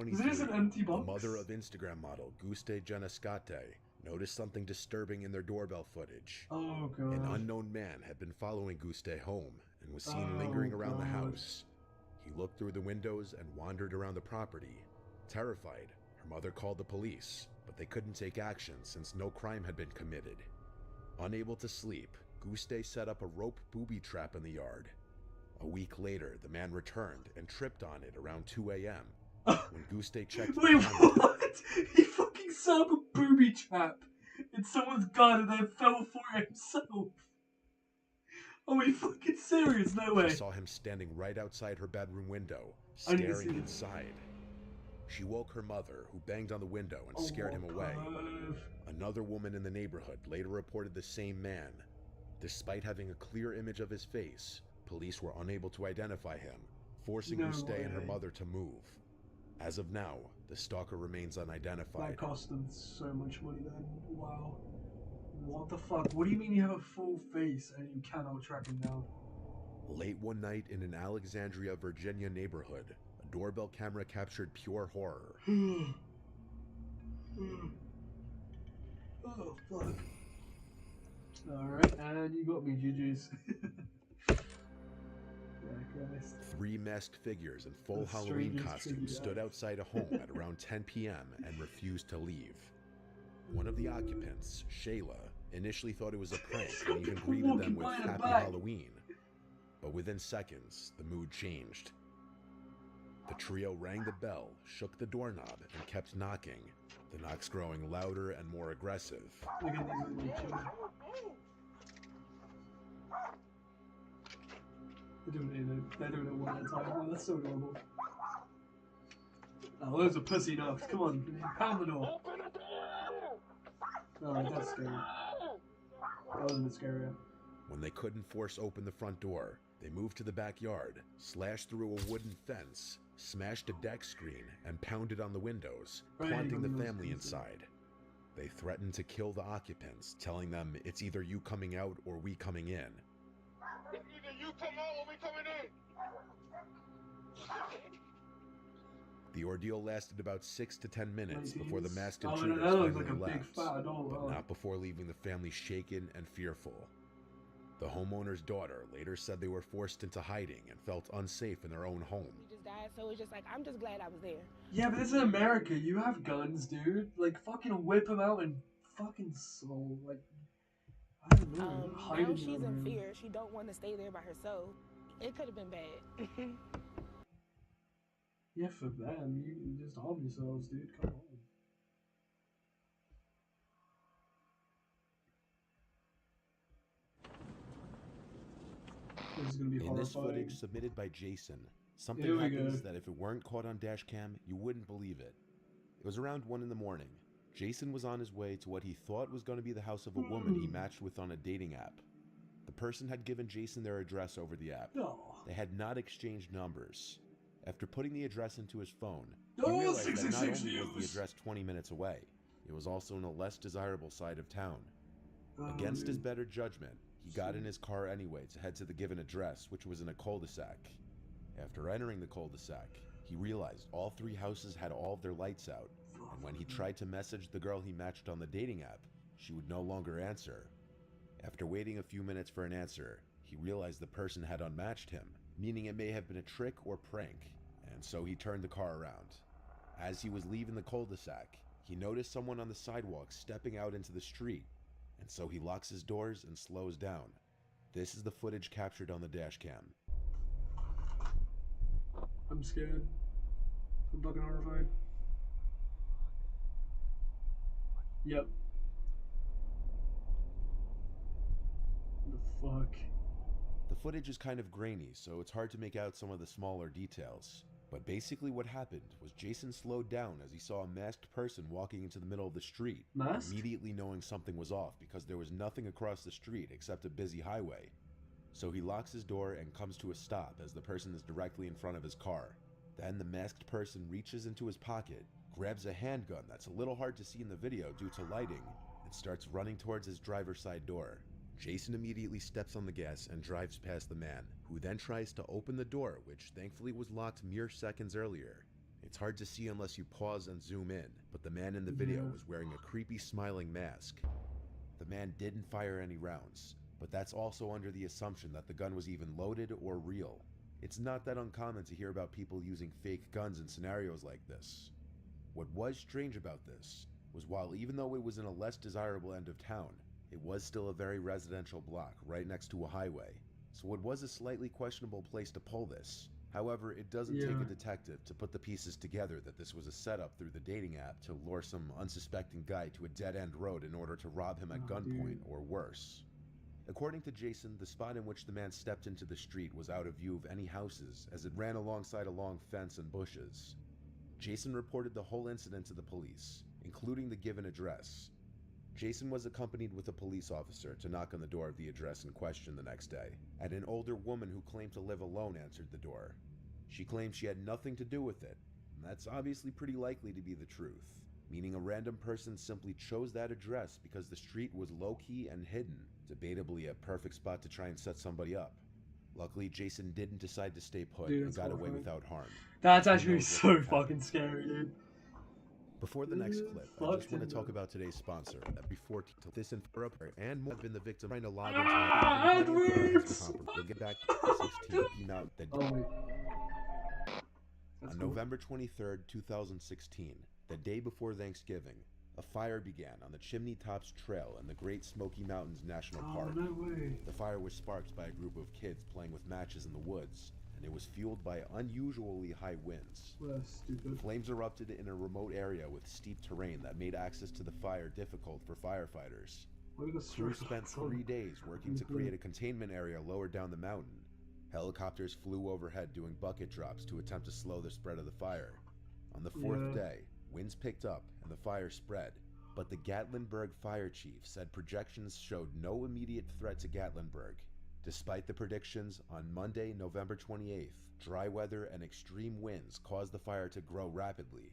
Is this an 2023, empty the box? mother of Instagram model Guste Genescate noticed something disturbing in their doorbell footage. Oh god. An unknown man had been following Guste home and was seen lingering around the house. He looked through the windows and wandered around the property. Terrified, her mother called the police, but they couldn't take action since no crime had been committed. Unable to sleep, Guste set up a rope booby trap in the yard. A week later, the man returned and tripped on it around 2 a.m. When Guste checked the Wait, camera, what? He fucking set up a booby trap in someone's garden and then fell for it himself. Are we fucking serious? No way. she saw him standing right outside her bedroom window, I need to staring see this. inside. She woke her mother, who banged on the window and scared him away. Another woman in the neighborhood later reported the same man. Despite having a clear image of his face, police were unable to identify him, forcing Guste and her mother to move. As of now, the stalker remains unidentified. That cost them so much money then. Wow. What the fuck? What do you mean you have a full face and you cannot track him down? Late one night in an Alexandria, Virginia neighborhood, a doorbell camera captured pure horror. Oh, fuck. Alright, and you got me, GG's. Three masked figures in full The Halloween strangest costumes figure. stood outside a home at around 10 p.m. and refused to leave. One of the occupants, Shayla, initially thought it was a prank and even greeted them with Happy Halloween. But within seconds, the mood changed. The trio rang the bell, shook the doorknob, and kept knocking, the knocks growing louder and more aggressive. Look at these little children. They're doing it one at a time. Oh, that's so adorable. Oh, those are pussy knocks. Come on, pound the door. Alright, that's scary. That was a bit scarier. When they couldn't force open the front door, they moved to the backyard, slashed through a wooden fence, smashed a deck screen, and pounded on the windows, taunting the family inside. They threatened to kill the occupants, telling them it's either you coming out or we coming in. It's either you come out or we coming in. The ordeal lasted about 6 to 10 minutes before the masked Oh, intruders that looks finally like a big left, fat doll. but not before leaving the family shaken and fearful. The homeowner's daughter later said they were forced into hiding and felt unsafe in their own home. We just died, so it's just like, I'm just glad I was there. Yeah, but this is America. You have guns, dude. Like, fucking whip them out and fucking soul. Like, I don't know. Hide Now in she's your in room. fear. She don't want to stay there by herself. It could have been bad. Yeah, for them, you just arm yourselves, dude. Come on. This is gonna be In this horrifying. footage submitted by Jason, something Here we happens go. that if it weren't caught on dash cam, you wouldn't believe it. It was around 1 in the morning. Jason was on his way to what he thought was going to be the house of a woman he matched with on a dating app. The person had given Jason their address over the app. They had not exchanged numbers. After putting the address into his phone, he realized that not 666 only was the news. address 20 minutes away, it was also in a less desirable side of town. Oh, Against his better judgment, he got in his car anyway to head to the given address, which was in a cul-de-sac. After entering the cul-de-sac, he realized all 3 houses had all of their lights out, and when he tried to message the girl he matched on the dating app, she would no longer answer. After waiting a few minutes for an answer, he realized the person had unmatched him, meaning it may have been a trick or prank, and so he turned the car around. As he was leaving the cul-de-sac, he noticed someone on the sidewalk stepping out into the street, and so he locks his doors and slows down. This is the footage captured on the dash cam. I'm scared. I'm fucking horrified. Yep. What the fuck? The footage is kind of grainy, so it's hard to make out some of the smaller details. But basically what happened was Jason slowed down as he saw a masked person walking into the middle of the street, Masked? immediately knowing something was off because there was nothing across the street except a busy highway. So he locks his door and comes to a stop as the person is directly in front of his car. Then the masked person reaches into his pocket, grabs a handgun that's a little hard to see in the video due to lighting, and starts running towards his driver's side door. Jason immediately steps on the gas and drives past the man, who then tries to open the door, which thankfully was locked mere seconds earlier. It's hard to see unless you pause and zoom in, but the man in the video was wearing a creepy smiling mask. The man didn't fire any rounds, but that's also under the assumption that the gun was even loaded or real. It's not that uncommon to hear about people using fake guns in scenarios like this. What was strange about this was while even though it was in a less desirable end of town, it was still a very residential block right next to a highway, so it was a slightly questionable place to pull this. However, it doesn't take a detective to put the pieces together that this was a setup through the dating app to lure some unsuspecting guy to a dead-end road in order to rob him at gunpoint or worse. According to Jason, the spot in which the man stepped into the street was out of view of any houses as it ran alongside a long fence and bushes. Jason reported the whole incident to the police, including the given address. Jason was accompanied with a police officer to knock on the door of the address in question the next day, and an older woman who claimed to live alone answered the door. She claimed she had nothing to do with it, and that's obviously pretty likely to be the truth, meaning a random person simply chose that address because the street was low-key and hidden, debatably a perfect spot to try and set somebody up. Luckily, Jason didn't decide to stay put and got away without harm. That's actually so fucking scary, dude. Before the next clip, I just want to talk about today's sponsor. That before this and more have been the victim trying to log into We'll get back to 16 out the On November 23rd, 2016, the day before Thanksgiving, a fire began on the Chimney Tops Trail in the Great Smoky Mountains National Park. No way. The fire was sparked by a group of kids playing with matches in the woods, and it was fueled by unusually high winds. Stupid. Flames erupted in a remote area with steep terrain that made access to the fire difficult for firefighters. Crews spent 3 days working to create a containment area lower down the mountain. Helicopters flew overhead doing bucket drops to attempt to slow the spread of the fire. On the fourth day, winds picked up and the fire spread, but the Gatlinburg fire chief said projections showed no immediate threat to Gatlinburg. Despite the predictions, on Monday, November 28th, dry weather and extreme winds caused the fire to grow rapidly.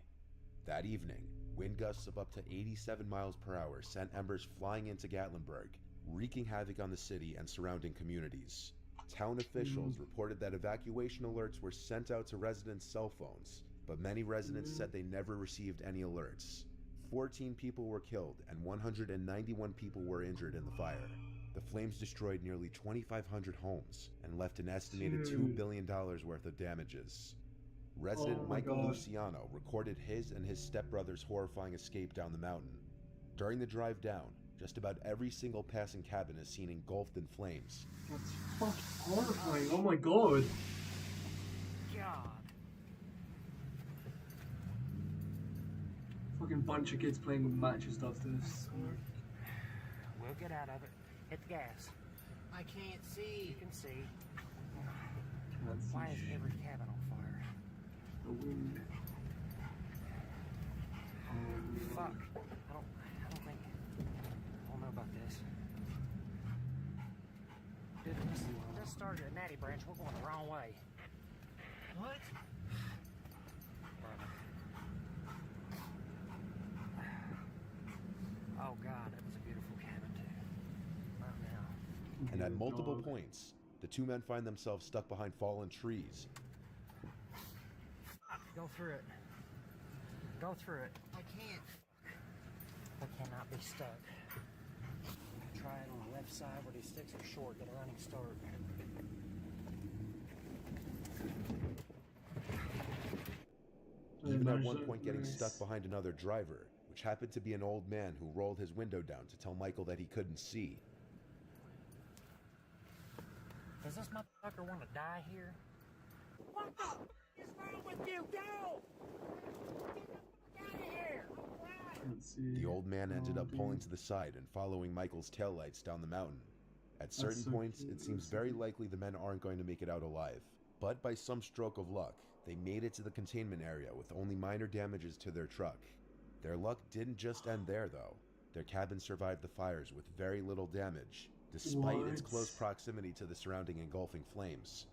That evening, wind gusts of up to 87 miles per hour sent embers flying into Gatlinburg, wreaking havoc on the city and surrounding communities. Town officials reported that evacuation alerts were sent out to residents' cell phones, but many residents said they never received any alerts. 14 people were killed and 191 people were injured in the fire. The flames destroyed nearly 2,500 homes and left an estimated $2 billion worth of damages. Resident Michael Luciano recorded his and his stepbrother's horrifying escape down the mountain. During the drive down, just about every single passing cabin is seen engulfed in flames. That's fucking horrifying. Oh my god. God. Fucking bunch of kids playing with matches does this. We'll get out of it. Hit the gas. I can't see. You can see. Why is every cabin on fire? The wind. Fuck. I don't know about this. Dude, this started at Natty Branch. We're going the wrong way. What? Oh God, that was a beautiful cabin too. Not now. And at multiple points, the two men find themselves stuck behind fallen trees. Go through it. Go through it. I can't. I cannot be stuck. Try it on the left side where these sticks are short. Get a running start. Even at one point getting stuck behind another driver, which happened to be an old man who rolled his window down to tell Michael that he couldn't see. Does this motherfucker want to die here? What the is wrong with you? Go! Get out of here! The old man ended up pulling to the side and following Michael's taillights down the mountain. At certain points, it seems very likely the men aren't going to make it out alive. But by some stroke of luck, they made it to the containment area with only minor damages to their truck. Their luck didn't just end there, though. Their cabin survived the fires with very little damage, despite its close proximity to the surrounding engulfing flames.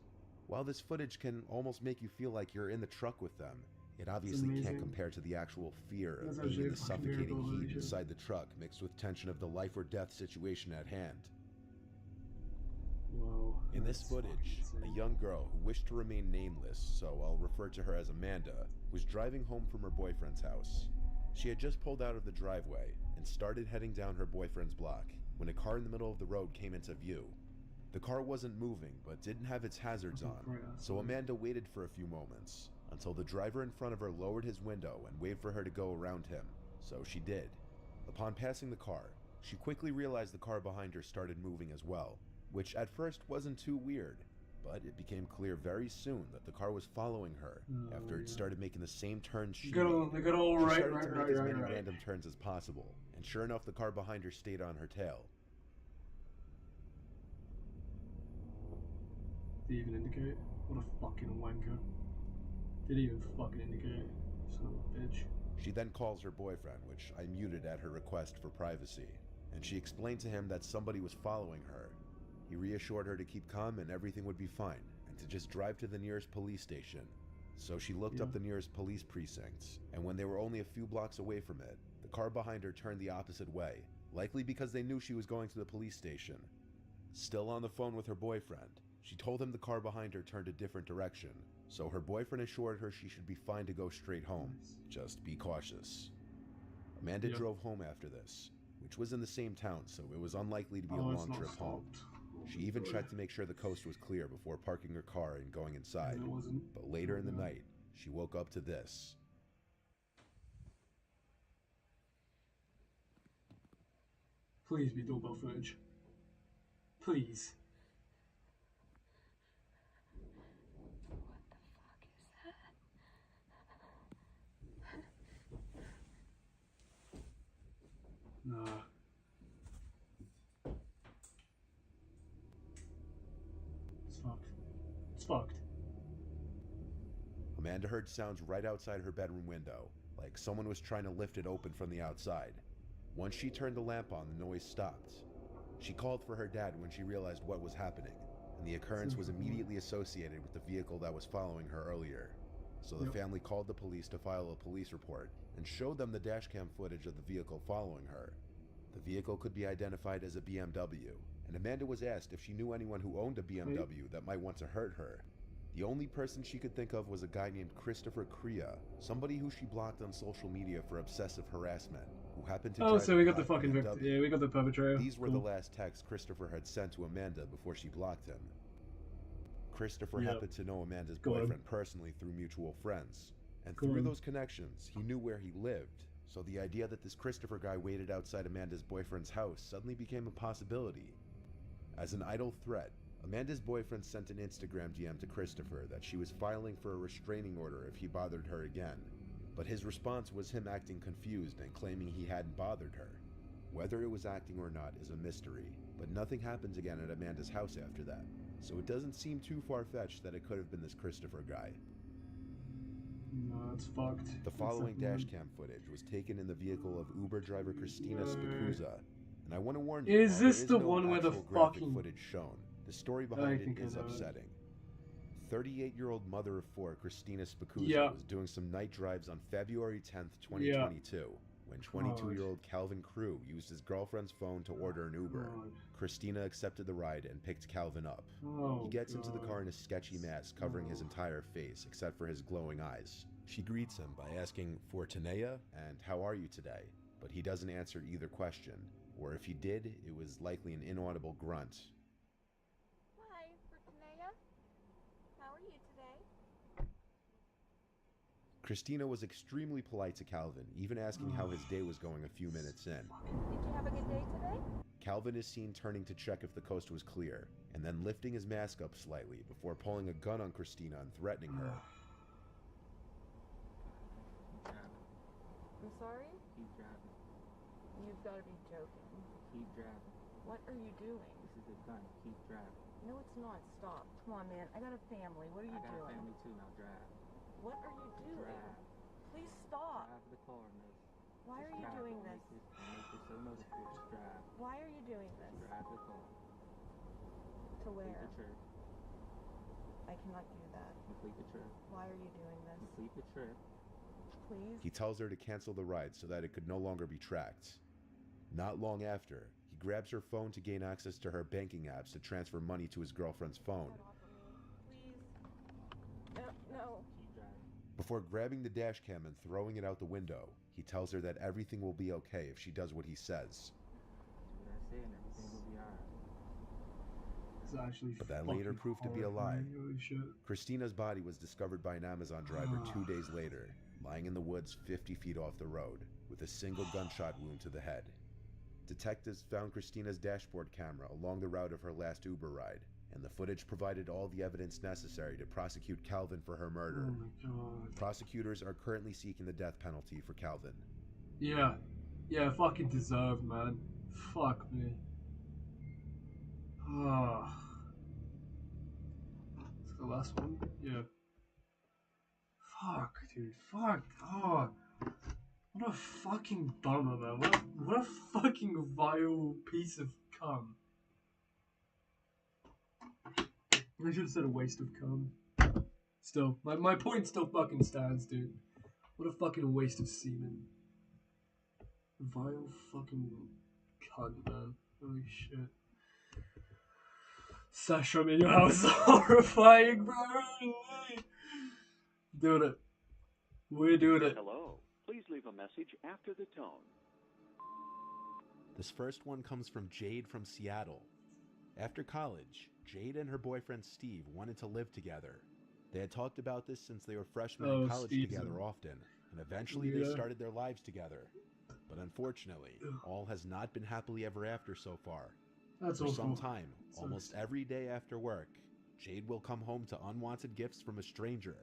While this footage can almost make you feel like you're in the truck with them, it obviously can't compare to the actual fear of being in the suffocating heat inside the truck mixed with tension of the life or death situation at hand. Whoa. In this footage, a young girl who wished to remain nameless, so I'll refer to her as Amanda, was driving home from her boyfriend's house. She had just pulled out of the driveway and started heading down her boyfriend's block when a car in the middle of the road came into view. The car wasn't moving but didn't have its hazards on, so Amanda waited for a few moments until the driver in front of her lowered his window and waved for her to go around him, so she did. Upon passing the car, she quickly realized the car behind her started moving as well, which at first wasn't too weird, but it became clear very soon that the car was following her after it started making the same turns she made. She started to make as many random turns as possible, and sure enough, the car behind her stayed on her tail. Did he even indicate? What a fucking wanker. Did he even fucking indicate? Son of a bitch. She then calls her boyfriend, which I muted at her request for privacy, and she explained to him that somebody was following her. He reassured her to keep calm and everything would be fine, and to just drive to the nearest police station. So she looked up the nearest police precincts, and when they were only a few blocks away from it, the car behind her turned the opposite way, likely because they knew she was going to the police station. Still on the phone with her boyfriend, she told him the car behind her turned a different direction, so her boyfriend assured her she should be fine to go straight home. Just be cautious. Amanda drove home after this, which was in the same town, so it was unlikely to be a long trip home. She even checked to make sure the coast was clear before parking her car and going inside, but later in the night, she woke up to this. Please be doorbell footage. Please. Nah. It's fucked. It's fucked. Amanda heard sounds right outside her bedroom window, like someone was trying to lift it open from the outside. Once she turned the lamp on, the noise stopped. She called for her dad when she realized what was happening, and the occurrence was immediately associated with the vehicle that was following her earlier. So the family called the police to file a police report and showed them the dashcam footage of the vehicle following her. The vehicle could be identified as a BMW, and Amanda was asked if she knew anyone who owned a BMW that might want to hurt her. The only person she could think of was a guy named Christopher Crea, somebody who she blocked on social media for obsessive harassment, who happened to drive so we got a the fucking BMW. victim. Yeah, we got the perpetrator. These were the last texts Christopher had sent to Amanda before she blocked him. Christopher happened to know Amanda's boyfriend personally through mutual friends, and through those connections, he knew where he lived. So the idea that this Christopher guy waited outside Amanda's boyfriend's house suddenly became a possibility. As an idle threat, Amanda's boyfriend sent an Instagram DM to Christopher that she was filing for a restraining order if he bothered her again. But his response was him acting confused and claiming he hadn't bothered her. Whether it was acting or not is a mystery, but nothing happens again at Amanda's house after that, so it doesn't seem too far-fetched that it could have been this Christopher guy. No, it's fucked. The following dashcam footage was taken in the vehicle of Uber driver Christina Spikuza, and I want to warn you, is this the one where the fucking footage shown? The story behind it is upsetting. 38-year-old mother of four Christina Spikuza was doing some night drives on February 10th, 2022, when 22-year-old Calvin Crew used his girlfriend's phone to order an Uber. Christina accepted the ride and picked Calvin up. He gets into the car in a sketchy mask covering his entire face except for his glowing eyes. She greets him by asking for Tanea and how are you today, but he doesn't answer either question, or if he did, it was likely an inaudible grunt. Hi, Tanea. How are you today? Christina was extremely polite to Calvin, even asking how his day was going a few minutes in. Did you have a good day today? Calvin is seen turning to check if the coast was clear, and then lifting his mask up slightly before pulling a gun on Christina and threatening her. I'm sorry? Keep driving. You've got to be joking. Keep driving. What are you doing? This is a gun. Keep driving. No, it's not. Stop. Come on, man. I got a family. What are you I got doing? a family too. Now drive. What are you doing? Drive. Please stop. Drive the car, miss. Why are you doing this? Make this so noticeable. Just drive. Why are you doing this? Drive the car. To where? Complete the trip. I cannot do that. Complete the trip. Why are you doing this? Complete the trip. Please? He tells her to cancel the ride so that it could no longer be tracked. Not long after, he grabs her phone to gain access to her banking apps to transfer money to his girlfriend's phone. No. Before grabbing the dash cam and throwing it out the window, he tells her that everything will be okay if she does what he says. But that later proved to be a lie. Christina's body was discovered by an Amazon driver 2 days later, lying in the woods 50 feet off the road, with a single gunshot wound to the head. Detectives found Christina's dashboard camera along the route of her last Uber ride, and the footage provided all the evidence necessary to prosecute Calvin for her murder. Oh my god. Prosecutors are currently seeking the death penalty for Calvin. Yeah. Yeah, fucking deserved, man. Fuck me. Ah. It's the last one? Yeah. Fuck, dude. Fuck. Oh. What a fucking bummer, man. What a fucking vile piece of cum. I should have said a waste of cum. Still, my point still fucking stands, dude. What a fucking waste of semen. Vile fucking cunt, man. Holy shit. Sasha, in your house is horrifying, bro. Doing it. We're doing it. Hello. Please leave a message after the tone. This first one comes from Jade from Seattle. After college, Jade and her boyfriend Steve wanted to live together. They had talked about this since they were freshmen in college together often, and eventually they started their lives together. But unfortunately, all has not been happily ever after so far. For some time, almost every day after work, Jade will come home to unwanted gifts from a stranger.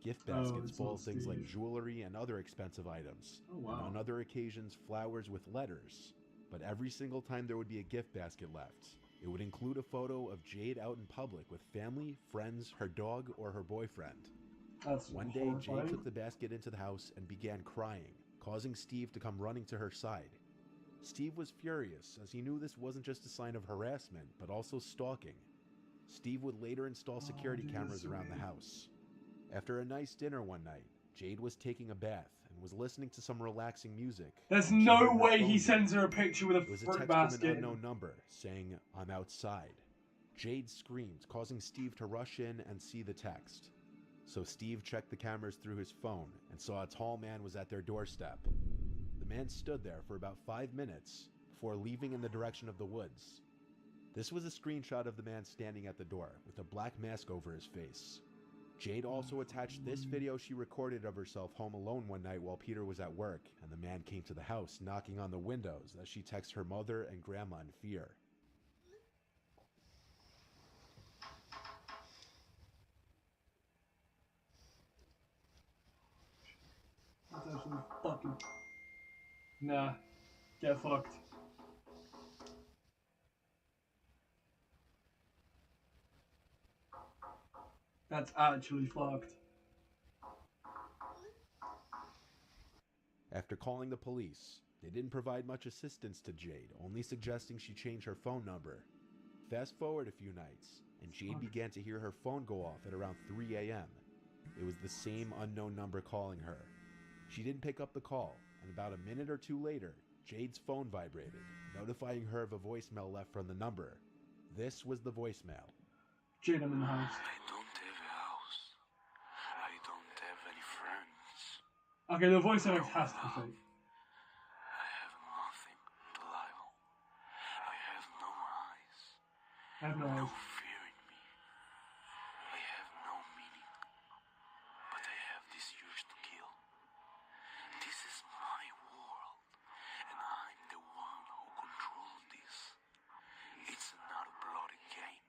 Gift baskets full of things like jewelry and other expensive items. And on other occasions, flowers with letters. But every single time there would be a gift basket left, it would include a photo of Jade out in public with family, friends, her dog, or her boyfriend. One day, Jade took the basket into the house and began crying, causing Steve to come running to her side. Steve was furious, as he knew this wasn't just a sign of harassment, but also stalking. Steve would later install security cameras around the house. After a nice dinner one night, Jade was taking a bath and was listening to some relaxing music. There's no way he sends her a picture with a fruit basket. It was a text from an unknown number saying, "I'm outside." Jade screamed, causing Steve to rush in and see the text. So Steve checked the cameras through his phone and saw a tall man was at their doorstep. The man stood there for about 5 minutes before leaving in the direction of the woods. This was a screenshot of the man standing at the door with a black mask over his face. Jade also attached this video she recorded of herself home alone one night while Peter was at work, and the man came to the house knocking on the windows as she texted her mother and grandma in fear. That's actually fucking... Nah. Get fucked. That's actually fucked. After calling the police, they didn't provide much assistance to Jade, only suggesting she change her phone number. Fast forward a few nights, and Jade began to hear her phone go off at around 3 a.m. It was the same unknown number calling her. She didn't pick up the call, and about a minute or two later, Jade's phone vibrated, notifying her of a voicemail left from the number. This was the voicemail. Jade, I'm in the house. I don't have a house. I don't have any friends. Okay, the voiceover has to be fake. I have nothing to lie on. I have no eyes. I have no eyes. No fear in me. I have no meaning. But I have this urge to kill. This is my world, and I'm the one who controls this. It's not a bloody game.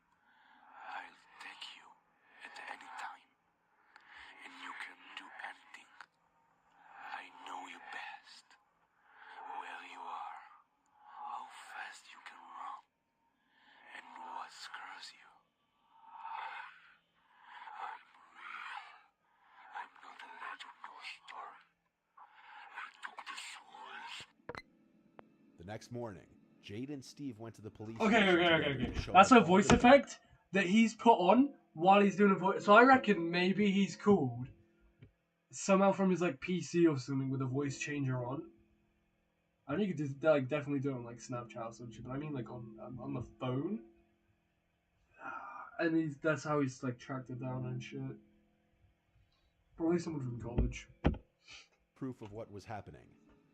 I'll take you at any time, and you can do anything. I know you best, where you are, how fast you can run, and what scares you. I'm real. I'm not a legend or story. I took this world. The next morning, Jade and Steve went to the police Okay. station together to show That's her a all voice the- effect that he's put on while he's doing a voice. So I reckon maybe he's called somehow from his like PC or something with a voice changer on. I know you could just like definitely do it on like Snapchat or something, but I mean like on the phone. And that's how he's like tracked it down and shit. Probably someone from college. Proof of what was happening.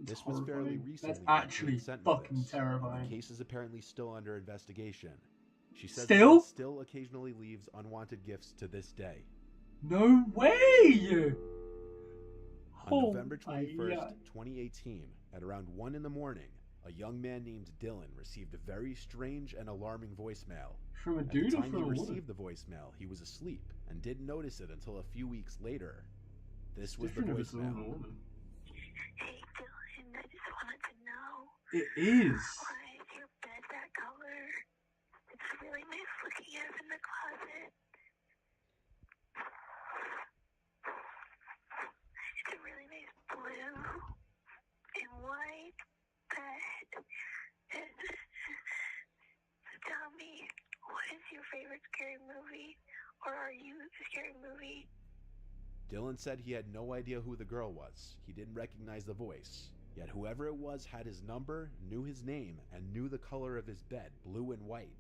It's This horrifying. was fairly recently. That's actually sent me fucking this. terrifying. The case is apparently still under investigation. She says Still? that still occasionally leaves unwanted gifts to this day. No way! On November 21st, 2018, at around 1 in the morning, a young man named Dylan received a very strange and alarming voicemail. From a At dude the or time from he a woman? received the voicemail, he was asleep and didn't notice it until a few weeks later. This was the Different if it's a voicemail. woman. Hey Dylan, I just wanted to know. It is. Why is your bed that color? It's really nice looking as in the closet. It's a really nice blue and white bed. So tell me, what is your favorite scary movie? Or are you a scary movie? Dylan said he had no idea who the girl was. He didn't recognize the voice. Yet whoever it was had his number, knew his name, and knew the color of his bed, blue and white.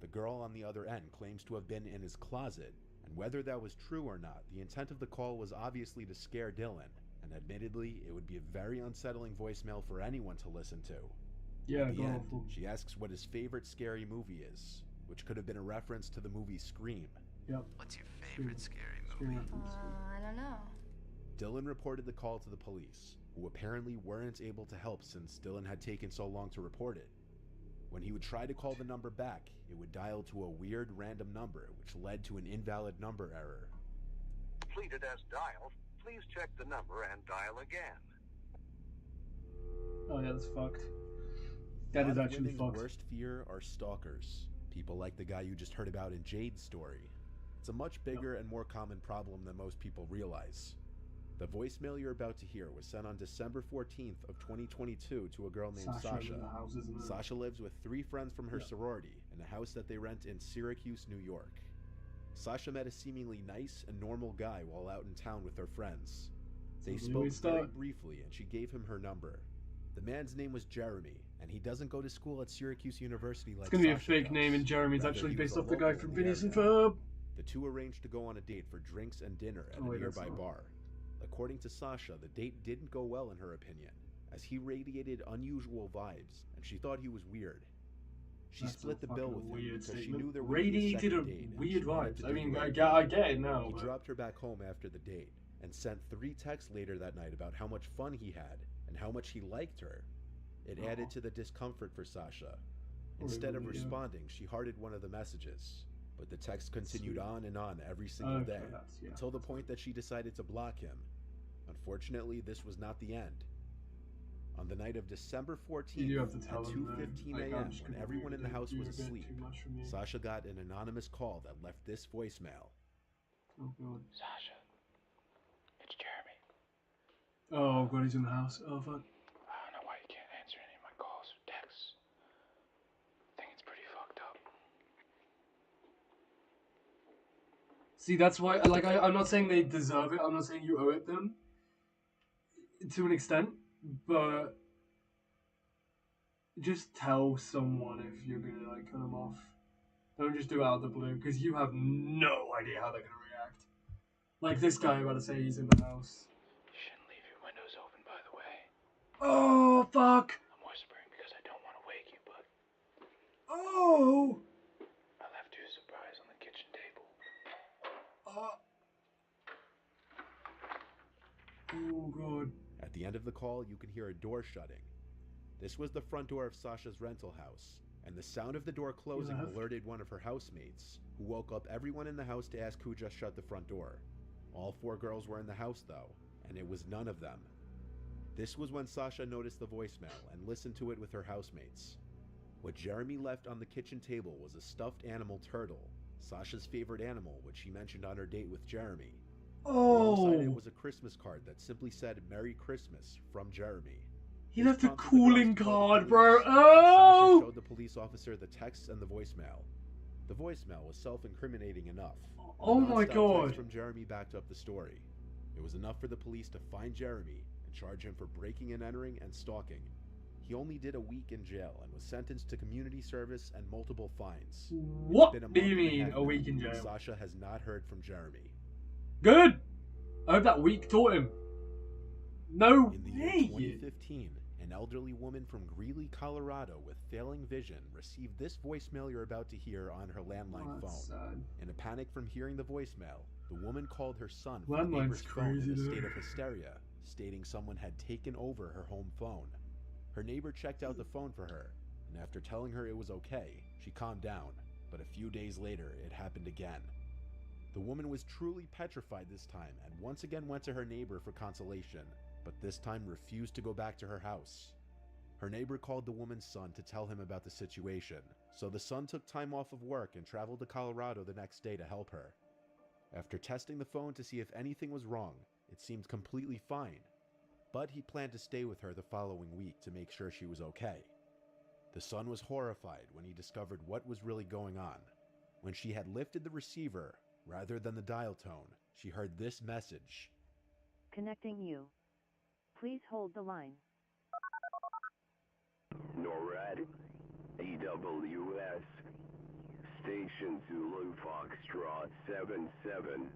The girl on the other end claims to have been in his closet, and whether that was true or not, the intent of the call was obviously to scare Dylan, and admittedly, it would be a very unsettling voicemail for anyone to listen to. Yeah, At the go end, on. she asks what his favorite scary movie is, which could have been a reference to the movie Scream. Yep. What's your favorite scary Scream movie? reference. I don't know. Dylan reported the call to the police, who apparently weren't able to help since Dylan had taken so long to report it. When he would try to call the number back, it would dial to a weird random number, which led to an invalid number error. Completed as dialed. Please check the number and dial again. Oh yeah, that's fucked. That A is lot of actually women's fucked. worst fear are stalkers. People like the guy you just heard about in Jade's story. It's a much bigger and more common problem than most people realize. The voicemail you're about to hear was sent on December 14th of 2022 to a girl named Sasha Sasha. in the house, isn't it? Sasha lives with 3 friends from her Yeah. sorority in a house that they rent in Syracuse, New York. Sasha met a seemingly nice and normal guy while out in town with her friends. They So we spoke very start. briefly and she gave him her number. The man's name was Jeremy, and he doesn't go to school at Syracuse University like It's gonna be a Sasha fake does. name, and Jeremy's Rather, actually he was based a off the guy local from in the Phineas and area. Ferb. The two arranged to go on a date for drinks and dinner at Oh, a wait, that's nearby not- bar. According to Sasha, the date didn't go well in her opinion, as he radiated unusual vibes, and she thought he was weird. She That's split a the bill fucking with him weird because she statement. knew there would be a Radiated second a date. and weird she wanted vibes. to I do mean, right I by get him. it now, He but- dropped her back home after the date and sent 3 texts later that night about how much fun he had and how much he liked her. It added to the discomfort for Sasha. Instead of really, yeah. responding, she hearted one of the messages. But the text continued Sweet. on and on every single Okay, day, that's- yeah, until the point that she decided to block him. Unfortunately, this was not the end. On the night of December 14th You do have to at tell him, though. 2:15 Like, I'm a.m., just when gonna everyone in the house do was a bit asleep, too much for me. Sasha got an anonymous call that left this voicemail. Oh god. Sasha, it's Jeremy. Oh god, he's in the house. Oh fuck. I don't know why you can't answer any of my calls or texts. I think it's pretty fucked up. See, that's why. Like, I'm not saying they deserve it. I'm not saying you owe it them. To an extent, but just tell someone if you're gonna like cut them off. Don't just do it out of the blue because you have no idea how they're gonna react. Like this guy about to say he's in the house. You shouldn't leave your windows open, by the way. Oh fuck! I'm whispering because I don't want to wake you, but Oh! I left you a surprise on the kitchen table. Oh god. At the end of the call, you can hear a door shutting. This was the front door of Sasha's rental house, and the sound of the door closing left? alerted one of her housemates, who woke up everyone in the house to ask who just shut the front door. All 4 girls were in the house, though, and it was none of them. This was when Sasha noticed the voicemail and listened to it with her housemates. What Jeremy left on the kitchen table was a stuffed animal turtle, Sasha's favorite animal, which she mentioned on her date with Jeremy. Alongside it Oh! was a Christmas card that simply said "Merry Christmas" from Jeremy. He This left a prompted the girls calling to call the card, bro. police. Oh! Sasha showed the police officer the texts and the voicemail. The voicemail was self-incriminating enough. Oh The my nonstop god. text from Jeremy backed up the story. It was enough for the police to find Jeremy and charge him for breaking and entering and stalking. He only did a week in jail and was sentenced to community service and multiple fines. What It's been a do you month and mean, half a week now, in and jail? Sasha has not heard from Jeremy. Good! I hope that week taught him. No In the year way! 2015, an elderly woman from Greeley, Colorado with failing vision received this voicemail you're about to hear on her landline phone. Sad. In a panic from hearing the voicemail, the woman called her son from the Landline's neighbor's phone in a crazy, state though. of hysteria, stating someone had taken over her home phone. Her neighbor checked out the phone for her, and after telling her it was okay, she calmed down, but a few days later, it happened again. The woman was truly petrified this time and once again went to her neighbor for consolation, but this time refused to go back to her house. Her neighbor called the woman's son to tell him about the situation, so the son took time off of work and traveled to Colorado the next day to help her. After testing the phone to see if anything was wrong, it seemed completely fine, but he planned to stay with her the following week to make sure she was okay. The son was horrified when he discovered what was really going on. When she had lifted the receiver, rather than the dial tone, she heard this message. Connecting you. Please hold the line. NORAD, EWS, Station Zulu Foxtrot 77.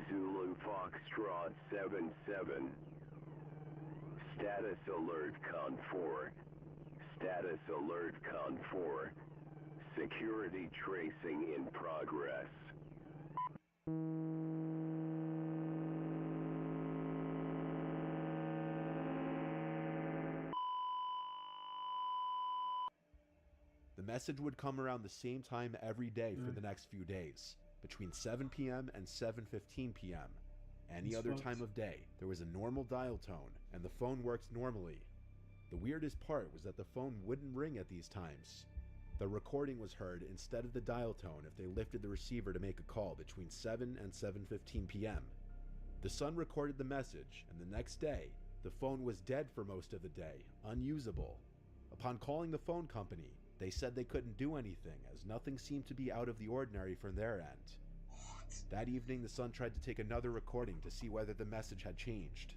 Zulu Foxtrot 77. Status alert Con 4. Status alert Con 4. Security tracing in progress. The message would come around the same time every day for the next few days, between 7 p.m. and 7:15 p.m. Any other time of day, there was a normal dial tone, and the phone worked normally. The weirdest part was that the phone wouldn't ring at these times. The recording was heard instead of the dial tone if they lifted the receiver to make a call between 7 and 7:15 p.m. The son recorded the message, and the next day, the phone was dead for most of the day, unusable. Upon calling the phone company, they said they couldn't do anything as nothing seemed to be out of the ordinary from their end. That evening, the son tried to take another recording to see whether the message had changed,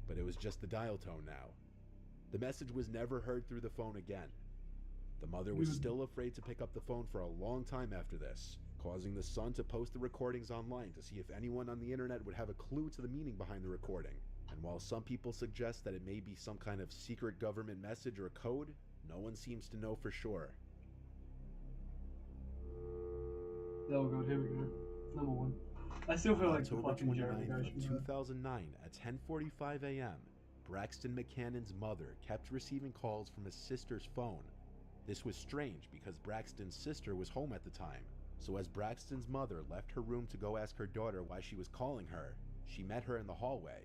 but it was just the dial tone now. The message was never heard through the phone again. The mother was still afraid to pick up the phone for a long time after this, causing the son to post the recordings online to see if anyone on the internet would have a clue to the meaning behind the recording. And while some people suggest that it may be some kind of secret government message or code, no one seems to know for sure. Oh god, here we go. Number one. I still feel On like the October fucking Jeremy 29th guy of should be there. 2009 at 10:45 a.m., Braxton McCannon's mother kept receiving calls from his sister's phone. This was strange because Braxton's sister was home at the time, so as Braxton's mother left her room to go ask her daughter why she was calling her, she met her in the hallway.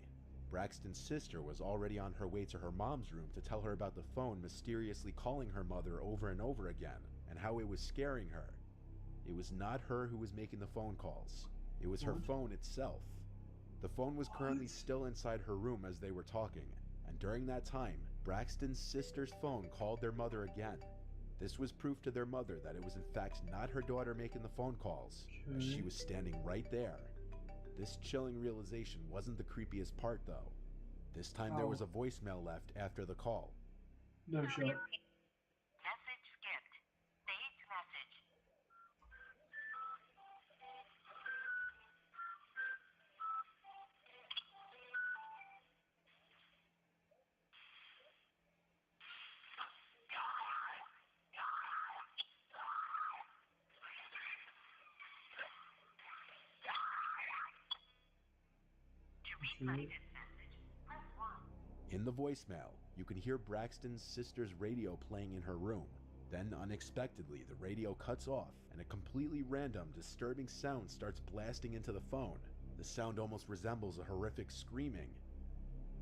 Braxton's sister was already on her way to her mom's room to tell her about the phone mysteriously calling her mother over and over again, and how it was scaring her. It was not her who was making the phone calls. It was her phone itself. The phone was currently still inside her room as they were talking, and during that time, Braxton's sister's phone called their mother again. This was proof to their mother that it was in fact not her daughter making the phone calls, as she was standing right there. This chilling realization wasn't the creepiest part though. This time there was a voicemail left after the call. No shot. Message skipped. Saved message. In the voicemail, you can hear Braxton's sister's radio playing in her room. Then, unexpectedly, the radio cuts off, and a completely random, disturbing sound starts blasting into the phone. The sound almost resembles a horrific screaming.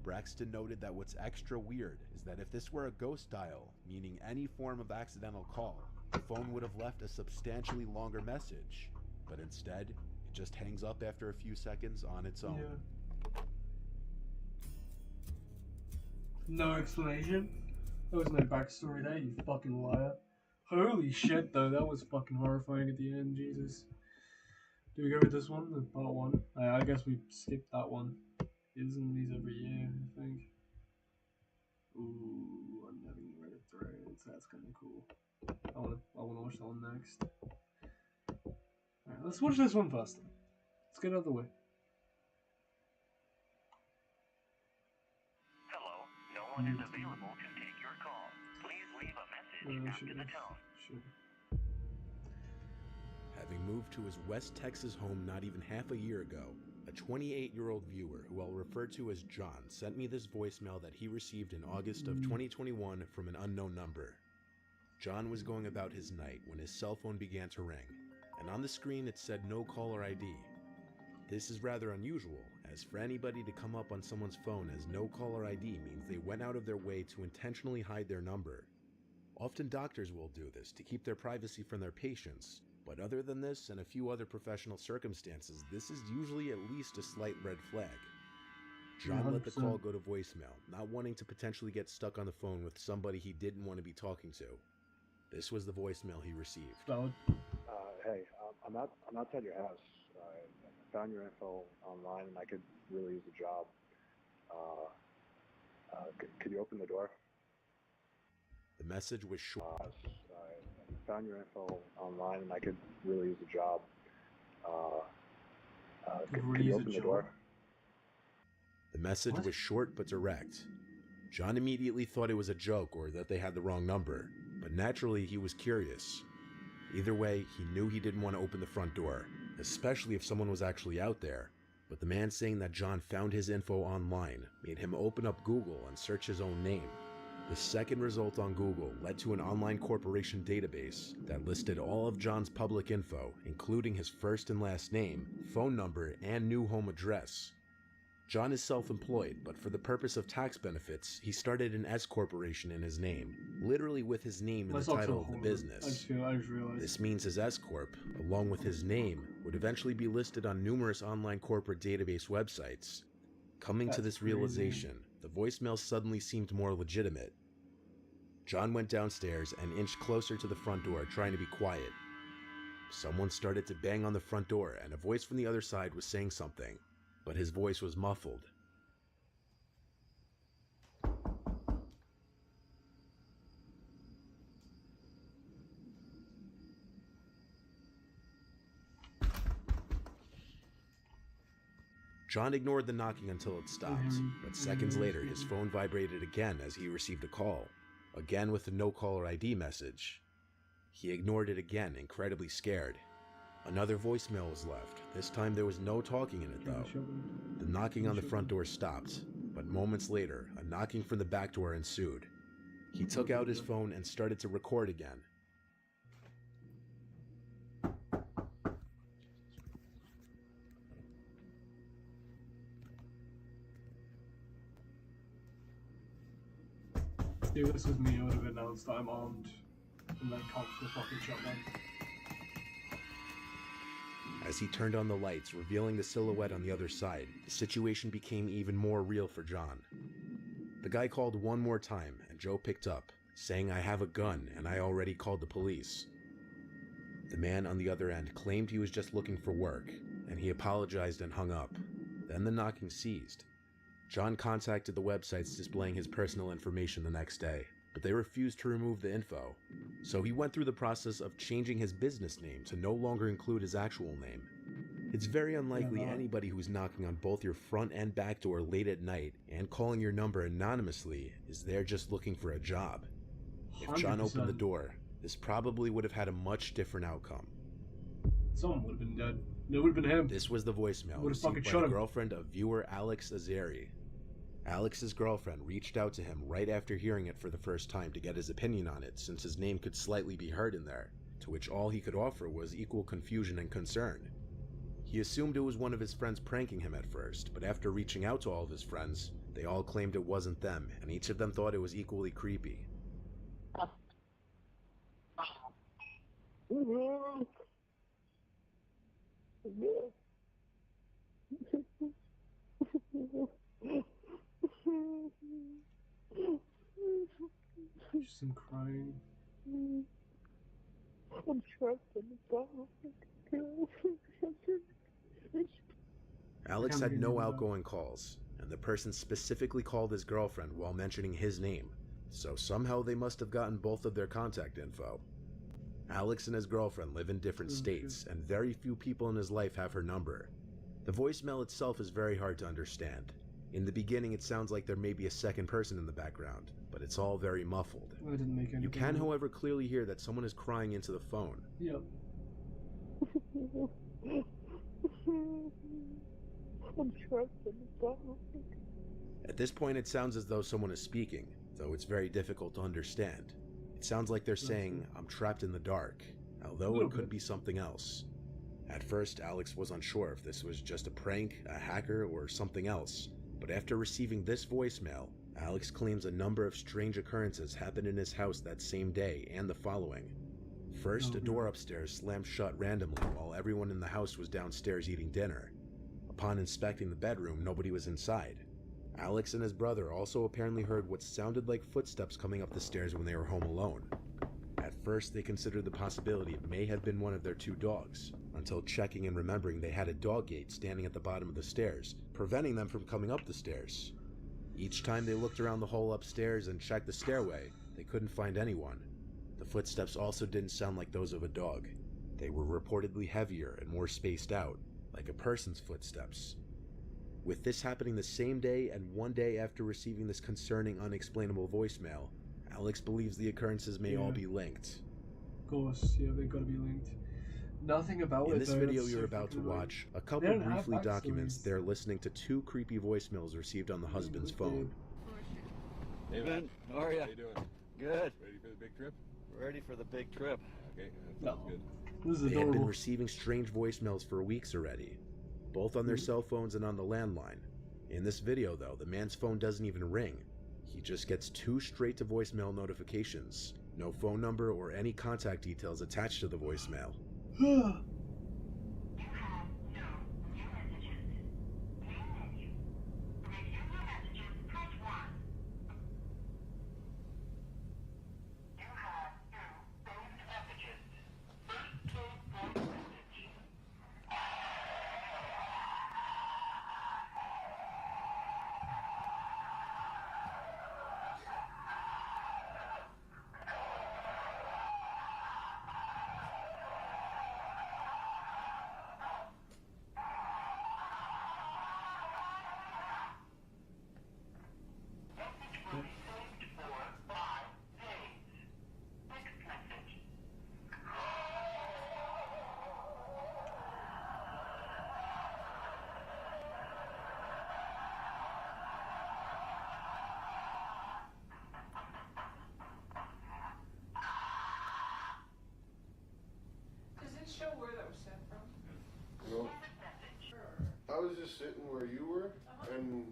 Braxton noted that what's extra weird is that if this were a ghost dial, meaning any form of accidental call, the phone would have left a substantially longer message. But instead, it just hangs up after a few seconds on its own. Yeah. No explanation? There was no backstory there, you fucking liar. Holy shit though, that was fucking horrifying at the end, Jesus. Do we go with this one, the part one? I guess we skipped that one. Isn't these every year, I think. Ooh, I'm having Reddit threads. That's kind of cool. I want to watch that one next. Alright, let's watch this one first. Then. Let's get it out of the way. Hello, no one is available to take your call. Please leave a message after the tone. Sure. Having moved to his West Texas home not even half a year ago, a 28-year-old viewer who I'll refer to as John sent me this voicemail that he received in August of 2021 from an unknown number. John was going about his night when his cell phone began to ring, and on the screen it said no caller ID. This is rather unusual, as for anybody to come up on someone's phone as no caller ID means they went out of their way to intentionally hide their number. Often doctors will do this to keep their privacy from their patients, but other than this and a few other professional circumstances, this is usually at least a slight red flag. John let the call go to voicemail, not wanting to potentially get stuck on the phone with somebody he didn't want to be talking to. This was the voicemail he received. Hey, I'm outside your house. I found your info online and I could really use a job. Could you open the door? The message was short. I found your info online and I could really use a job. Could you open the door? The message was short but direct. John immediately thought it was a joke or that they had the wrong number, but naturally he was curious. Either way, he knew he didn't want to open the front door, especially if someone was actually out there. But the man saying that John found his info online made him open up Google and search his own name. The second result on Google led to an online corporation database that listed all of John's public info, including his first and last name, phone number, and new home address. John is self-employed, but for the purpose of tax benefits, he started an S corporation in his name, literally with his name in the title of the business. I just realized. This means his S corp, along with his name, would eventually be listed on numerous online corporate database websites. Coming to this realization, the voicemail suddenly seemed more legitimate. John went downstairs and inched closer to the front door, trying to be quiet. Someone started to bang on the front door, and a voice from the other side was saying something, but his voice was muffled. John ignored the knocking until it stopped, but seconds later his phone vibrated again as he received a call, again with a no caller ID message. He ignored it again, incredibly scared. Another voicemail was left. This time there was no talking in it though. The knocking on the front door stopped, but moments later, a knocking from the back door ensued. He took out his phone and started to record again. If this was me, I would have announced I'm armed and then cocked the fucking shotgun. As he turned on the lights, revealing the silhouette on the other side, the situation became even more real for John. The guy called one more time, and Joe picked up, saying, "I have a gun, and I already called the police." The man on the other end claimed he was just looking for work, and he apologized and hung up. Then the knocking ceased. John contacted the websites displaying his personal information the next day, but they refused to remove the info. So he went through the process of changing his business name to no longer include his actual name. It's very unlikely anybody who's knocking on both your front and back door late at night and calling your number anonymously is there just looking for a job. If John opened the door, this probably would have had a much different outcome. Someone would have been dead. It would have been him. This was the voicemail received by the girlfriend of viewer Alex Azeri. Alex's girlfriend reached out to him right after hearing it for the first time to get his opinion on it, since his name could slightly be heard in there, to which all he could offer was equal confusion and concern. He assumed it was one of his friends pranking him at first, but after reaching out to all of his friends, they all claimed it wasn't them, and each of them thought it was equally creepy. Just him crying. I'm trapped in the bottle. Alex had no outgoing calls, and and the person specifically called his girlfriend while mentioning his name, so somehow they must have gotten both of their contact info. Alex and his girlfriend live in different states, and very few people in his life have her number. The voicemail itself is very hard to understand. In the beginning, it sounds like there may be a second person in the background, but it's all very muffled. Well, it didn't make any You can, however, clearly hear that someone is crying into the phone. Yep. I'm trapped in the bottom. At this point, it sounds as though someone is speaking, though it's very difficult to understand. It sounds like they're saying, "I'm trapped in the dark," although it could be something else. At first, Alex was unsure if this was just a prank, a hacker, or something else, but after receiving this voicemail, Alex claims a number of strange occurrences happened in his house that same day and the following. First, a door upstairs slammed shut randomly while everyone in the house was downstairs eating dinner. Upon inspecting the bedroom, nobody was inside. Alex and his brother also apparently heard what sounded like footsteps coming up the stairs when they were home alone. At first, they considered the possibility it may have been one of their two dogs, until checking and remembering they had a dog gate standing at the bottom of the stairs, preventing them from coming up the stairs. Each time they looked around the hole upstairs and checked the stairway, they couldn't find anyone. The footsteps also didn't sound like those of a dog. They were reportedly heavier and more spaced out, like a person's footsteps. With this happening the same day and one day after receiving this concerning, unexplainable voicemail, Alex believes the occurrences may all be linked. Of course, yeah, they've got to be linked. Nothing about it. In this video you're about to watch, a couple briefly documents they're listening to two creepy voicemails received on the husband's phone. Hey man, how are you? How you doing? Good. Ready for the big trip? Ready for the big trip. Okay, that sounds good. This is They had been adorable. receiving strange voicemails for weeks already, both on their cell phones and on the landline. In this video though, the man's phone doesn't even ring. He just gets two straight to voicemail notifications. No phone number or any contact details attached to the voicemail. Show where that was sent from. No. I was just sitting where you were, and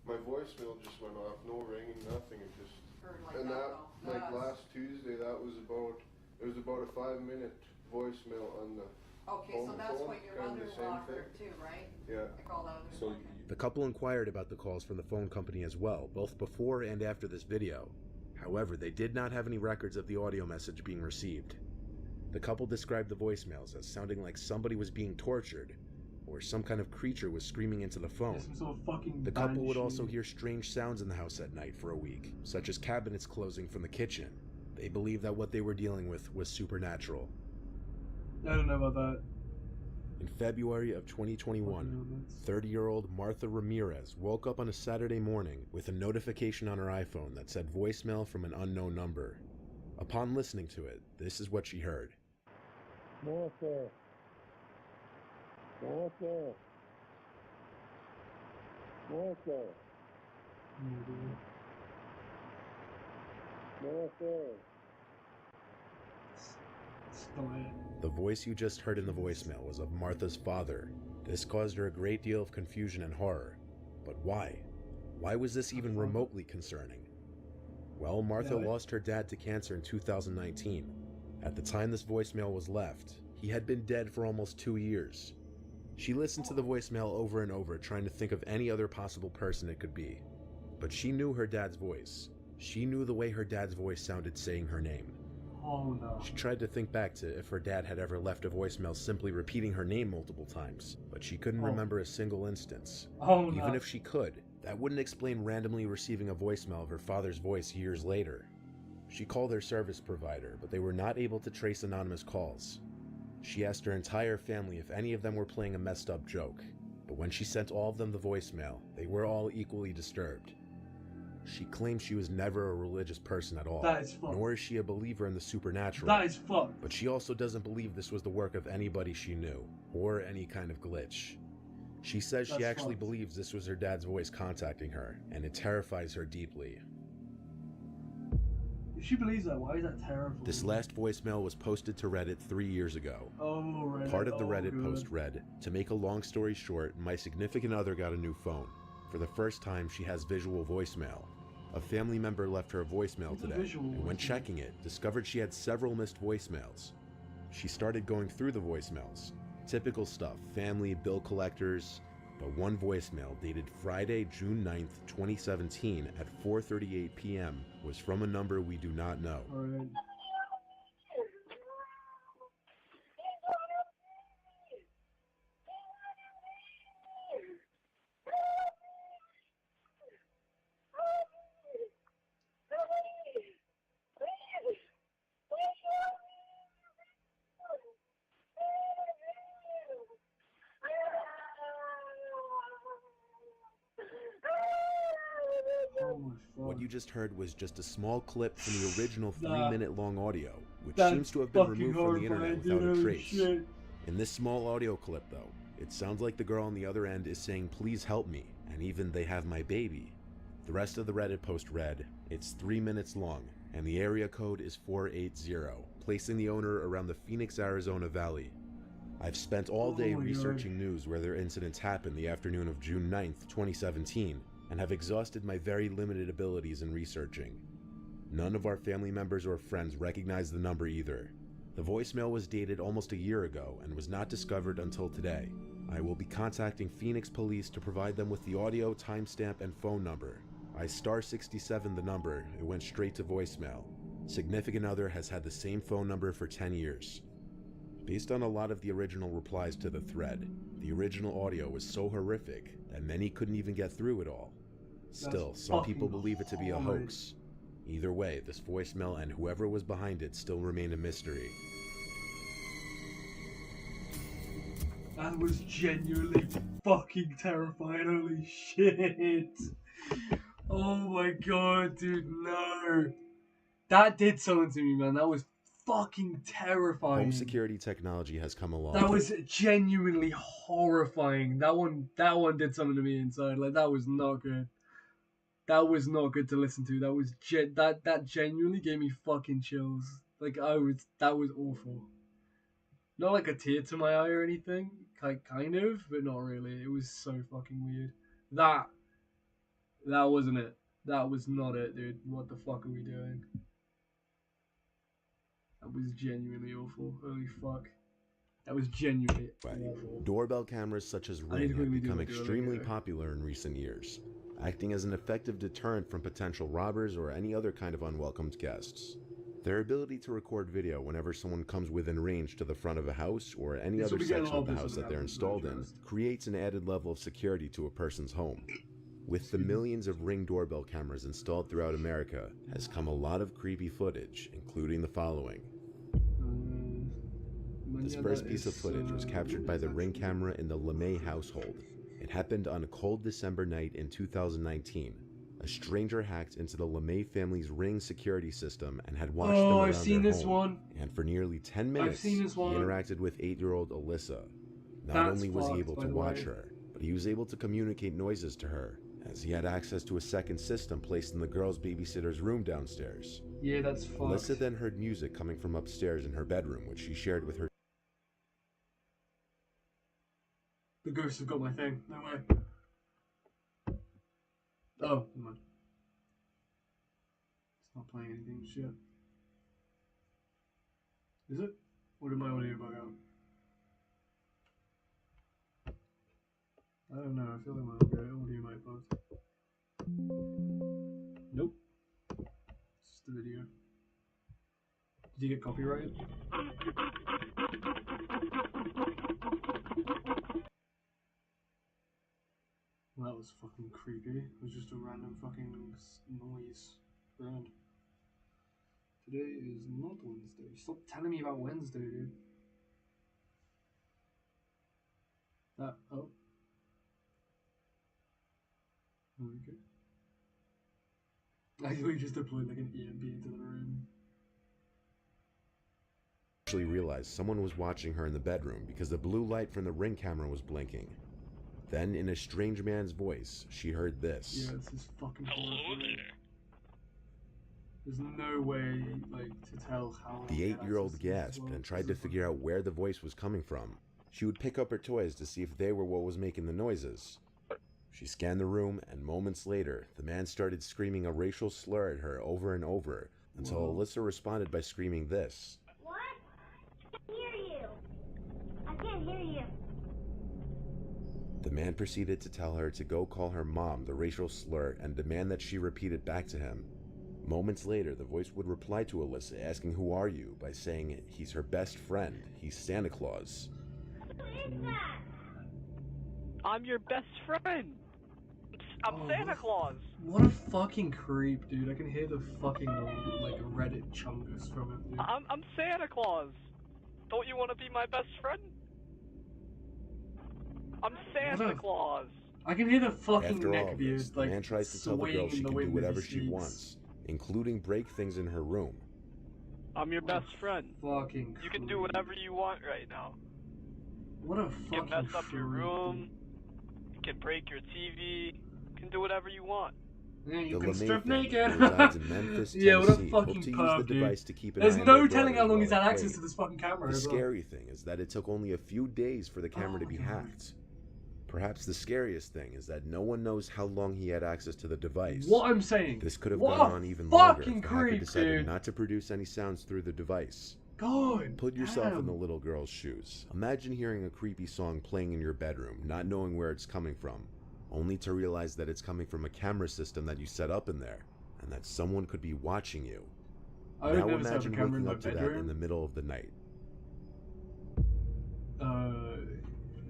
my voicemail just went off. No ringing, nothing. It just. And that, like last Tuesday, it was about a 5-minute voicemail on the. Okay, so that's what your mother-in-law heard too, right? Yeah. I called out. So The couple inquired about the calls from the phone company as well, both before and after this video. However, they did not have any records of the audio message being received. The couple described the voicemails as sounding like somebody was being tortured, or some kind of creature was screaming into the phone. Some sort of fucking The couple would banshee. also hear strange sounds in the house at night for a week, such as cabinets closing from the kitchen. They believed that what they were dealing with was supernatural. I don't know about that. In February of 2021, 30-year-old Martha Ramirez woke up on a Saturday morning with a notification on her iPhone that said voicemail from an unknown number. Upon listening to it, this is what she heard. Martha. Martha. Martha. Martha. The voice you just heard in the voicemail was of Martha's father. This caused her a great deal of confusion and horror. But why? Why was this even remotely concerning? Well, Martha lost her dad to cancer in 2019. At the time this voicemail was left, he had been dead for almost 2 years. She listened to the voicemail over and over, trying to think of any other possible person it could be. But she knew her dad's voice. She knew the way her dad's voice sounded saying her name. Oh no. She tried to think back to if her dad had ever left a voicemail simply repeating her name multiple times, but she couldn't remember a single instance. Oh no. Even if she could, That wouldn't explain randomly receiving a voicemail of her father's voice years later. She called their service provider, but they were not able to trace anonymous calls. She asked her entire family if any of them were playing a messed up joke, but when she sent all of them the voicemail, they were all equally disturbed. She claims she was never a religious person at all, That is fucked. nor is she a believer in the supernatural. That is fucked. But she also doesn't believe this was the work of anybody she knew, or any kind of glitch. She says she That's actually fucked. believes this was her dad's voice contacting her, and it terrifies her deeply. If she believes that, why is that terrible? This last voicemail was posted to Reddit 3 years ago. Oh, Reddit. Part of the Oh, Reddit good. post read, "To make a long story short, my significant other got a new phone. For the first time, she has visual voicemail. A family member left her a voicemail today, and when checking it, discovered she had several missed voicemails. She started going through the voicemails. Typical stuff, family, bill collectors, but one voicemail dated Friday, June 9th, 2017 at 4:38 p.m. was from a number we do not know. Alright. Oh my What fuck. you just heard was just a small clip from the original Nah. 3-minute long audio, which That's seems to have been fucking removed from the internet horrifying, dude. without a Holy trace. shit. In this small audio clip, though, it sounds like the girl on the other end is saying, "Please help me," and even "They have my baby." The rest of the Reddit post read, "It's 3 minutes long, and the area code is 480, placing the owner around the Phoenix, Arizona Valley. I've spent all day Oh my researching news where their incidents happened the afternoon of June 9th, 2017, and have exhausted my very limited abilities in researching. None of our family members or friends recognize the number either. The voicemail was dated almost a year ago and was not discovered until today. I will be contacting Phoenix police to provide them with the audio, timestamp, and phone number. I *67 the number, it went straight to voicemail. Significant other has had the same phone number for 10 years. Based on a lot of the original replies to the thread, the original audio was so horrific that many couldn't even get through it all. Still, some people believe it to be a horrid. hoax. Either way, this voicemail and whoever was behind it still remain a mystery. That was genuinely fucking terrifying. Holy shit. Oh my god, dude, no. That did something to me, man. That was fucking terrifying. Home security technology has come along. That was genuinely horrifying. That one did something to me inside. Like, that was not good. That was not good to listen to. That was that genuinely gave me fucking chills. Like, that was awful. Not like a tear to my eye or anything. Kind of, but not really. It was so fucking weird. That wasn't it. That was not it, dude. What the fuck are we doing? That was genuinely awful. Holy fuck. That was genuinely awful. Doorbell cameras such as I need Ring to have quickly become do it, extremely okay. popular in recent years, acting as an effective deterrent from potential robbers or any other kind of unwelcomed guests. Their ability to record video whenever someone comes within range to the front of a house or any This other will be getting section of the obvious house when that they're happens, installed in trust. creates an added level of security to a person's home. With the millions of Ring doorbell cameras installed throughout America has come a lot of creepy footage, including the following. This first piece of footage was captured by the Ring camera in the LeMay household. It happened on a cold December night in 2019. A stranger hacked into the LeMay family's Ring security system and had watched them around I've seen their this home. one. And for nearly 10 I've minutes, seen this he one. interacted with 8-year-old Alyssa. Not That's only was he fucked, able by to the watch way. her, but he was able to communicate noises to her, as he had access to a second system placed in the girl's babysitter's room downstairs. Yeah, that's fucked. Alyssa then heard music coming from upstairs in her bedroom, which she shared with her. The ghost have got my thing. No way. Oh, never mind. It's not playing anything. Shit. Is it? Or did my audio bug out? I don't know. I feel like my audio might bug. Nope. It's just the video. Did you get copyrighted? Well, that was fucking creepy. It was just a random fucking noise. Grand. Today is not Wednesday. Stop telling me about Wednesday, dude. That, oh. Okay. I thought you just deployed like an EMP into the room. Actually realized someone was watching her in the bedroom because the blue light from the Ring camera was blinking. Then, in a strange man's voice, she heard this. Yeah, this is fucking horrifying. There's no way, like, to tell how. The 8-year-old gasped and tried to figure out where the voice was coming from. She would pick up her toys to see if they were what was making the noises. She scanned the room, and moments later, the man started screaming a racial slur at her over and over, until Alyssa responded by screaming this. What? I can't hear you. I can't hear you. The man proceeded to tell her to go call her mom the racial slur and demand that she repeat it back to him. Moments later, the voice would reply to Alyssa asking who are you by saying he's her best friend, he's Santa Claus. Who is that? I'm your best friend. I'm Santa Claus. What a fucking creep, dude. I can hear the fucking, like, Reddit chungus from it, dude. I'm Santa Claus. Don't you want to be my best friend? I'm Santa Claus. I can hear the fucking After all neck of beard, this, the like, man tries to tell the girl she swaying in the can do wind as whatever he she speaks. wants, including break things in her room. I'm your best friend. Fucking You can do whatever you want right now. What a You fucking can mess up your creep, room. You can break your TV. You can do whatever you want. Yeah, you The can LeMay strip family, naked. who resides in Memphis, Yeah, what a Tennessee, fucking hoped to use perv, the dude. device to keep an There's eye on no their telling how daughters long while he's they had access played. to this fucking camera The as well. scary thing is that it took only a few days for the camera to be hacked. Perhaps the scariest thing is that no one knows how long he had access to the device. What I'm saying. This could have What gone a on even longer fucking if the hacker creep, decided dude. not to produce any sounds through the device. God Put yourself in damn. the little girl's shoes. Imagine hearing a creepy song playing in your bedroom, not knowing where it's coming from, only to realize that it's coming from a camera system that you set up in there, and that someone could be watching you. I would Now never set up a imagine camera in waking my up to that bedroom. in the middle of the night.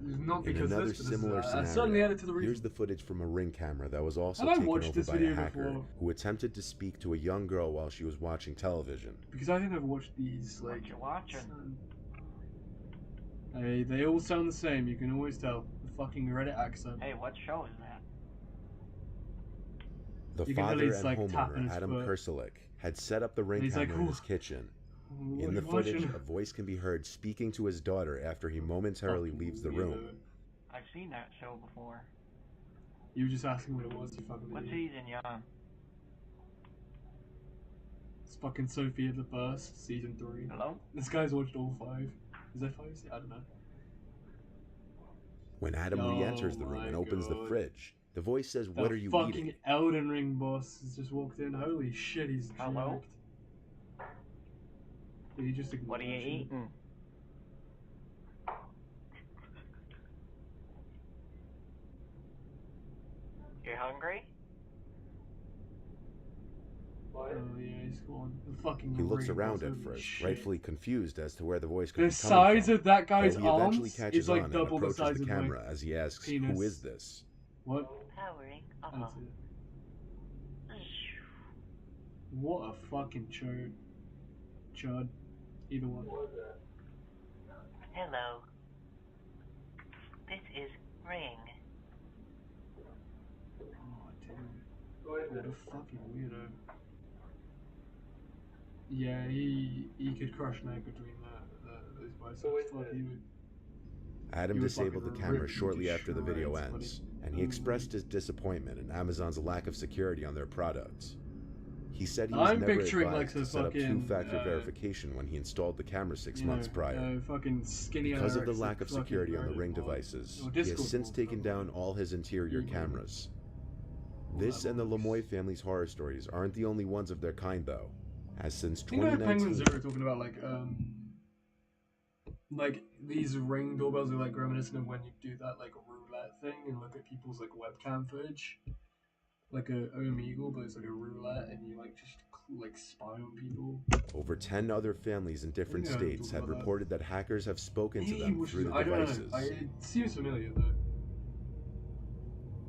Not In because another of this, but similar this is, I certainly scenario, added to the reason. here's the footage from a Ring camera that was also And I taken watched over this by a video hacker before. who attempted to speak to a young girl while she was watching television. Because I think I've watched these, like... What you watching? Hey, they all sound the same, you can always tell. The fucking Reddit accent. Hey, what show is that? The You can tell father he's, and like, tapping homeowner, his Adam foot. Kerselik, had set up the Ring And he's camera like, in "Ooh, his kitchen. what In are the you footage, watching?" a voice can be heard speaking to his daughter after he momentarily leaves the room. I've seen that show before. You were just asking what it was, you fucking What idiot. season, Jan? It's fucking Sophia the First, season 3. Hello? This guy's watched all 5. Is there 5? I don't know. When Adam Oh re-enters the room my and opens the God. fridge, the voice says, The "What are you fucking eating?" Elden Ring boss has just walked in. Holy shit, he's Hello? jacked. Did he just What are you acknowledge it? eating? You hungry? Oh yeah, he's gone. The fucking He looks ring around boss, at holy first, shit. rightfully confused as to where the voice could The be coming size from, of that guy's though he eventually arms catches is like on and double the approaches size the of camera my as he asks, penis. "Who is this?" What? Powering I don't see it. What a fucking chud. Either one. Hello. This is Ring. Oh, dude. What a fucking weirdo. Yeah, he could crush neck between those biceps. Fuck, he would. Adam He would disabled the fucking camera rip you shortly to after the video shreds, buddy. ends, and he expressed his disappointment in Amazon's lack of security on their product. He said he was I'm never picturing, like, advised to the set up fucking, two-factor verification when he installed the camera 6 You months know, prior. fucking skinny Because of the Eric's, lack of like, security on the fucking Ring Reddit board. devices, Or he has Discord since board, taken down all his interior cameras. This and the LeMay family's horror stories aren't the only ones of their kind, though, as since I think I heard Penguin 2019... Zero talking about like these Ring doorbells are like reminiscent of when you do that like roulette thing and look at people's like webcam footage, like a Omegle, but it's like a roulette and you like just like spy on people. Over 10 other families in different Yeah, states talk had about that. reported that hackers have spoken to them through the I don't devices. know. It seems familiar though.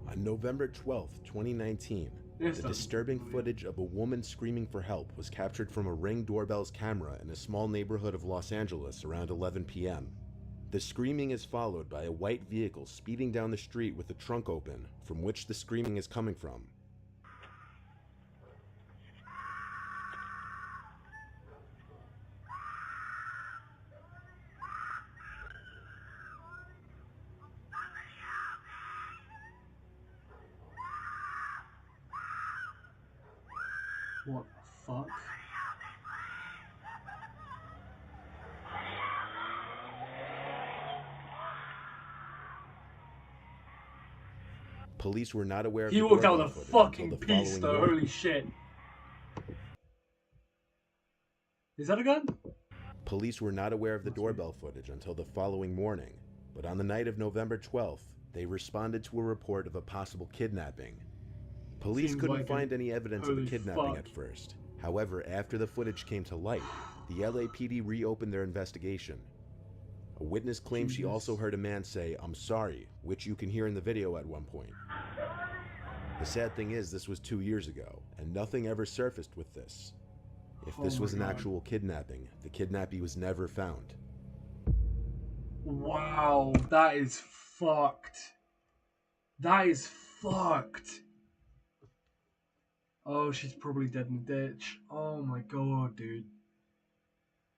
On November 12th, 2019, the disturbing footage of a woman screaming for help was captured from a Ring doorbell's camera in a small neighborhood of Los Angeles around 11 p.m. The screaming is followed by a white vehicle speeding down the street with the trunk open, from which the screaming is coming from. What the fuck? Police were not aware of He the walked out doorbell with a footage fucking until the piece following though, morning. holy shit. Is that a gun? Police were not aware of the doorbell footage until the following morning, but on the night of November 12th, they responded to a report of a possible kidnapping. Police Seems couldn't like find it. any evidence of a Holy kidnapping fuck. at first. However, after the footage came to light, the LAPD reopened their investigation. A witness claims she also heard a man say, "I'm sorry," which you can hear in the video at one point. The sad thing is, this was 2 years ago, and nothing ever surfaced with this. If this Oh was my an God. actual kidnapping, the kidnappee was never found. Wow, that is fucked. That is fucked. Oh, she's probably dead in the ditch. Oh my god, dude.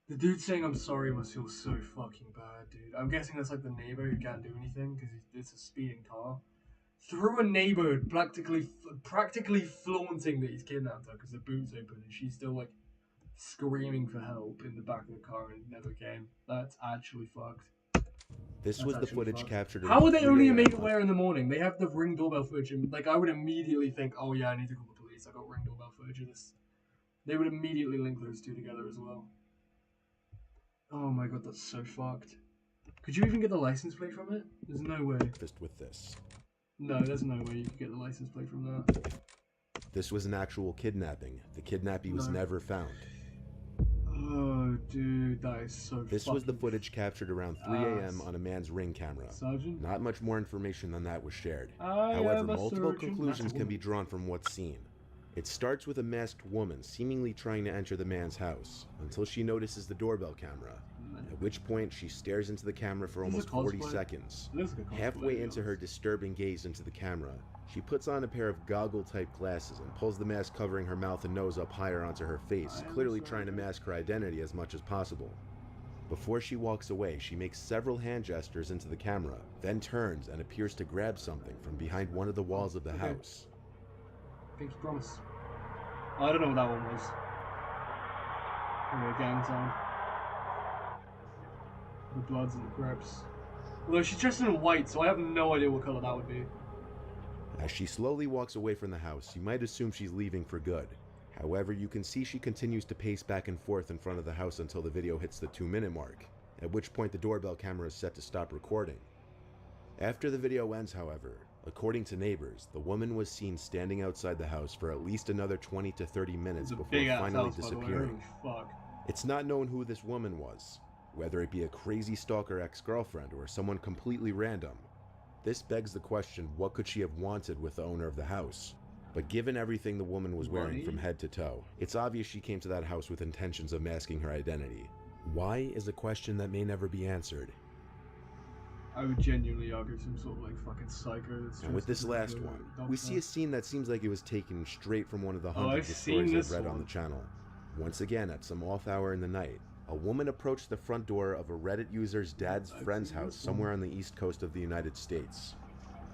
The dude saying I'm sorry must feel so fucking bad, dude. I'm guessing that's like the neighbor who can't do anything because it's a speeding car. Through a neighborhood, practically flaunting that he's kidnapped her because the boot's open and she's still like screaming for help in the back of the car and never came. That's actually fucked. This That's was the actually footage fucked. captured How around would they 3 only a.m. made on- aware in the morning? They have the Ring doorbell footage and like I would immediately think, oh yeah, I need to call the police. I got Ring doorbell footage of this. They would immediately link those two together as well. Oh my god, that's so fucked. Could you even get the license plate from it? There's no way. With this. No, there's no way you could get the license plate from that. This was an actual kidnapping. The kidnappee was No. never found. Oh, dude, that is so This was the fucking footage captured around 3 a.m. ass. on a man's Ring camera. Sergeant? Not much more information than that was shared. I However, am a multiple surgeon. conclusions That's a can be woman. drawn from what's seen. It starts with a masked woman seemingly trying to enter the man's house until she notices the doorbell camera, at which point she stares into the camera for This is almost a 40 cosplay. seconds. It looks like a cosplay, Halfway to be into her disturbing gaze into the camera, she puts on a pair of goggle-type glasses and pulls the mask covering her mouth and nose up higher onto her face, clearly trying to mask her identity as much as possible. Before she walks away, she makes several hand gestures into the camera, then turns and appears to grab something from behind one of the walls of the Okay. house. Pinky promise. I don't know what that one was. Probably a gang sign. The Bloods and the Crips. Although she's dressed in white, so I have no idea what color that would be. As she slowly walks away from the house, you might assume she's leaving for good. However, you can see she continues to pace back and forth in front of the house until the video hits the 2-minute mark, at which point the doorbell camera is set to stop recording. After the video ends, however, according to neighbors, the woman was seen standing outside the house for at least another 20 to 30 minutes before Big ass finally house, by the way. disappearing. Holy fuck. It's not known who this woman was, whether it be a crazy stalker ex-girlfriend or someone completely random. This begs the question, what could she have wanted with the owner of the house? But given everything the woman was wearing Money? from head to toe, it's obvious she came to that house with intentions of masking her identity. Why is a question that may never be answered. I would genuinely argue some sort of like fucking psycho. That's And with dressed this as last a one, doctor. we see a scene that seems like it was taken straight from one of the Oh, hundreds I've of seen stories this I've read on one. the channel. Once again, at some off hour in the night, a woman approached the front door of a Reddit user's dad's friend's house somewhere on the east coast of the United States.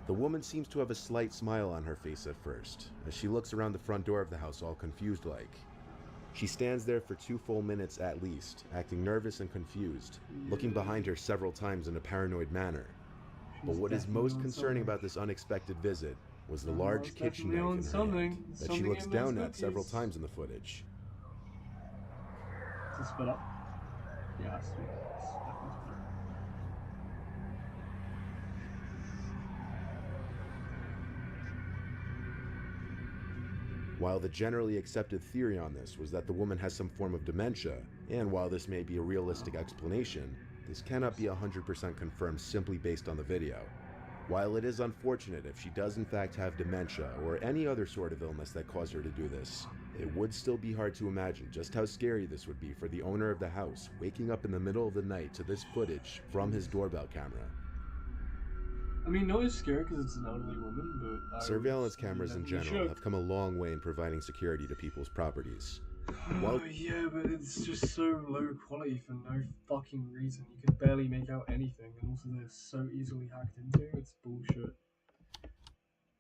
The woman seems to have a slight smile on her face at first, as she looks around the front door of the house all confused like. She stands there for 2 full minutes at least, acting nervous and confused, looking behind her several times in a paranoid manner. But what is most concerning about this unexpected visit was the large kitchen knife in her hand that she looks down at several times in the footage. Is it split up? Yeah, it's definitely split up. While the generally accepted theory on this was that the woman has some form of dementia, and while this may be a realistic explanation, this cannot be 100% confirmed simply based on the video. While it is unfortunate if she does in fact have dementia or any other sort of illness that caused her to do this, it would still be hard to imagine just how scary this would be for the owner of the house, waking up in the middle of the night to this footage from his doorbell camera. I mean, not as scary because it's an elderly woman, but... Surveillance cameras in general have come a long way in providing security to people's properties. Oh, yeah, but it's just so low quality for no fucking reason. You can barely make out anything, and also they're so easily hacked into. It's bullshit.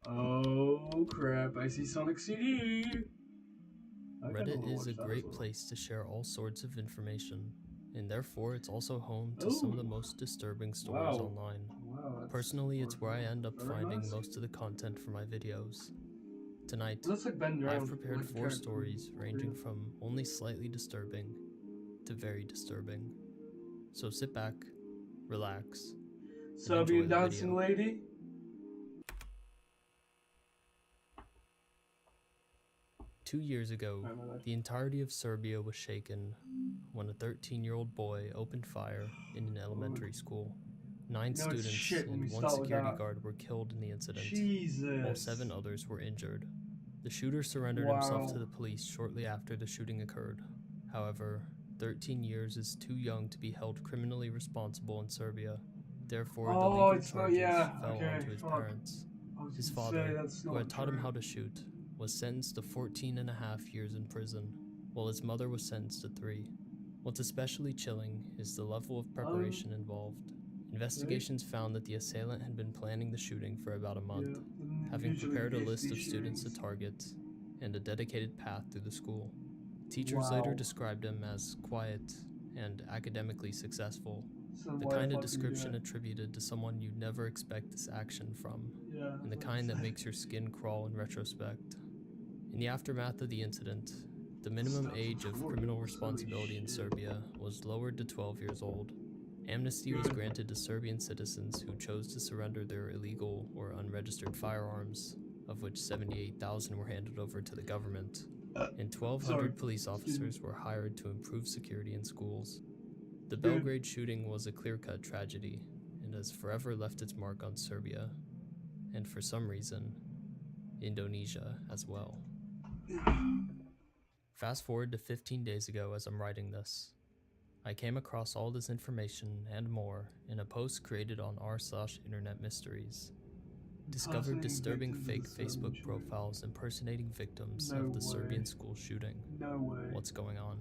Oh crap! I see Sonic CD. Reddit is a great place to share all sorts of information, and therefore it's also home to some of the most disturbing stories online. Personally, it's where I end up finding most of the content for my videos. Tonight, I've prepared 4 stories ranging from only slightly disturbing to very disturbing. So sit back, relax, and Serbian enjoy the dancing video. lady. Two years ago, the entirety of Serbia was shaken when a 13-year-old boy opened fire in an elementary school. 9 students and 1 security guard were killed in the incident, while 7 others were injured. The shooter surrendered himself to the police shortly after the shooting occurred. However, 13 years is too young to be held criminally responsible in Serbia. Therefore, the legal charges fell onto his parents. His father, who had taught him how to shoot, was sentenced to 14.5 years in prison, while his mother was sentenced to 3. What's especially chilling is the level of preparation involved. Investigations found that the assailant had been planning the shooting for about a month, having prepared a list of students to target and a dedicated path through the school. Teachers later described him as quiet and academically successful, the kind of description attributed to someone you'd never expect this action from, and the kind that makes your skin crawl in retrospect. In the aftermath of the incident, the minimum age of criminal responsibility in Serbia was lowered to 12 years old. Amnesty was granted to Serbian citizens who chose to surrender their illegal or unregistered firearms, of which 78,000 were handed over to the government, and 1,200 police officers were hired to improve security in schools. The Belgrade shooting was a clear-cut tragedy, and has forever left its mark on Serbia, and for some reason, Indonesia as well. Fast forward to 15 days ago as I'm writing this. I came across all this information and more in a post created on r/Internet Mysteries. Discovered disturbing fake Facebook profiles impersonating victims of the Serbian school shooting. What's going on?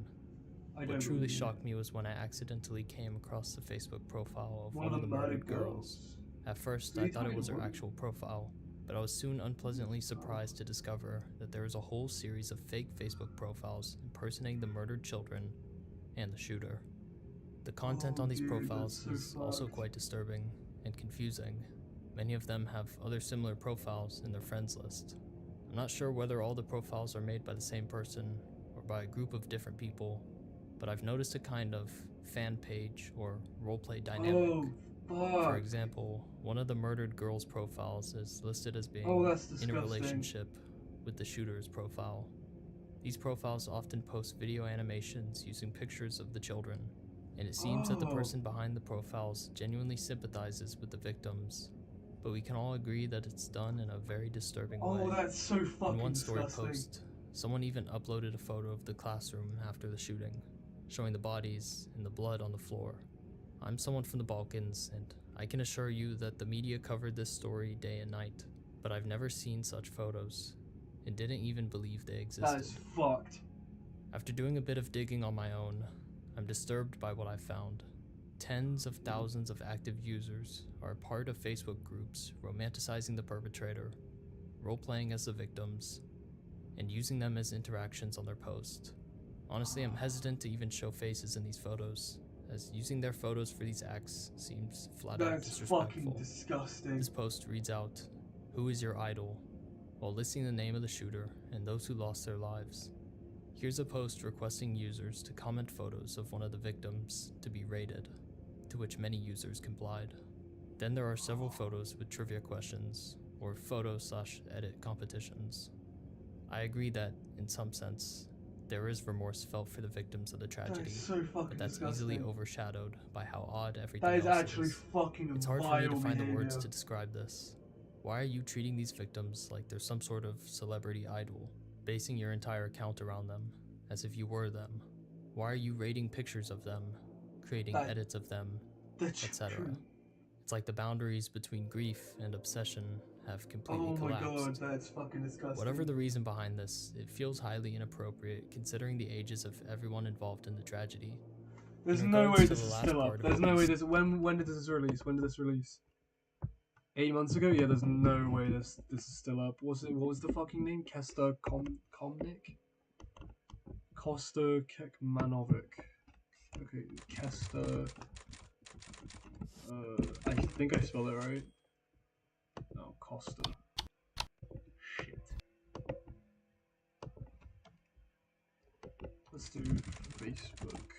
What truly shocked me was when I accidentally came across the Facebook profile of one of the murdered girls. At first, I thought it was her actual profile, but I was soon unpleasantly surprised to discover that there was a whole series of fake Facebook profiles impersonating the murdered children and the shooter. The content on these profiles is also quite disturbing and confusing. Many of them have other similar profiles in their friends list. I'm not sure whether all the profiles are made by the same person or by a group of different people, but I've noticed a kind of fan page or roleplay dynamic. For example, one of the murdered girl's profiles is listed as being in a relationship with the shooter's profile. These profiles often post video animations using pictures of the children, and it seems that the person behind the profiles genuinely sympathizes with the victims, but we can all agree that it's done in a very disturbing way. That's so fucking In one story disgusting. post, someone even uploaded a photo of the classroom after the shooting, showing the bodies and the blood on the floor. I'm someone from the Balkans, and I can assure you that the media covered this story day and night, but I've never seen such photos, and didn't even believe they existed. That is fucked. After doing a bit of digging on my own, I'm disturbed by what I found. Tens of thousands of active users are a part of Facebook groups romanticizing the perpetrator, role-playing as the victims, and using them as interactions on their posts. Honestly, I'm hesitant to even show faces in these photos, as using their photos for these acts seems flat out That's disrespectful. fucking disgusting. This post reads out, "Who is your idol?" while listing the name of the shooter and those who lost their lives. Here's a post requesting users to comment photos of one of the victims to be rated, to which many users complied. Then there are several photos with trivia questions, or photo/edit competitions. I agree that, in some sense, There is remorse felt for the victims of the tragedy, so fucking but that's disgusting. easily overshadowed by how odd everything That is else actually is. fucking It's hard for me to vile find the words behavior. to describe this. Why are you treating these victims like they're some sort of celebrity idol, basing your entire account around them, as if you were them? Why are you rating pictures of them, creating edits of them, etc.? It's like the boundaries between grief and obsession have completely collapsed. Oh my god, that's fucking disgusting. Whatever the reason behind this, it feels highly inappropriate considering the ages of everyone involved in the tragedy. There's no way this is still up. There's no way this. When did this release? When did this release? 8 months ago? Yeah, there's no way this is still up. What was the fucking name? Kester Komnik? Kosta Kekmanovic. Okay, Kester. I think I spelled it right. No, Costa. Shit. Let's do Facebook.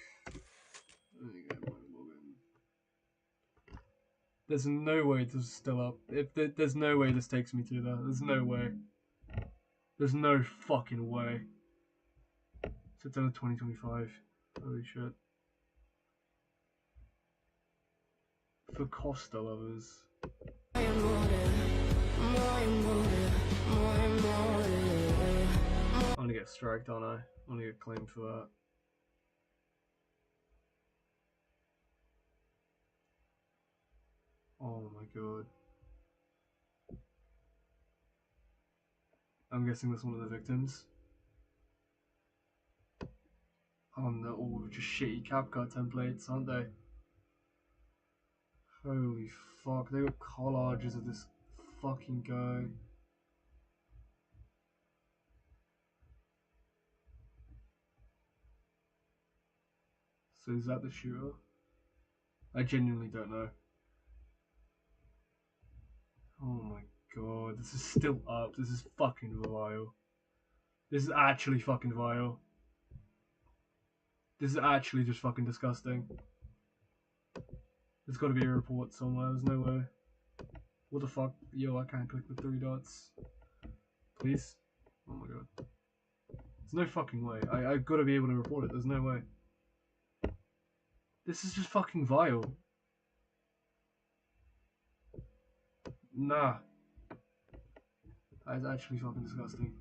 There you go, login. There's no way this is still up. There's no way this takes me to that. There's no way. There's no fucking way. September 2025. Holy shit. For Costa lovers. I want to get striked, aren't I? I want to get claimed for that. Oh my god. I'm guessing that's one of the victims. Oh no, all just shitty CapCut templates, aren't they? Holy fuck, they got collages of this fucking guy. So is that the shooter? I genuinely don't know. Oh my god, this is still up. This is fucking vile. This is actually fucking vile. This is actually just fucking disgusting. There's gotta be a report somewhere, there's no way. What the fuck? Yo, I can't click the 3 dots. Please? Oh my god. There's no fucking way. I've gotta be able to report it, there's no way. This is just fucking vile. Nah. That is actually fucking disgusting.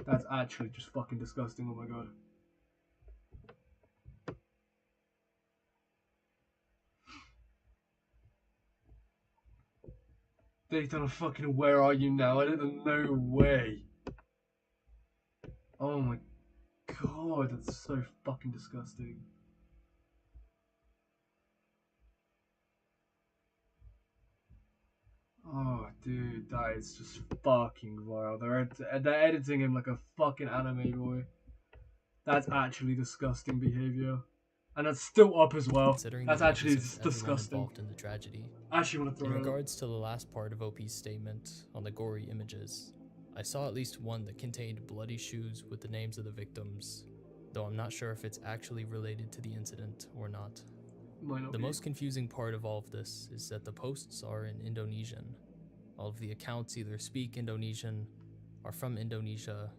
That's actually just fucking disgusting, oh my god. Daytona fucking where are you now? I don't know, no way. Oh my god, that's so fucking disgusting. Oh, dude, that is just fucking vile. They're editing him like a fucking anime boy. That's actually disgusting behavior, and that's still up as well. That's actually disgusting. Involved in the tragedy. I actually want to throw In it up. regards to the last part of OP's statement on the gory images, I saw at least one that contained bloody shoes with the names of the victims, though I'm not sure if it's actually related to the incident or not. The most confusing part of all of this is that the posts are in Indonesian. All of the accounts either speak Indonesian, are from Indonesia,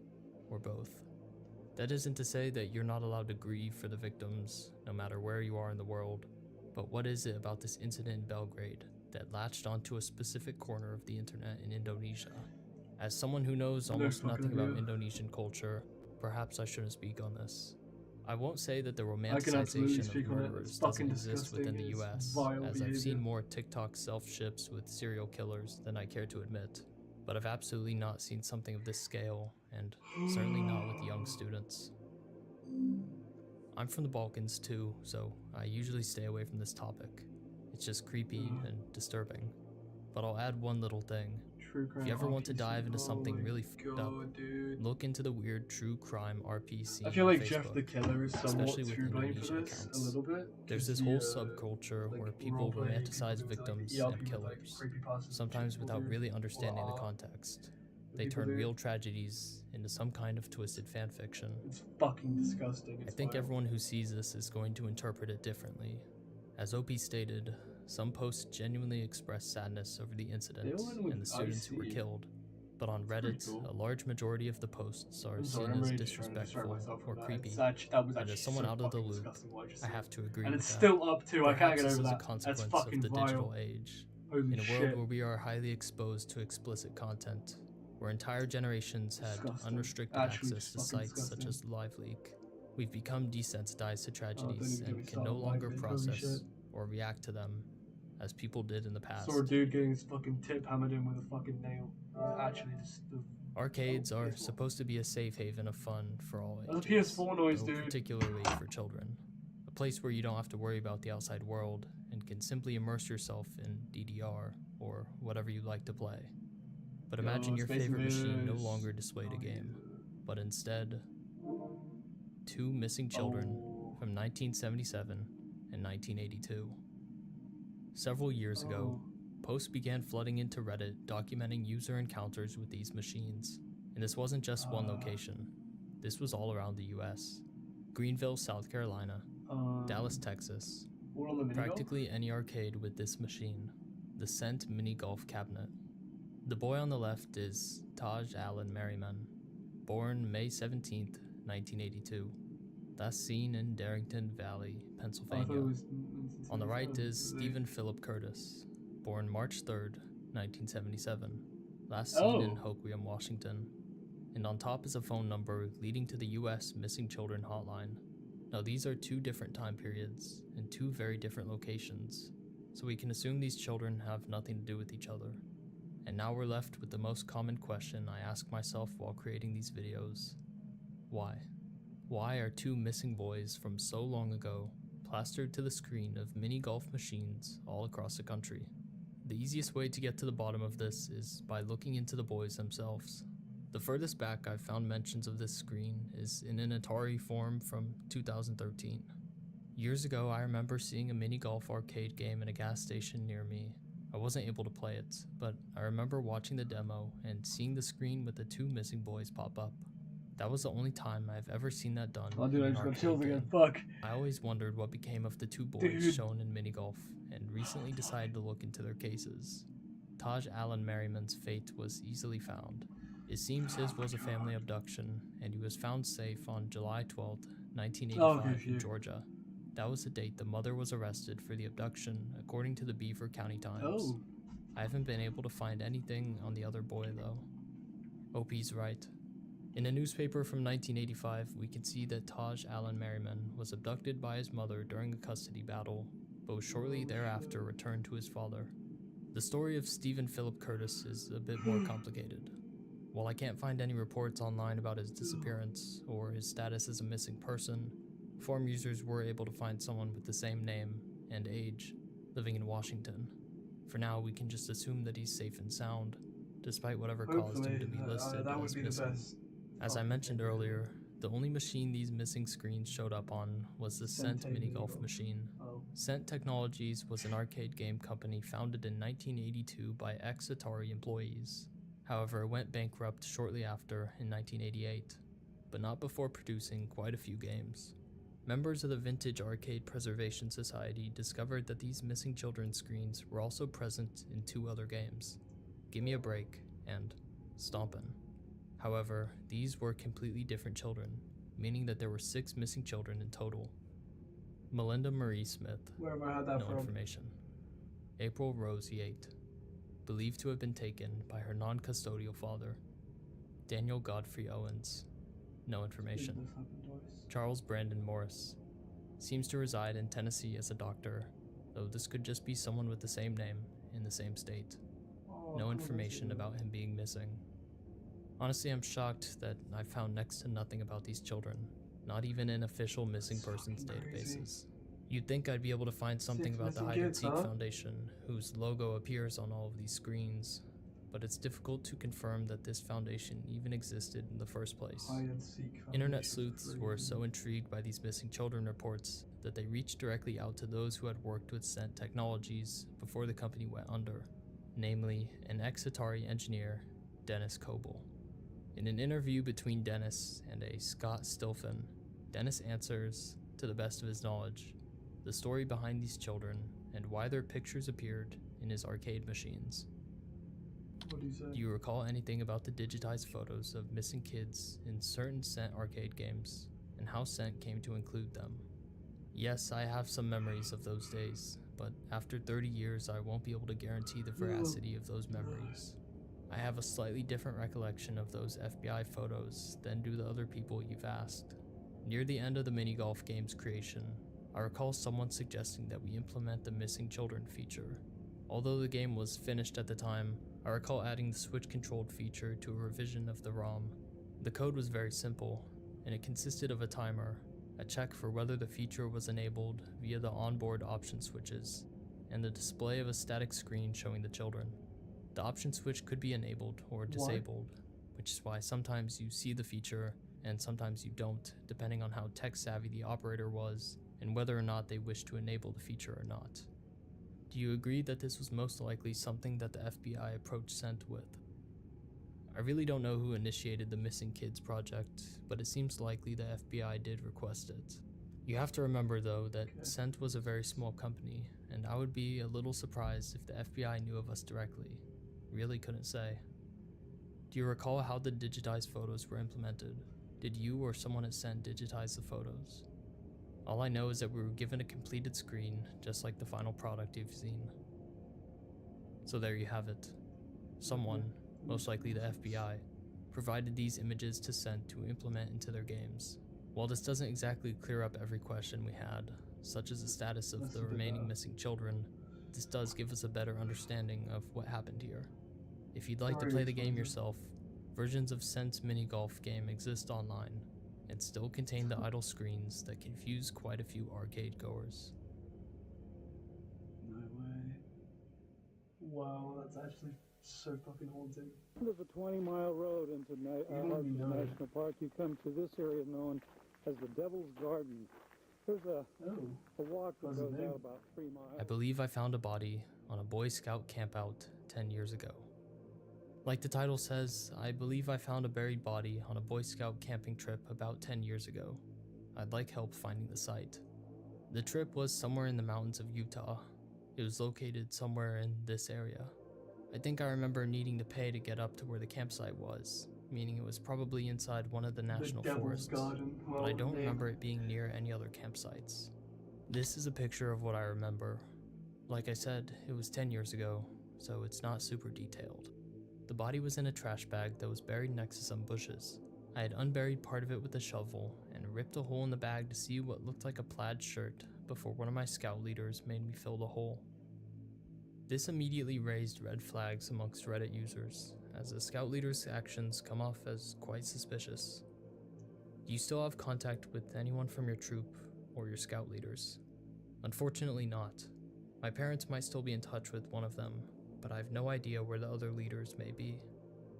or both. That isn't to say that you're not allowed to grieve for the victims, no matter where you are in the world, but what is it about this incident in Belgrade that latched onto a specific corner of the internet in Indonesia? As someone who knows almost nothing about Indonesian culture, perhaps I shouldn't speak on this. I won't say that the romanticization of murderers doesn't exist within the US, as I've seen more TikTok self-ships with serial killers than I care to admit, but I've absolutely not seen something of this scale, and certainly not with young students. I'm from the Balkans too, so I usually stay away from this topic. It's just creepy and disturbing. But I'll add one little thing. If you ever want to dive into something really fucked up, look into the weird true crime RP scene. I feel like on Jeff Facebook, the Killer is somewhat especially with to blame for Indonesian this accounts. a little bit. There's this whole subculture where people romanticize victims and killers, sometimes without really understanding the context. They turn real tragedies into some kind of twisted fanfiction. It's fucking disgusting. I think everyone who sees this is going to interpret it differently. As OP stated, some posts genuinely express sadness over the incident and the students who were killed, But on Reddit, cool. a large majority of the posts are I'm sorry, seen I'm as really just trying to distract disrespectful myself or from that. creepy. That was And as actually someone so out of the fucking loop, disgusting what I just I said. have to agree And with it's that. still up to, I can't Perhaps get this over is a that. That's consequence fucking of the vile. digital age. Holy In a shit. world where we are highly exposed to explicit content, where entire generations had Disgusting. unrestricted Actually, access to just fucking sites such disgusting. as LiveLeak, we've become desensitized to Don't tragedies even get me and can no started, longer Live Leak, holy shit. process or react to them as people did in the past. Saw a dude getting his fucking tip hammered in with a fucking nail. It was actually just Arcades are supposed to be a safe haven of fun for all That's a ages, PS4 noise, though dude. particularly for children. A place where you don't have to worry about the outside world and can simply immerse yourself in DDR or whatever you like to play. But imagine your Space favorite machine no Invaders. longer displayed a game, but instead 2 missing children from 1977 and 1982. Several years ago, posts began flooding into Reddit documenting user encounters with these machines. And this wasn't just one location. This was all around the US. Greenville, South Carolina, Dallas, Texas. All on the mini golf? Practically any arcade with this machine. The Cent Mini Golf Cabinet. The boy on the left is Taj Allen Merriman, born May 17th, 1982. Last seen in Darrington Valley, Pennsylvania. On the right is Stephen Philip Curtis, born March 3rd, 1977. Last seen in Hoquiam, Washington. And on top is a phone number leading to the US Missing Children Hotline. Now these are 2 different time periods and 2 very different locations, so we can assume these children have nothing to do with each other. And now we're left with the most common question I ask myself while creating these videos. Why? Why are 2 missing boys from so long ago plastered to the screen of mini golf machines all across the country? The easiest way to get to the bottom of this is by looking into the boys themselves. The furthest back I've found mentions of this screen is in an Atari forum from 2013. Years ago, I remember seeing a mini golf arcade game in a gas station near me. I wasn't able to play it, but I remember watching the demo and seeing the screen with the 2 missing boys pop up. That was the only time I've ever seen that done Oh, dude, in I an just got arcade chills again. game. Fuck. I always wondered what became of the 2 boys Dude. shown in mini golf, and recently decided to look into their cases. Taj Allen Merriman's fate was easily found. It seems his was a family abduction, and he was found safe on July 12th, 1985 in Georgia. That was the date the mother was arrested for the abduction, according to the Beaver County Times. I haven't been able to find anything on the other boy, though. OP's right. In a newspaper from 1985, we can see that Taj Allen Merriman was abducted by his mother during a custody battle, but was shortly thereafter returned to his father. The story of Stephen Philip Curtis is a bit more complicated. While I can't find any reports online about his disappearance or his status as a missing person, forum users were able to find someone with the same name and age living in Washington. For now, we can just assume that he's safe and sound, despite whatever caused him to be listed that would as be missing. the best. As I mentioned earlier, the only machine these missing screens showed up on was the Cent Mini Golf machine. Cent Technologies was an arcade game company founded in 1982 by ex-Atari employees. However, it went bankrupt shortly after in 1988, but not before producing quite a few games. Members of the Vintage Arcade Preservation Society discovered that these missing children screens were also present in 2 other games, Gimme a Break and Stompin'. However, these were completely different children, meaning that there were 6 missing children in total. Melinda Marie Smith, Where have I had that no from? information. April Rose Yates, believed to have been taken by her non-custodial father. Daniel Godfrey Owens, no information. This happened twice. Charles Brandon Morris, seems to reside in Tennessee as a doctor, though this could just be someone with the same name in the same state. No information about him being missing. Honestly, I'm shocked that I found next to nothing about these children, not even in official missing persons databases. You'd think I'd be able to find something about the Hide and Seek Foundation, whose logo appears on all of these screens, but it's difficult to confirm that this foundation even existed in the first place. Internet sleuths were so intrigued by these missing children reports that they reached directly out to those who had worked with Cent Technologies before the company went under, namely an ex-Atari engineer, Dennis Coble. In an interview between Dennis and a Scott Stilfen, Dennis answers, to the best of his knowledge, the story behind these children and why their pictures appeared in his arcade machines. What do you say? Do you recall anything about the digitized photos of missing kids in certain Scent arcade games, and how Scent came to include them? Yes, I have some memories of those days, but after 30 years I won't be able to guarantee the veracity of those memories. I have a slightly different recollection of those FBI photos than do the other people you've asked. Near the end of the mini golf game's creation, I recall someone suggesting that we implement the missing children feature. Although the game was finished at the time, I recall adding the switch-controlled feature to a revision of the ROM. The code was very simple, and it consisted of a timer, a check for whether the feature was enabled via the onboard option switches, and the display of a static screen showing the children. The option switch could be enabled or disabled, which is why sometimes you see the feature and sometimes you don't, depending on how tech-savvy the operator was and whether or not they wished to enable the feature or not. Do you agree that this was most likely something that the FBI approached Scent with? I really don't know who initiated the Missing Kids project, but it seems likely the FBI did request it. You have to remember though that Scent was a very small company, and I would be a little surprised if the FBI knew of us directly. Really couldn't say. Do you recall how the digitized photos were implemented? Did you or someone at Scent digitize the photos? All I know is that we were given a completed screen, just like the final product you've seen. So there you have it. Someone, most likely the FBI, provided these images to Scent to implement into their games. While this doesn't exactly clear up every question we had, such as the status of the remaining missing children, this does give us a better understanding of what happened here. If you'd like to play the game yourself, versions of Scent's mini golf game exist online, and still contain the idle screens that confuse quite a few arcade goers. No way. Wow, that's actually so fucking haunting. There's a 20-mile road into Hartford National Park. You come to this area known as the Devil's Garden. There's a walk that goes out about 3 miles. I believe I found a body on a Boy Scout campout 10 years ago. Like the title says, I believe I found a buried body on a Boy Scout camping trip about 10 years ago. I'd like help finding the site. The trip was somewhere in the mountains of Utah. It was located somewhere in this area. I think I remember needing to pay to get up to where the campsite was, meaning it was probably inside one of the national forests, but I don't remember it being near any other campsites. This is a picture of what I remember. Like I said, it was 10 years ago, so it's not super detailed. The body was in a trash bag that was buried next to some bushes. I had unburied part of it with a shovel and ripped a hole in the bag to see what looked like a plaid shirt before one of my scout leaders made me fill the hole. This immediately raised red flags amongst Reddit users, as the scout leader's actions come off as quite suspicious. Do you still have contact with anyone from your troop or your scout leaders? Unfortunately not. My parents might still be in touch with one of them, but I have no idea where the other leaders may be.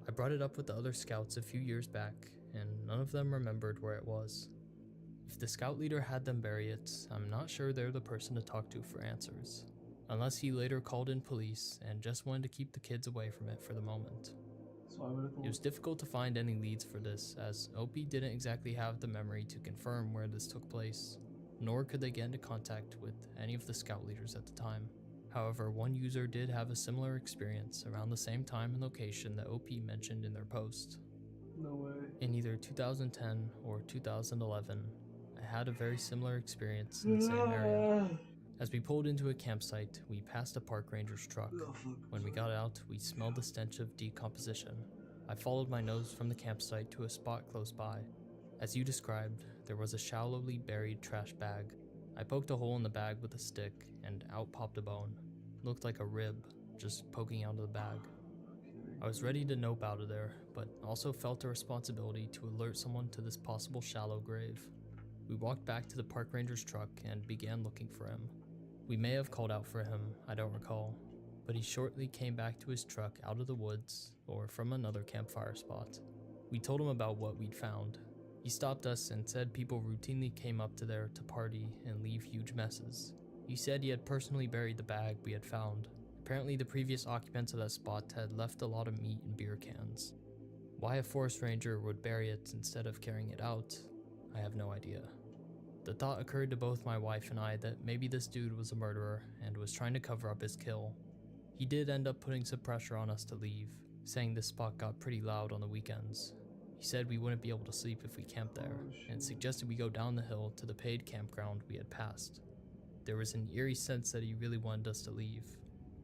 I brought it up with the other scouts a few years back, and none of them remembered where it was. If the scout leader had them bury it, I'm not sure they're the person to talk to for answers, unless he later called in police and just wanted to keep the kids away from it for the moment. It was difficult to find any leads for this, as OP didn't exactly have the memory to confirm where this took place, nor could they get into contact with any of the scout leaders at the time. However, one user did have a similar experience around the same time and location that OP mentioned in their post. No way. In either 2010 or 2011, I had a very similar experience in the same area. As we pulled into a campsite, we passed a park ranger's truck. When we got out, we smelled the stench of decomposition. I followed my nose from the campsite to a spot close by. As you described, there was a shallowly buried trash bag. I poked a hole in the bag with a stick, and out popped a bone. Looked like a rib, just poking out of the bag. I was ready to nope out of there, but also felt a responsibility to alert someone to this possible shallow grave. We walked back to the park ranger's truck and began looking for him. We may have called out for him, I don't recall, but he shortly came back to his truck out of the woods, or from another campfire spot. We told him about what we'd found. He stopped us and said people routinely came up to there to party and leave huge messes. He said he had personally buried the bag we had found. Apparently the previous occupants of that spot had left a lot of meat in beer cans. Why a forest ranger would bury it instead of carrying it out, I have no idea. The thought occurred to both my wife and I that maybe this dude was a murderer and was trying to cover up his kill. He did end up putting some pressure on us to leave, saying this spot got pretty loud on the weekends. He said we wouldn't be able to sleep if we camped there, and suggested we go down the hill to the paid campground we had passed. There was an eerie sense that he really wanted us to leave,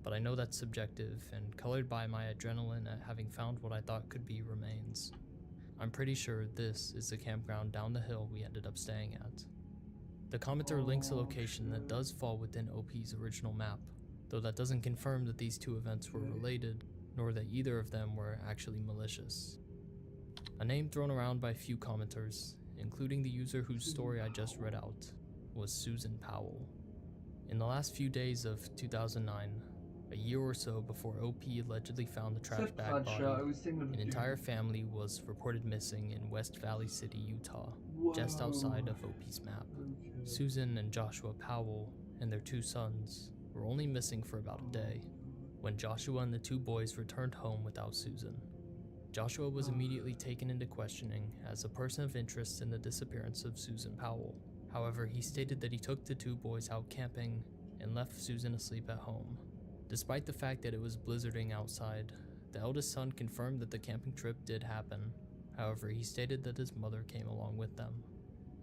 but I know that's subjective and colored by my adrenaline at having found what I thought could be remains. I'm pretty sure this is the campground down the hill we ended up staying at. The commenter links a location that does fall within OP's original map, though that doesn't confirm that these two events were related, nor that either of them were actually malicious. A name thrown around by a few commenters, including the user whose story I just read out, was Susan Powell. In the last few days of 2009, a year or so before OP allegedly found the trash bag body, an entire family was reported missing in West Valley City, Utah, just outside of OP's map. Susan and Joshua Powell and their 2 sons were only missing for about a day when Joshua and the 2 boys returned home without Susan. Joshua was immediately taken into questioning as a person of interest in the disappearance of Susan Powell. However, he stated that he took the 2 boys out camping and left Susan asleep at home. Despite the fact that it was blizzarding outside, the eldest son confirmed that the camping trip did happen. However, he stated that his mother came along with them.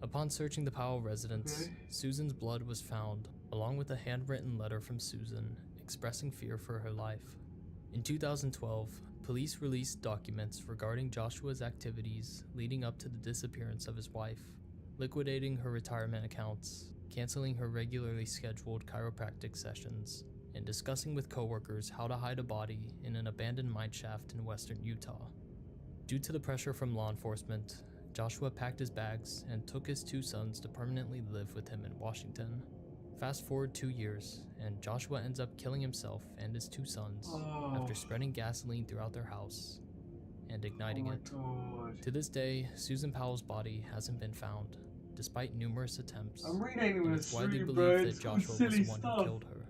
Upon searching the Powell residence, Susan's blood was found, along with a handwritten letter from Susan expressing fear for her life. In 2012, police released documents regarding Joshua's activities leading up to the disappearance of his wife, liquidating her retirement accounts, canceling her regularly scheduled chiropractic sessions, and discussing with coworkers how to hide a body in an abandoned mine shaft in western Utah. Due to the pressure from law enforcement, Joshua packed his bags and took his 2 sons to permanently live with him in Washington. Fast forward 2 years, and Joshua ends up killing himself and his 2 sons after spreading gasoline throughout their house and igniting it. To this day, Susan Powell's body hasn't been found, despite numerous attempts, and it's widely believed that Joshua was the one who killed her.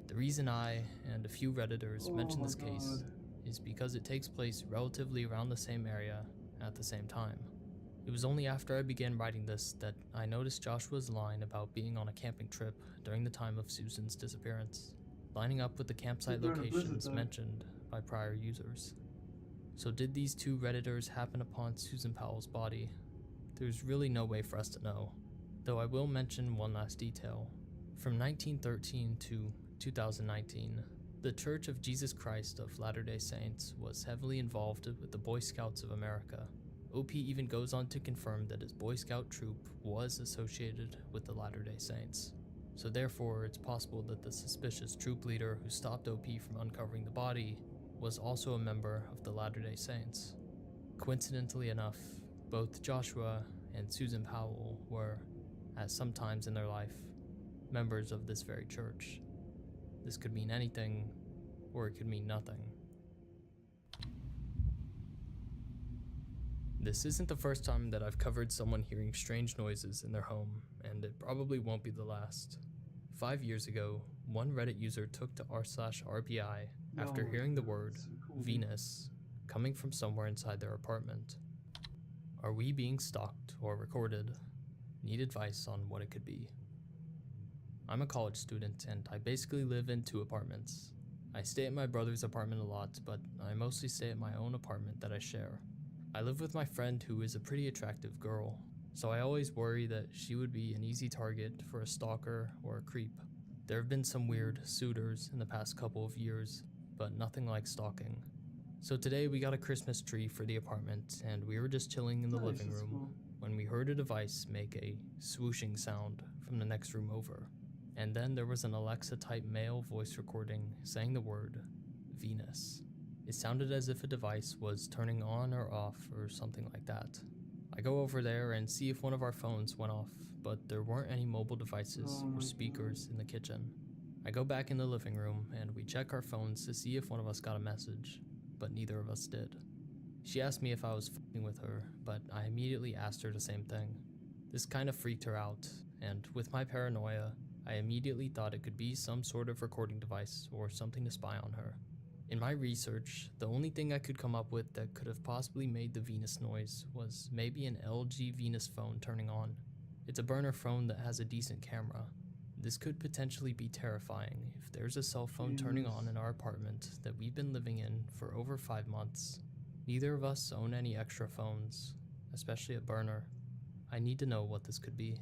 The reason I, and a few Redditors, mention this case is because it takes place relatively around the same area at the same time. It was only after I began writing this that I noticed Joshua's line about being on a camping trip during the time of Susan's disappearance, lining up with the campsite locations mentioned by prior users. So did these 2 Redditors happen upon Susan Powell's body? There's really no way for us to know, though I will mention one last detail. From 1913 to 2019, the Church of Jesus Christ of Latter-day Saints was heavily involved with the Boy Scouts of America. OP even goes on to confirm that his Boy Scout troop was associated with the Latter-day Saints. So therefore, it's possible that the suspicious troop leader who stopped OP from uncovering the body was also a member of the Latter-day Saints. Coincidentally enough, both Joshua and Susan Powell were, at some times in their life, members of this very church. This could mean anything, or it could mean nothing. This isn't the first time that I've covered someone hearing strange noises in their home, and it probably won't be the last. 5 years ago, one Reddit user took to r/RPI after hearing the word Venus coming from somewhere inside their apartment. Are we being stalked or recorded? Need advice on what it could be. I'm a college student and I basically live in 2 apartments. I stay at my brother's apartment a lot, but I mostly stay at my own apartment that I share. I live with my friend who is a pretty attractive girl, so I always worry that she would be an easy target for a stalker or a creep. There have been some weird suitors in the past couple of years, but nothing like stalking. So today we got a Christmas tree for the apartment and we were just chilling in the living room when we heard a device make a swooshing sound from the next room over. And then there was an Alexa-type male voice recording saying the word Venus. It sounded as if a device was turning on or off or something like that. I go over there and see if one of our phones went off, but there weren't any mobile devices or speakers in the kitchen. I go back in the living room and we check our phones to see if one of us got a message, but neither of us did. She asked me if I was f***ing with her, but I immediately asked her the same thing. This kind of freaked her out, and with my paranoia, I immediately thought it could be some sort of recording device or something to spy on her. In my research, the only thing I could come up with that could have possibly made the Venus noise was maybe an LG Venus phone turning on. It's a burner phone that has a decent camera. This could potentially be terrifying if there's a cell phone turning on in our apartment that we've been living in for over 5 months. Neither of us own any extra phones, especially a burner. I need to know what this could be.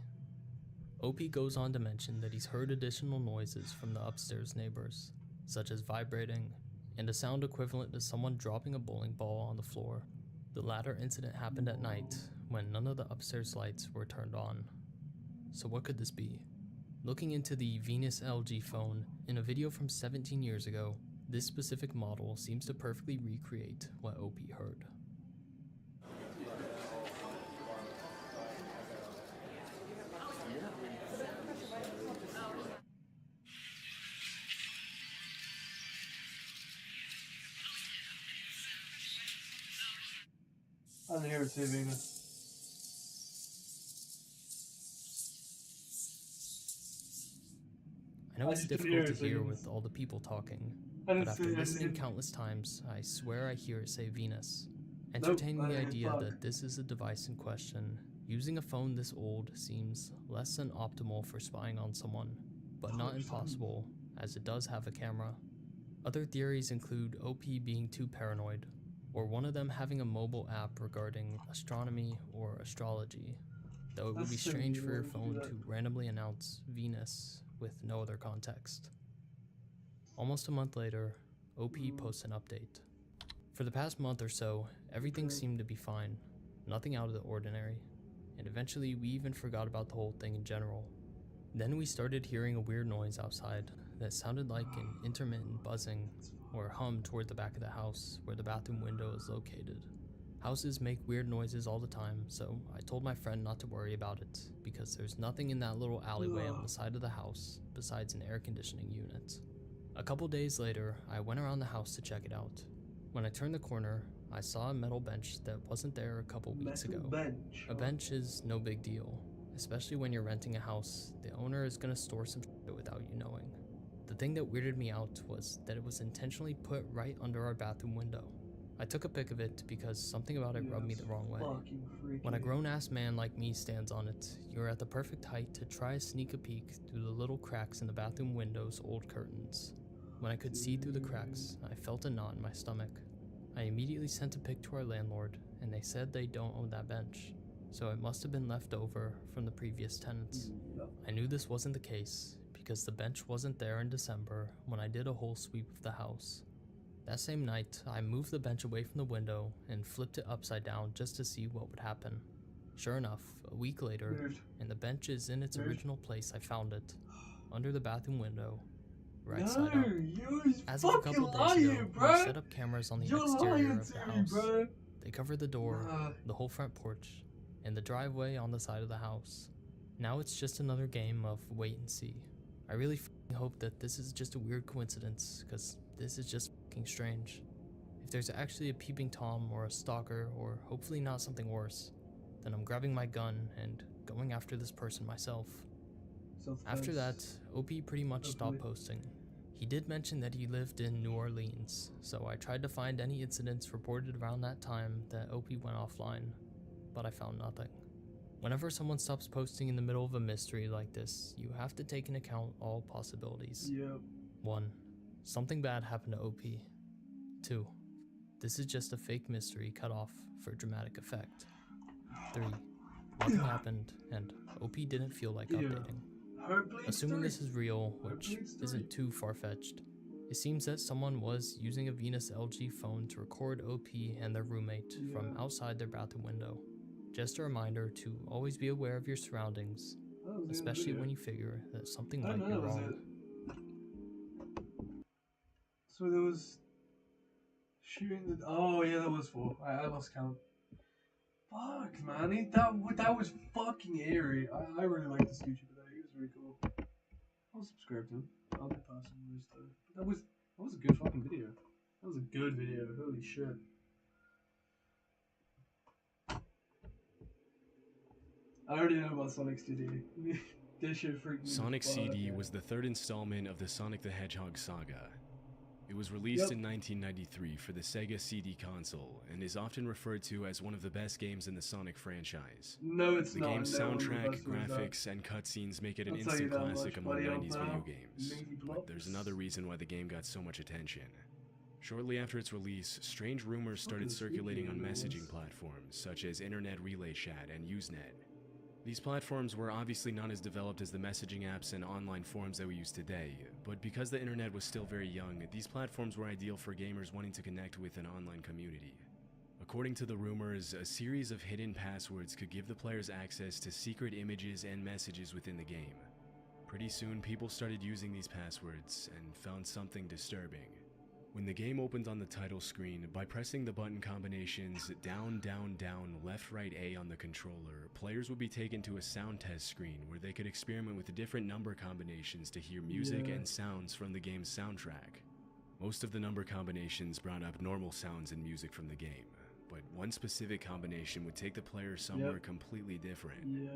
OP goes on to mention that he's heard additional noises from the upstairs neighbors, such as vibrating, and a sound equivalent to someone dropping a bowling ball on the floor. The latter incident happened at night, when none of the upstairs lights were turned on. So what could this be? Looking into the Venus LG phone, in a video from 17 years ago, this specific model seems to perfectly recreate what OP heard. I didn't hear it say Venus. I know it's difficult to hear with all the people talking, but after listening countless times, I swear I hear it say Venus. Entertaining the idea that this is the device in question, using a phone this old seems less than optimal for spying on someone, but not impossible, as it does have a camera. Other theories include OP being too paranoid, or one of them having a mobile app regarding astronomy or astrology, though it would be strange for your phone to randomly announce Venus with no other context. Almost a month later, OP posts an update. For the past month or so, everything seemed to be fine, nothing out of the ordinary, and eventually we even forgot about the whole thing in general. Then we started hearing a weird noise outside that sounded like an intermittent buzzing or hum toward the back of the house where the bathroom window is located. Houses make weird noises all the time, so I told my friend not to worry about it because there's nothing in that little alleyway on the side of the house besides an air conditioning unit. A couple days later, I went around the house to check it out. When I turned the corner, I saw a metal bench that wasn't there a couple weeks ago. A bench is no big deal, especially when you're renting a house. The owner is going to store some shit without you knowing. The thing that weirded me out was that it was intentionally put right under our bathroom window. I took a pic of it because something about it rubbed me the wrong way. When a grown-ass man like me stands on it, you're at the perfect height to try to sneak a peek through the little cracks in the bathroom window's old curtains. When I could see through the cracks, I felt a knot in my stomach. I immediately sent a pic to our landlord, and they said they don't own that bench, so it must have been left over from the previous tenants. I knew this wasn't the case, because the bench wasn't there in December when I did a whole sweep of the house. That same night, I moved the bench away from the window and flipped it upside down just to see what would happen. Sure enough, a week later, and the bench is in its original place I found it, under the bathroom window, right side up. As of a couple days ago, we set up cameras on the exterior of the house. They covered the door, the whole front porch, and the driveway on the side of the house. Now it's just another game of wait and see. I really hope that this is just a weird coincidence, because this is just fucking strange. If there's actually a peeping Tom or a stalker, or hopefully not something worse, then I'm grabbing my gun and going after this person myself. After that, OP pretty much stopped posting. He did mention that he lived in New Orleans, so I tried to find any incidents reported around that time that OP went offline, but I found nothing. Whenever someone stops posting in the middle of a mystery like this, you have to take into account all possibilities. 1. Something bad happened to OP. 2. This is just a fake mystery cut off for dramatic effect. 3. Nothing happened, and OP didn't feel like updating. Assuming this is real, which isn't too far-fetched, it seems that someone was using a Venus LG phone to record OP and their roommate from outside their bathroom window. Just a reminder to always be aware of your surroundings, especially when you figure that something might be wrong. So there was shooting the... Oh yeah, there was 4. I lost count. Fuck, man. That was fucking eerie. I really like this YouTuber. He was really cool. I'll subscribe to him. I'll be passing this though. That was a good fucking video. That was a good video. Holy shit. I already know about Sonic CD. This shit freaked me. Sonic CD was the third installment of the Sonic the Hedgehog saga. It was released in 1993 for the Sega CD console and is often referred to as one of the best games in the Sonic franchise. No, it's the not. game's No, soundtrack, graphics, and cutscenes make it an I'll tell instant you that classic much, among buddy, 90s pal. video games. Lazy But blocks. there's another reason why the game got so much attention. Shortly after its release, strange rumors started circulating on messaging platforms such as Internet Relay Chat and Usenet. These platforms were obviously not as developed as the messaging apps and online forums that we use today, but because the internet was still very young, these platforms were ideal for gamers wanting to connect with an online community. According to the rumors, a series of hidden passwords could give the players access to secret images and messages within the game. Pretty soon, people started using these passwords and found something disturbing. When the game opened on the title screen, by pressing the button combinations down, down, down, left, right, A on the controller, players would be taken to a sound test screen where they could experiment with different number combinations to hear music and sounds from the game's soundtrack. Most of the number combinations brought up normal sounds and music from the game, but one specific combination would take the player somewhere completely different.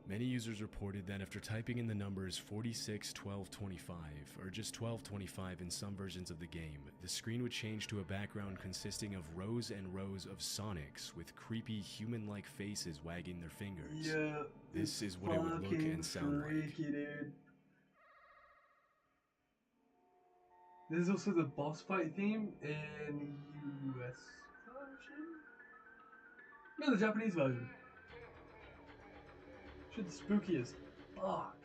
Many users reported that after typing in the numbers 46, 12, 25, or just 12, 25 in some versions of the game, the screen would change to a background consisting of rows and rows of Sonics with creepy human-like faces wagging their fingers. This is what it would look and sound like. Dude. There's also the boss fight theme in US version? No, the Japanese version. Shit's spooky as fuck.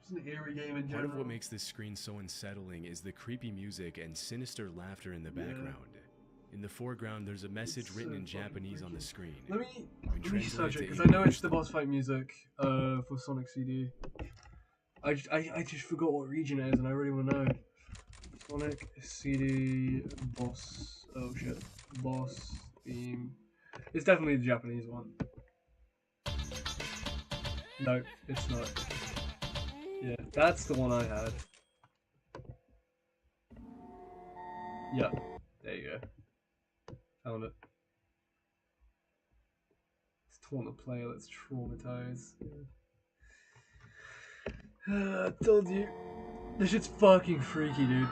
It's an eerie game in general. Part of what makes this screen so unsettling is the creepy music and sinister laughter in the background. In the foreground, there's a message written in Japanese on the screen. Let me search it, because I know it's the boss fight music for Sonic CD. I just forgot what region it is, and I really want to know. Sonic CD boss. Oh shit. Boss theme. It's definitely the Japanese one. No, it's not. Yeah, that's the one I had. Yeah, there you go. Found it. It's torn the player, let's traumatize. I told you. This shit's fucking freaky, dude.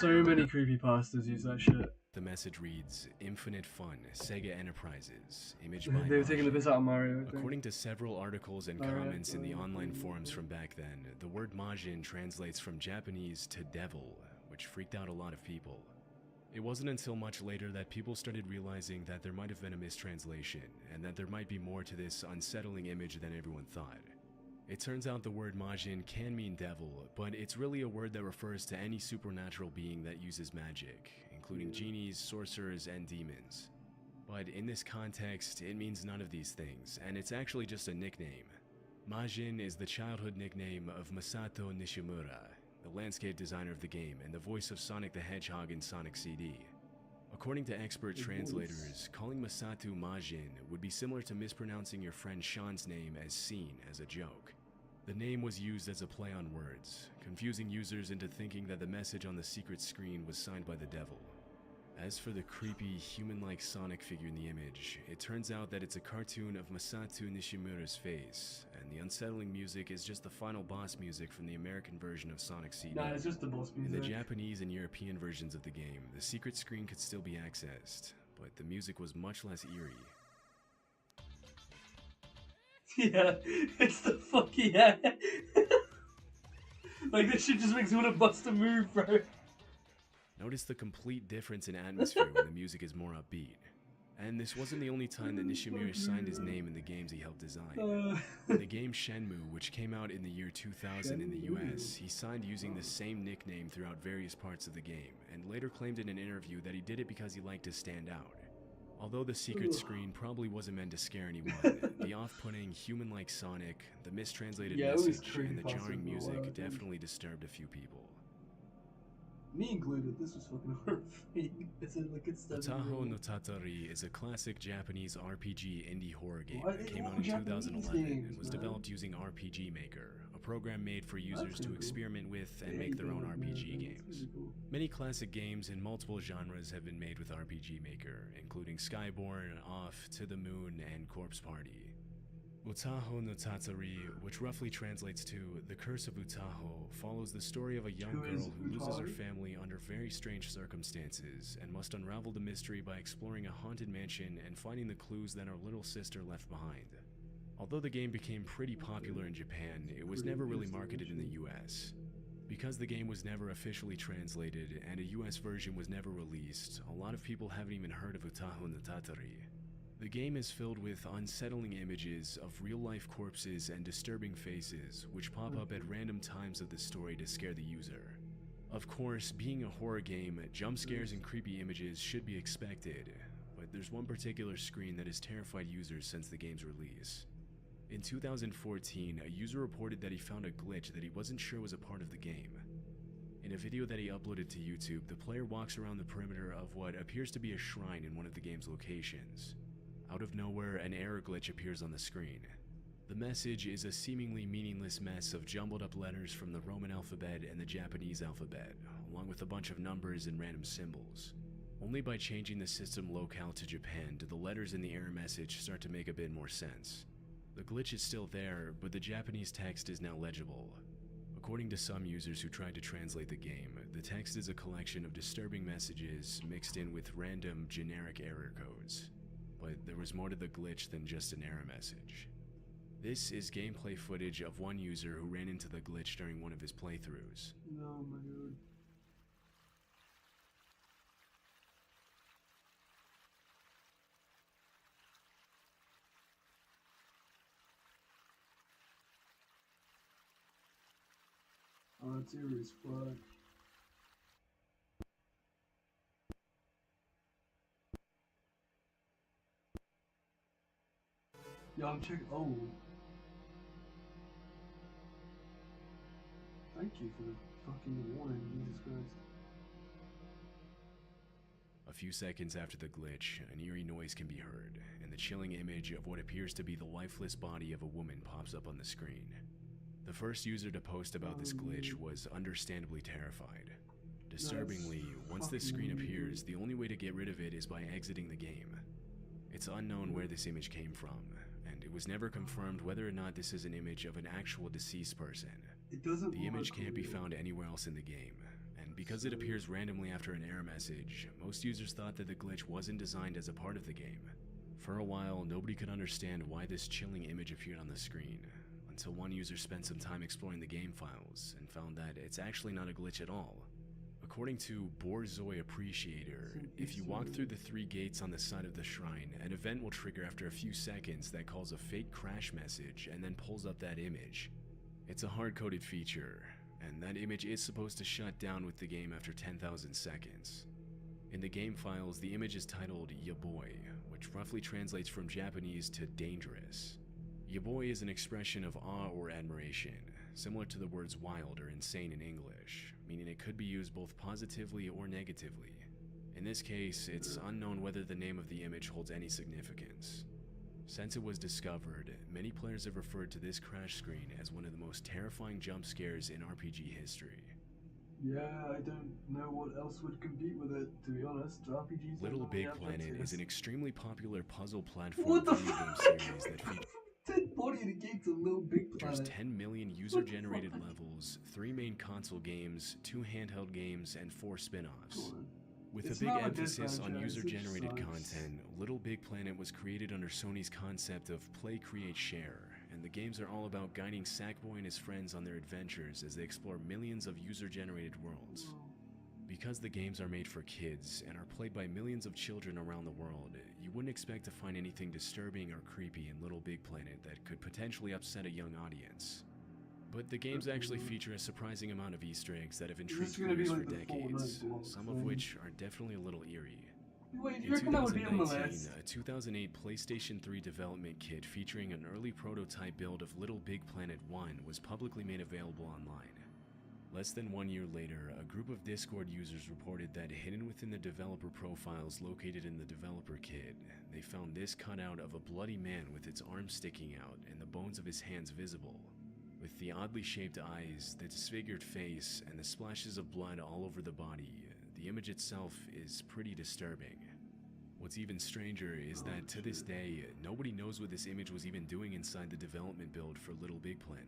So many creepypastas use that shit. The message reads, Infinite Fun, Sega Enterprises, image by They were taking the piss out of Mario. According to several articles and comments in the online forums from back then, the word Majin translates from Japanese to devil, which freaked out a lot of people. It wasn't until much later that people started realizing that there might have been a mistranslation, and that there might be more to this unsettling image than everyone thought. It turns out the word Majin can mean devil, but it's really a word that refers to any supernatural being that uses magic, including genies, sorcerers, and demons. But in this context, it means none of these things, and it's actually just a nickname. Majin is the childhood nickname of Masato Nishimura, the landscape designer of the game and the voice of Sonic the Hedgehog in Sonic CD. According to expert translators, calling Masato Majin would be similar to mispronouncing your friend Sean's name as Scene as a joke. The name was used as a play on words, confusing users into thinking that the message on the secret screen was signed by the devil. As for the creepy, human-like Sonic figure in the image, it turns out that it's a cartoon of Masato Nishimura's face, and the unsettling music is just the final boss music from the American version of Sonic CD. Nah, it's just the boss music. In the Japanese and European versions of the game, the secret screen could still be accessed, but the music was much less eerie. Yeah, it's the fucking like, this shit just makes me want to bust a move, bro. Notice the complete difference in atmosphere when the music is more upbeat. And this wasn't the only time that Nishimura signed his name in the games he helped design. In the game Shenmue, which came out in the year 2000 in the US, he signed using the same nickname throughout various parts of the game, and later claimed in an interview that he did it because he liked to stand out. Although the secret screen probably wasn't meant to scare anyone, the off-putting, human-like Sonic, the mistranslated message, and the jarring music definitely disturbed a few people. Me included, this was fucking horrifying. Taho no Tatari is a classic Japanese RPG indie horror game that came out in 2011 and was developed using RPG Maker, a program made for users to experiment with and make their own RPG games. Many classic games in multiple genres have been made with RPG Maker, including Skyborn, Off, To the Moon, and Corpse Party. Utaho no Tatsuri, which roughly translates to The Curse of Utaho, follows the story of a young girl who loses her family under very strange circumstances and must unravel the mystery by exploring a haunted mansion and finding the clues that her little sister left behind. Although the game became pretty popular in Japan, it was never really marketed in the US. Because the game was never officially translated and a US version was never released, a lot of people haven't even heard of Utaho no Tatsuri. The game is filled with unsettling images of real-life corpses and disturbing faces, which pop up at random times of the story to scare the user. Of course, being a horror game, jump scares and creepy images should be expected, but there's one particular screen that has terrified users since the game's release. In 2014, a user reported that he found a glitch that he wasn't sure was a part of the game. In a video that he uploaded to YouTube, the player walks around the perimeter of what appears to be a shrine in one of the game's locations. Out of nowhere, an error glitch appears on the screen. The message is a seemingly meaningless mess of jumbled up letters from the Roman alphabet and the Japanese alphabet, along with a bunch of numbers and random symbols. Only by changing the system locale to Japan do the letters in the error message start to make a bit more sense. The glitch is still there, but the Japanese text is now legible. According to some users who tried to translate the game, the text is a collection of disturbing messages mixed in with random, generic error codes. But there was more to the glitch than just an error message. This is gameplay footage of one user who ran into the glitch during one of his playthroughs. Oh my god. Oh, that's eerie as fuck. Yo, I'm checking. Oh. Thank you for the fucking warning, Jesus Christ. A few seconds after the glitch, an eerie noise can be heard, and the chilling image of what appears to be the lifeless body of a woman pops up on the screen. The first user to post about this glitch was understandably terrified. Disturbingly, once this screen appears, the only way to get rid of it is by exiting the game. It's unknown where this image came from, and it was never confirmed whether or not this is an image of an actual deceased person. The image can't be found anywhere else in the game, and because it appears randomly after an error message, most users thought that the glitch wasn't designed as a part of the game. For a while, nobody could understand why this chilling image appeared on the screen, until one user spent some time exploring the game files and found that it's actually not a glitch at all. According to Borzoi Appreciator, if you walk through the 3 gates on the side of the shrine, an event will trigger after a few seconds that calls a fake crash message and then pulls up that image. It's a hard-coded feature, and that image is supposed to shut down with the game after 10,000 seconds. In the game files, the image is titled Yaboi, which roughly translates from Japanese to dangerous. Yaboi is an expression of awe or admiration, similar to the words wild or insane in English, meaning it could be used both positively or negatively. In this case, it's unknown whether the name of the image holds any significance. Since it was discovered, many players have referred to this crash screen as one of the most terrifying jump scares in RPG history. Yeah, I don't know what else would compete with it, to be honest. RPGs Little don't Big normally have Planet jump is an scares. extremely popular puzzle platform What the video game fuck? series that features Dead body in the gates a Little Big Planet. 10 million user-generated levels, 3 main console games, 2 handheld games, and 4 spin-offs. With It's a big not a good emphasis on franchise, it user-generated sucks. content, Little Big Planet was created under Sony's concept of play, create, share, and the games are all about guiding Sackboy and his friends on their adventures as they explore millions of user-generated worlds. Because the games are made for kids and are played by millions of children around the world, you wouldn't expect to find anything disturbing or creepy in Little Big Planet that could potentially upset a young audience. But the games actually feature a surprising amount of Easter eggs that have intrigued gonna be players like for the decades, Fortnite block some of thing? which are definitely a little eerie. Wait, do In you reckon that would be on the 2019, list? a 2008 PlayStation 3 development kit featuring an early prototype build of Little Big Planet 1 was publicly made available online. Less than 1 year later, a group of Discord users reported that hidden within the developer profiles located in the developer kit, they found this cutout of a bloody man with its arms sticking out and the bones of his hands visible. With the oddly shaped eyes, the disfigured face, and the splashes of blood all over the body, the image itself is pretty disturbing. What's even stranger is that to this day, nobody knows what this image was even doing inside the development build for Little Big Planet.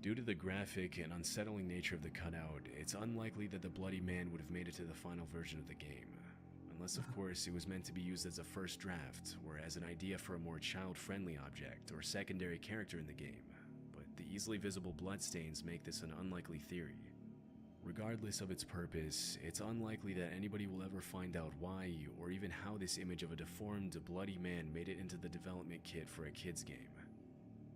Due to the graphic and unsettling nature of the cutout, it's unlikely that the bloody man would have made it to the final version of the game. Unless, of course, it was meant to be used as a first draft, or as an idea for a more child-friendly object or secondary character in the game, but the easily visible bloodstains make this an unlikely theory. Regardless of its purpose, it's unlikely that anybody will ever find out why or even how this image of a deformed, bloody man made it into the development kit for a kid's game.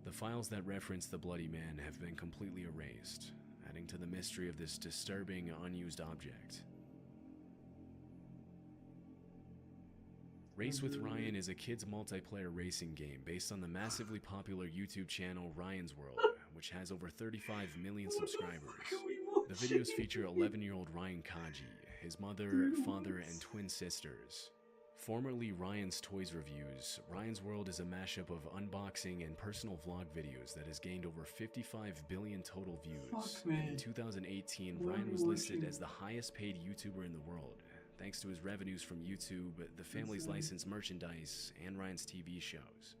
The files that reference the bloody man have been completely erased, adding to the mystery of this disturbing, unused object. Race with Ryan is a kids multiplayer racing game based on the massively popular YouTube channel Ryan's World, which has over 35 million subscribers. The videos feature 11-year-old Ryan Kaji, his mother, father, and twin sisters. Formerly Ryan's Toys Reviews, Ryan's World is a mashup of unboxing and personal vlog videos that has gained over 55 billion total views. In 2018, Ryan was listed as the highest paid YouTuber in the world, thanks to his revenues from YouTube, the family's licensed merchandise, and Ryan's TV shows.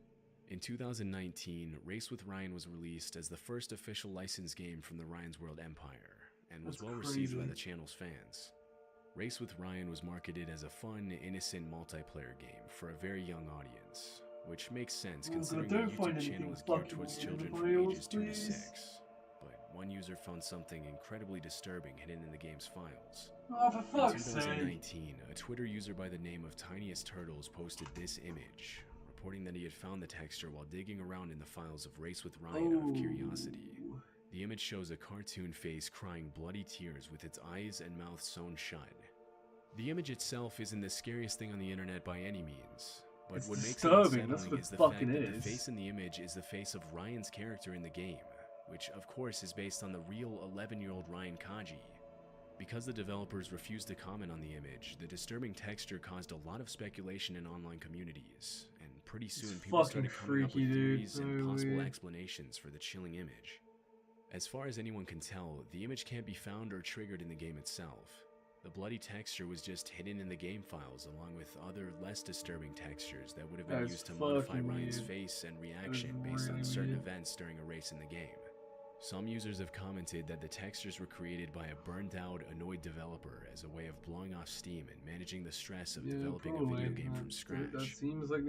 In 2019, Race with Ryan was released as the first official licensed game from the Ryan's World empire, and was well received by the channel's fans. Race with Ryan was marketed as a fun, innocent multiplayer game for a very young audience, which makes sense considering the YouTube channel is geared towards children from ages 2 to 6. But one user found something incredibly disturbing hidden in the game's files. Oh, for fuck's sake. In 2019, a Twitter user by the name of Tiniest Turtles posted this image, reporting that he had found the texture while digging around in the files of Race with Ryan out of curiosity. The image shows a cartoon face crying bloody tears with its eyes and mouth sewn shut. The image itself isn't the scariest thing on the internet by any means, but what makes it unsettling is the fact that the face in the image is the face of Ryan's character in the game, which of course is based on the real 11-year-old Ryan Kaji. Because the developers refused to comment on the image, the disturbing texture caused a lot of speculation in online communities, and pretty soon people started coming up with theories and possible explanations for the chilling image. As far as anyone can tell, the image can't be found or triggered in the game itself. The bloody texture was just hidden in the game files along with other less disturbing textures that would have been used to modify Ryan's face and reaction based on certain events during a race in the game. Some users have commented that the textures were created by a burned-out, annoyed developer as a way of blowing off steam and managing the stress of developing a video game from scratch,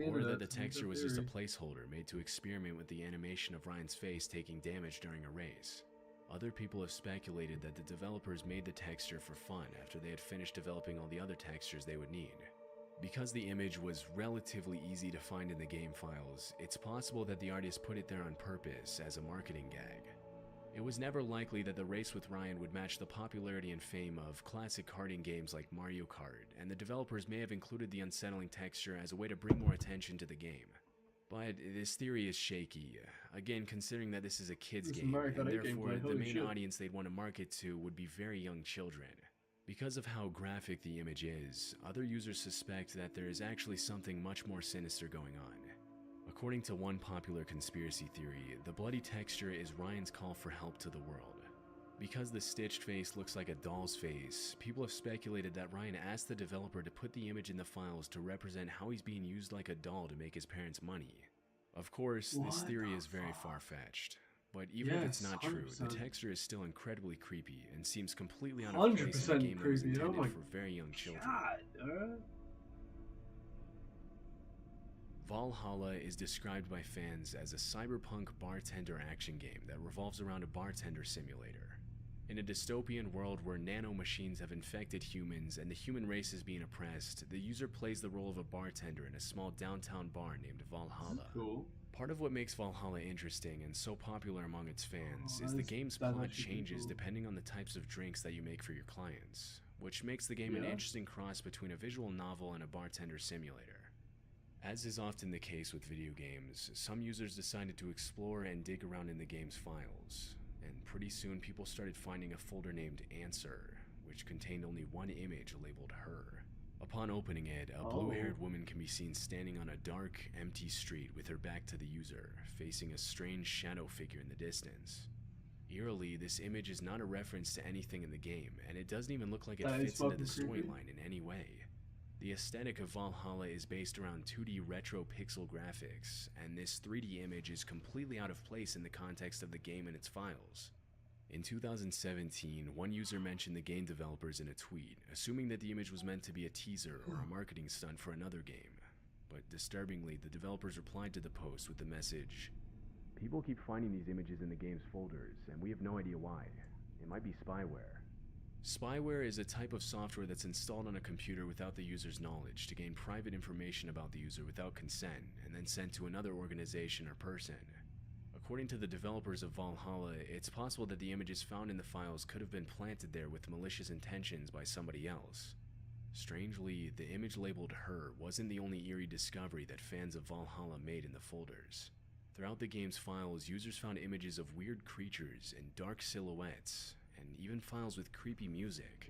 or that the texture was just a placeholder made to experiment with the animation of Ryan's face taking damage during a race. Other people have speculated that the developers made the texture for fun after they had finished developing all the other textures they would need. Because the image was relatively easy to find in the game files, it's possible that the artist put it there on purpose as a marketing gag. It was never likely that the Race with Ryan would match the popularity and fame of classic karting games like Mario Kart, and the developers may have included the unsettling texture as a way to bring more attention to the game. But this theory is shaky, again considering that this is a kid's game, and therefore the main audience they'd want to market to would be very young children. Because of how graphic the image is, other users suspect that there is actually something much more sinister going on. According to one popular conspiracy theory, the bloody texture is Ryan's call for help to the world. Because the stitched face looks like a doll's face, people have speculated that Ryan asked the developer to put the image in the files to represent how he's being used like a doll to make his parents money. Of course, this theory is very far-fetched, but even if it's not true, the texture is still incredibly creepy and seems completely out of place in a game that was intended for very young children. Valhalla is described by fans as a cyberpunk bartender action game that revolves around a bartender simulator. In a dystopian world where nanomachines have infected humans and the human race is being oppressed, the user plays the role of a bartender in a small downtown bar named Valhalla. Part of what makes Valhalla interesting and so popular among its fans is the game's plot changes depending on the types of drinks that you make for your clients, which makes the game an interesting cross between a visual novel and a bartender simulator. As is often the case with video games, some users decided to explore and dig around in the game's files, and pretty soon people started finding a folder named Answer, which contained only one image labeled Her. Upon opening it, a blue-haired woman can be seen standing on a dark, empty street with her back to the user, facing a strange shadow figure in the distance. Eerily, this image is not a reference to anything in the game, and it doesn't even look like it fits into the storyline in any way. The aesthetic of Valhalla is based around 2D retro pixel graphics, and this 3D image is completely out of place in the context of the game and its files. In 2017, one user mentioned the game developers in a tweet, assuming that the image was meant to be a teaser or a marketing stunt for another game. But disturbingly, the developers replied to the post with the message, "People keep finding these images in the game's folders, and we have no idea why. It might be spyware." Spyware is a type of software that's installed on a computer without the user's knowledge to gain private information about the user without consent, and then sent to another organization or person. According to the developers of Valhalla, it's possible that the images found in the files could have been planted there with malicious intentions by somebody else. Strangely, the image labeled Her wasn't the only eerie discovery that fans of Valhalla made in the folders. Throughout the game's files, users found images of weird creatures and dark silhouettes, and even files with creepy music.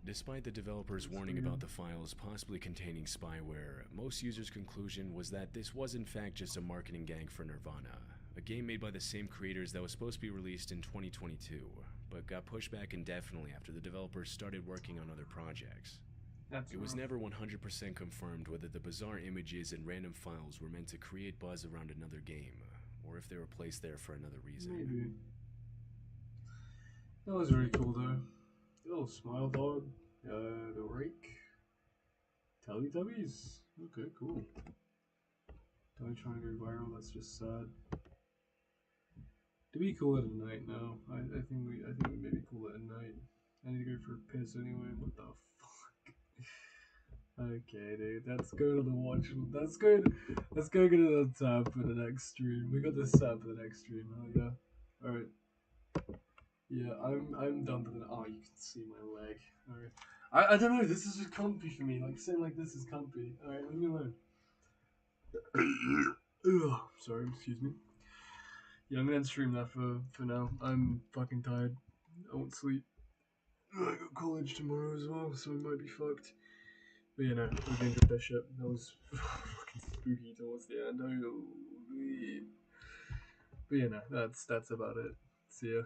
Despite the developers warning about the files possibly containing spyware, most users' conclusion was that this was in fact just a marketing gag for Nirvana, a game made by the same creators that was supposed to be released in 2022, but got pushed back indefinitely after the developers started working on other projects. It was never 100% confirmed whether the bizarre images and random files were meant to create buzz around another game, or if they were placed there for another reason. Maybe. That was really cool though. Little smile dog. The rake. Teletubbies. Okay, cool. Don't trying to go viral, that's just sad. Do we call it a night now? I think we maybe call it a night. I need to go for a piss anyway. What the fuck? Okay, dude. Let's go to the watch. Let's go get to the tab for the next stream. We got this tab for the next stream. Oh yeah. All right. Yeah, I'm done for the. Oh, you can see my leg. All right. I don't know. This is just comfy for me. Like saying like this is comfy. All right, leave me alone. Ugh, sorry, excuse me. Yeah, I'm gonna end stream that for now. I'm fucking tired. I won't sleep. I got college tomorrow as well, so I might be fucked. But you know, I enjoyed that shit. That was fucking spooky towards the end. But you know, that's about it. See ya.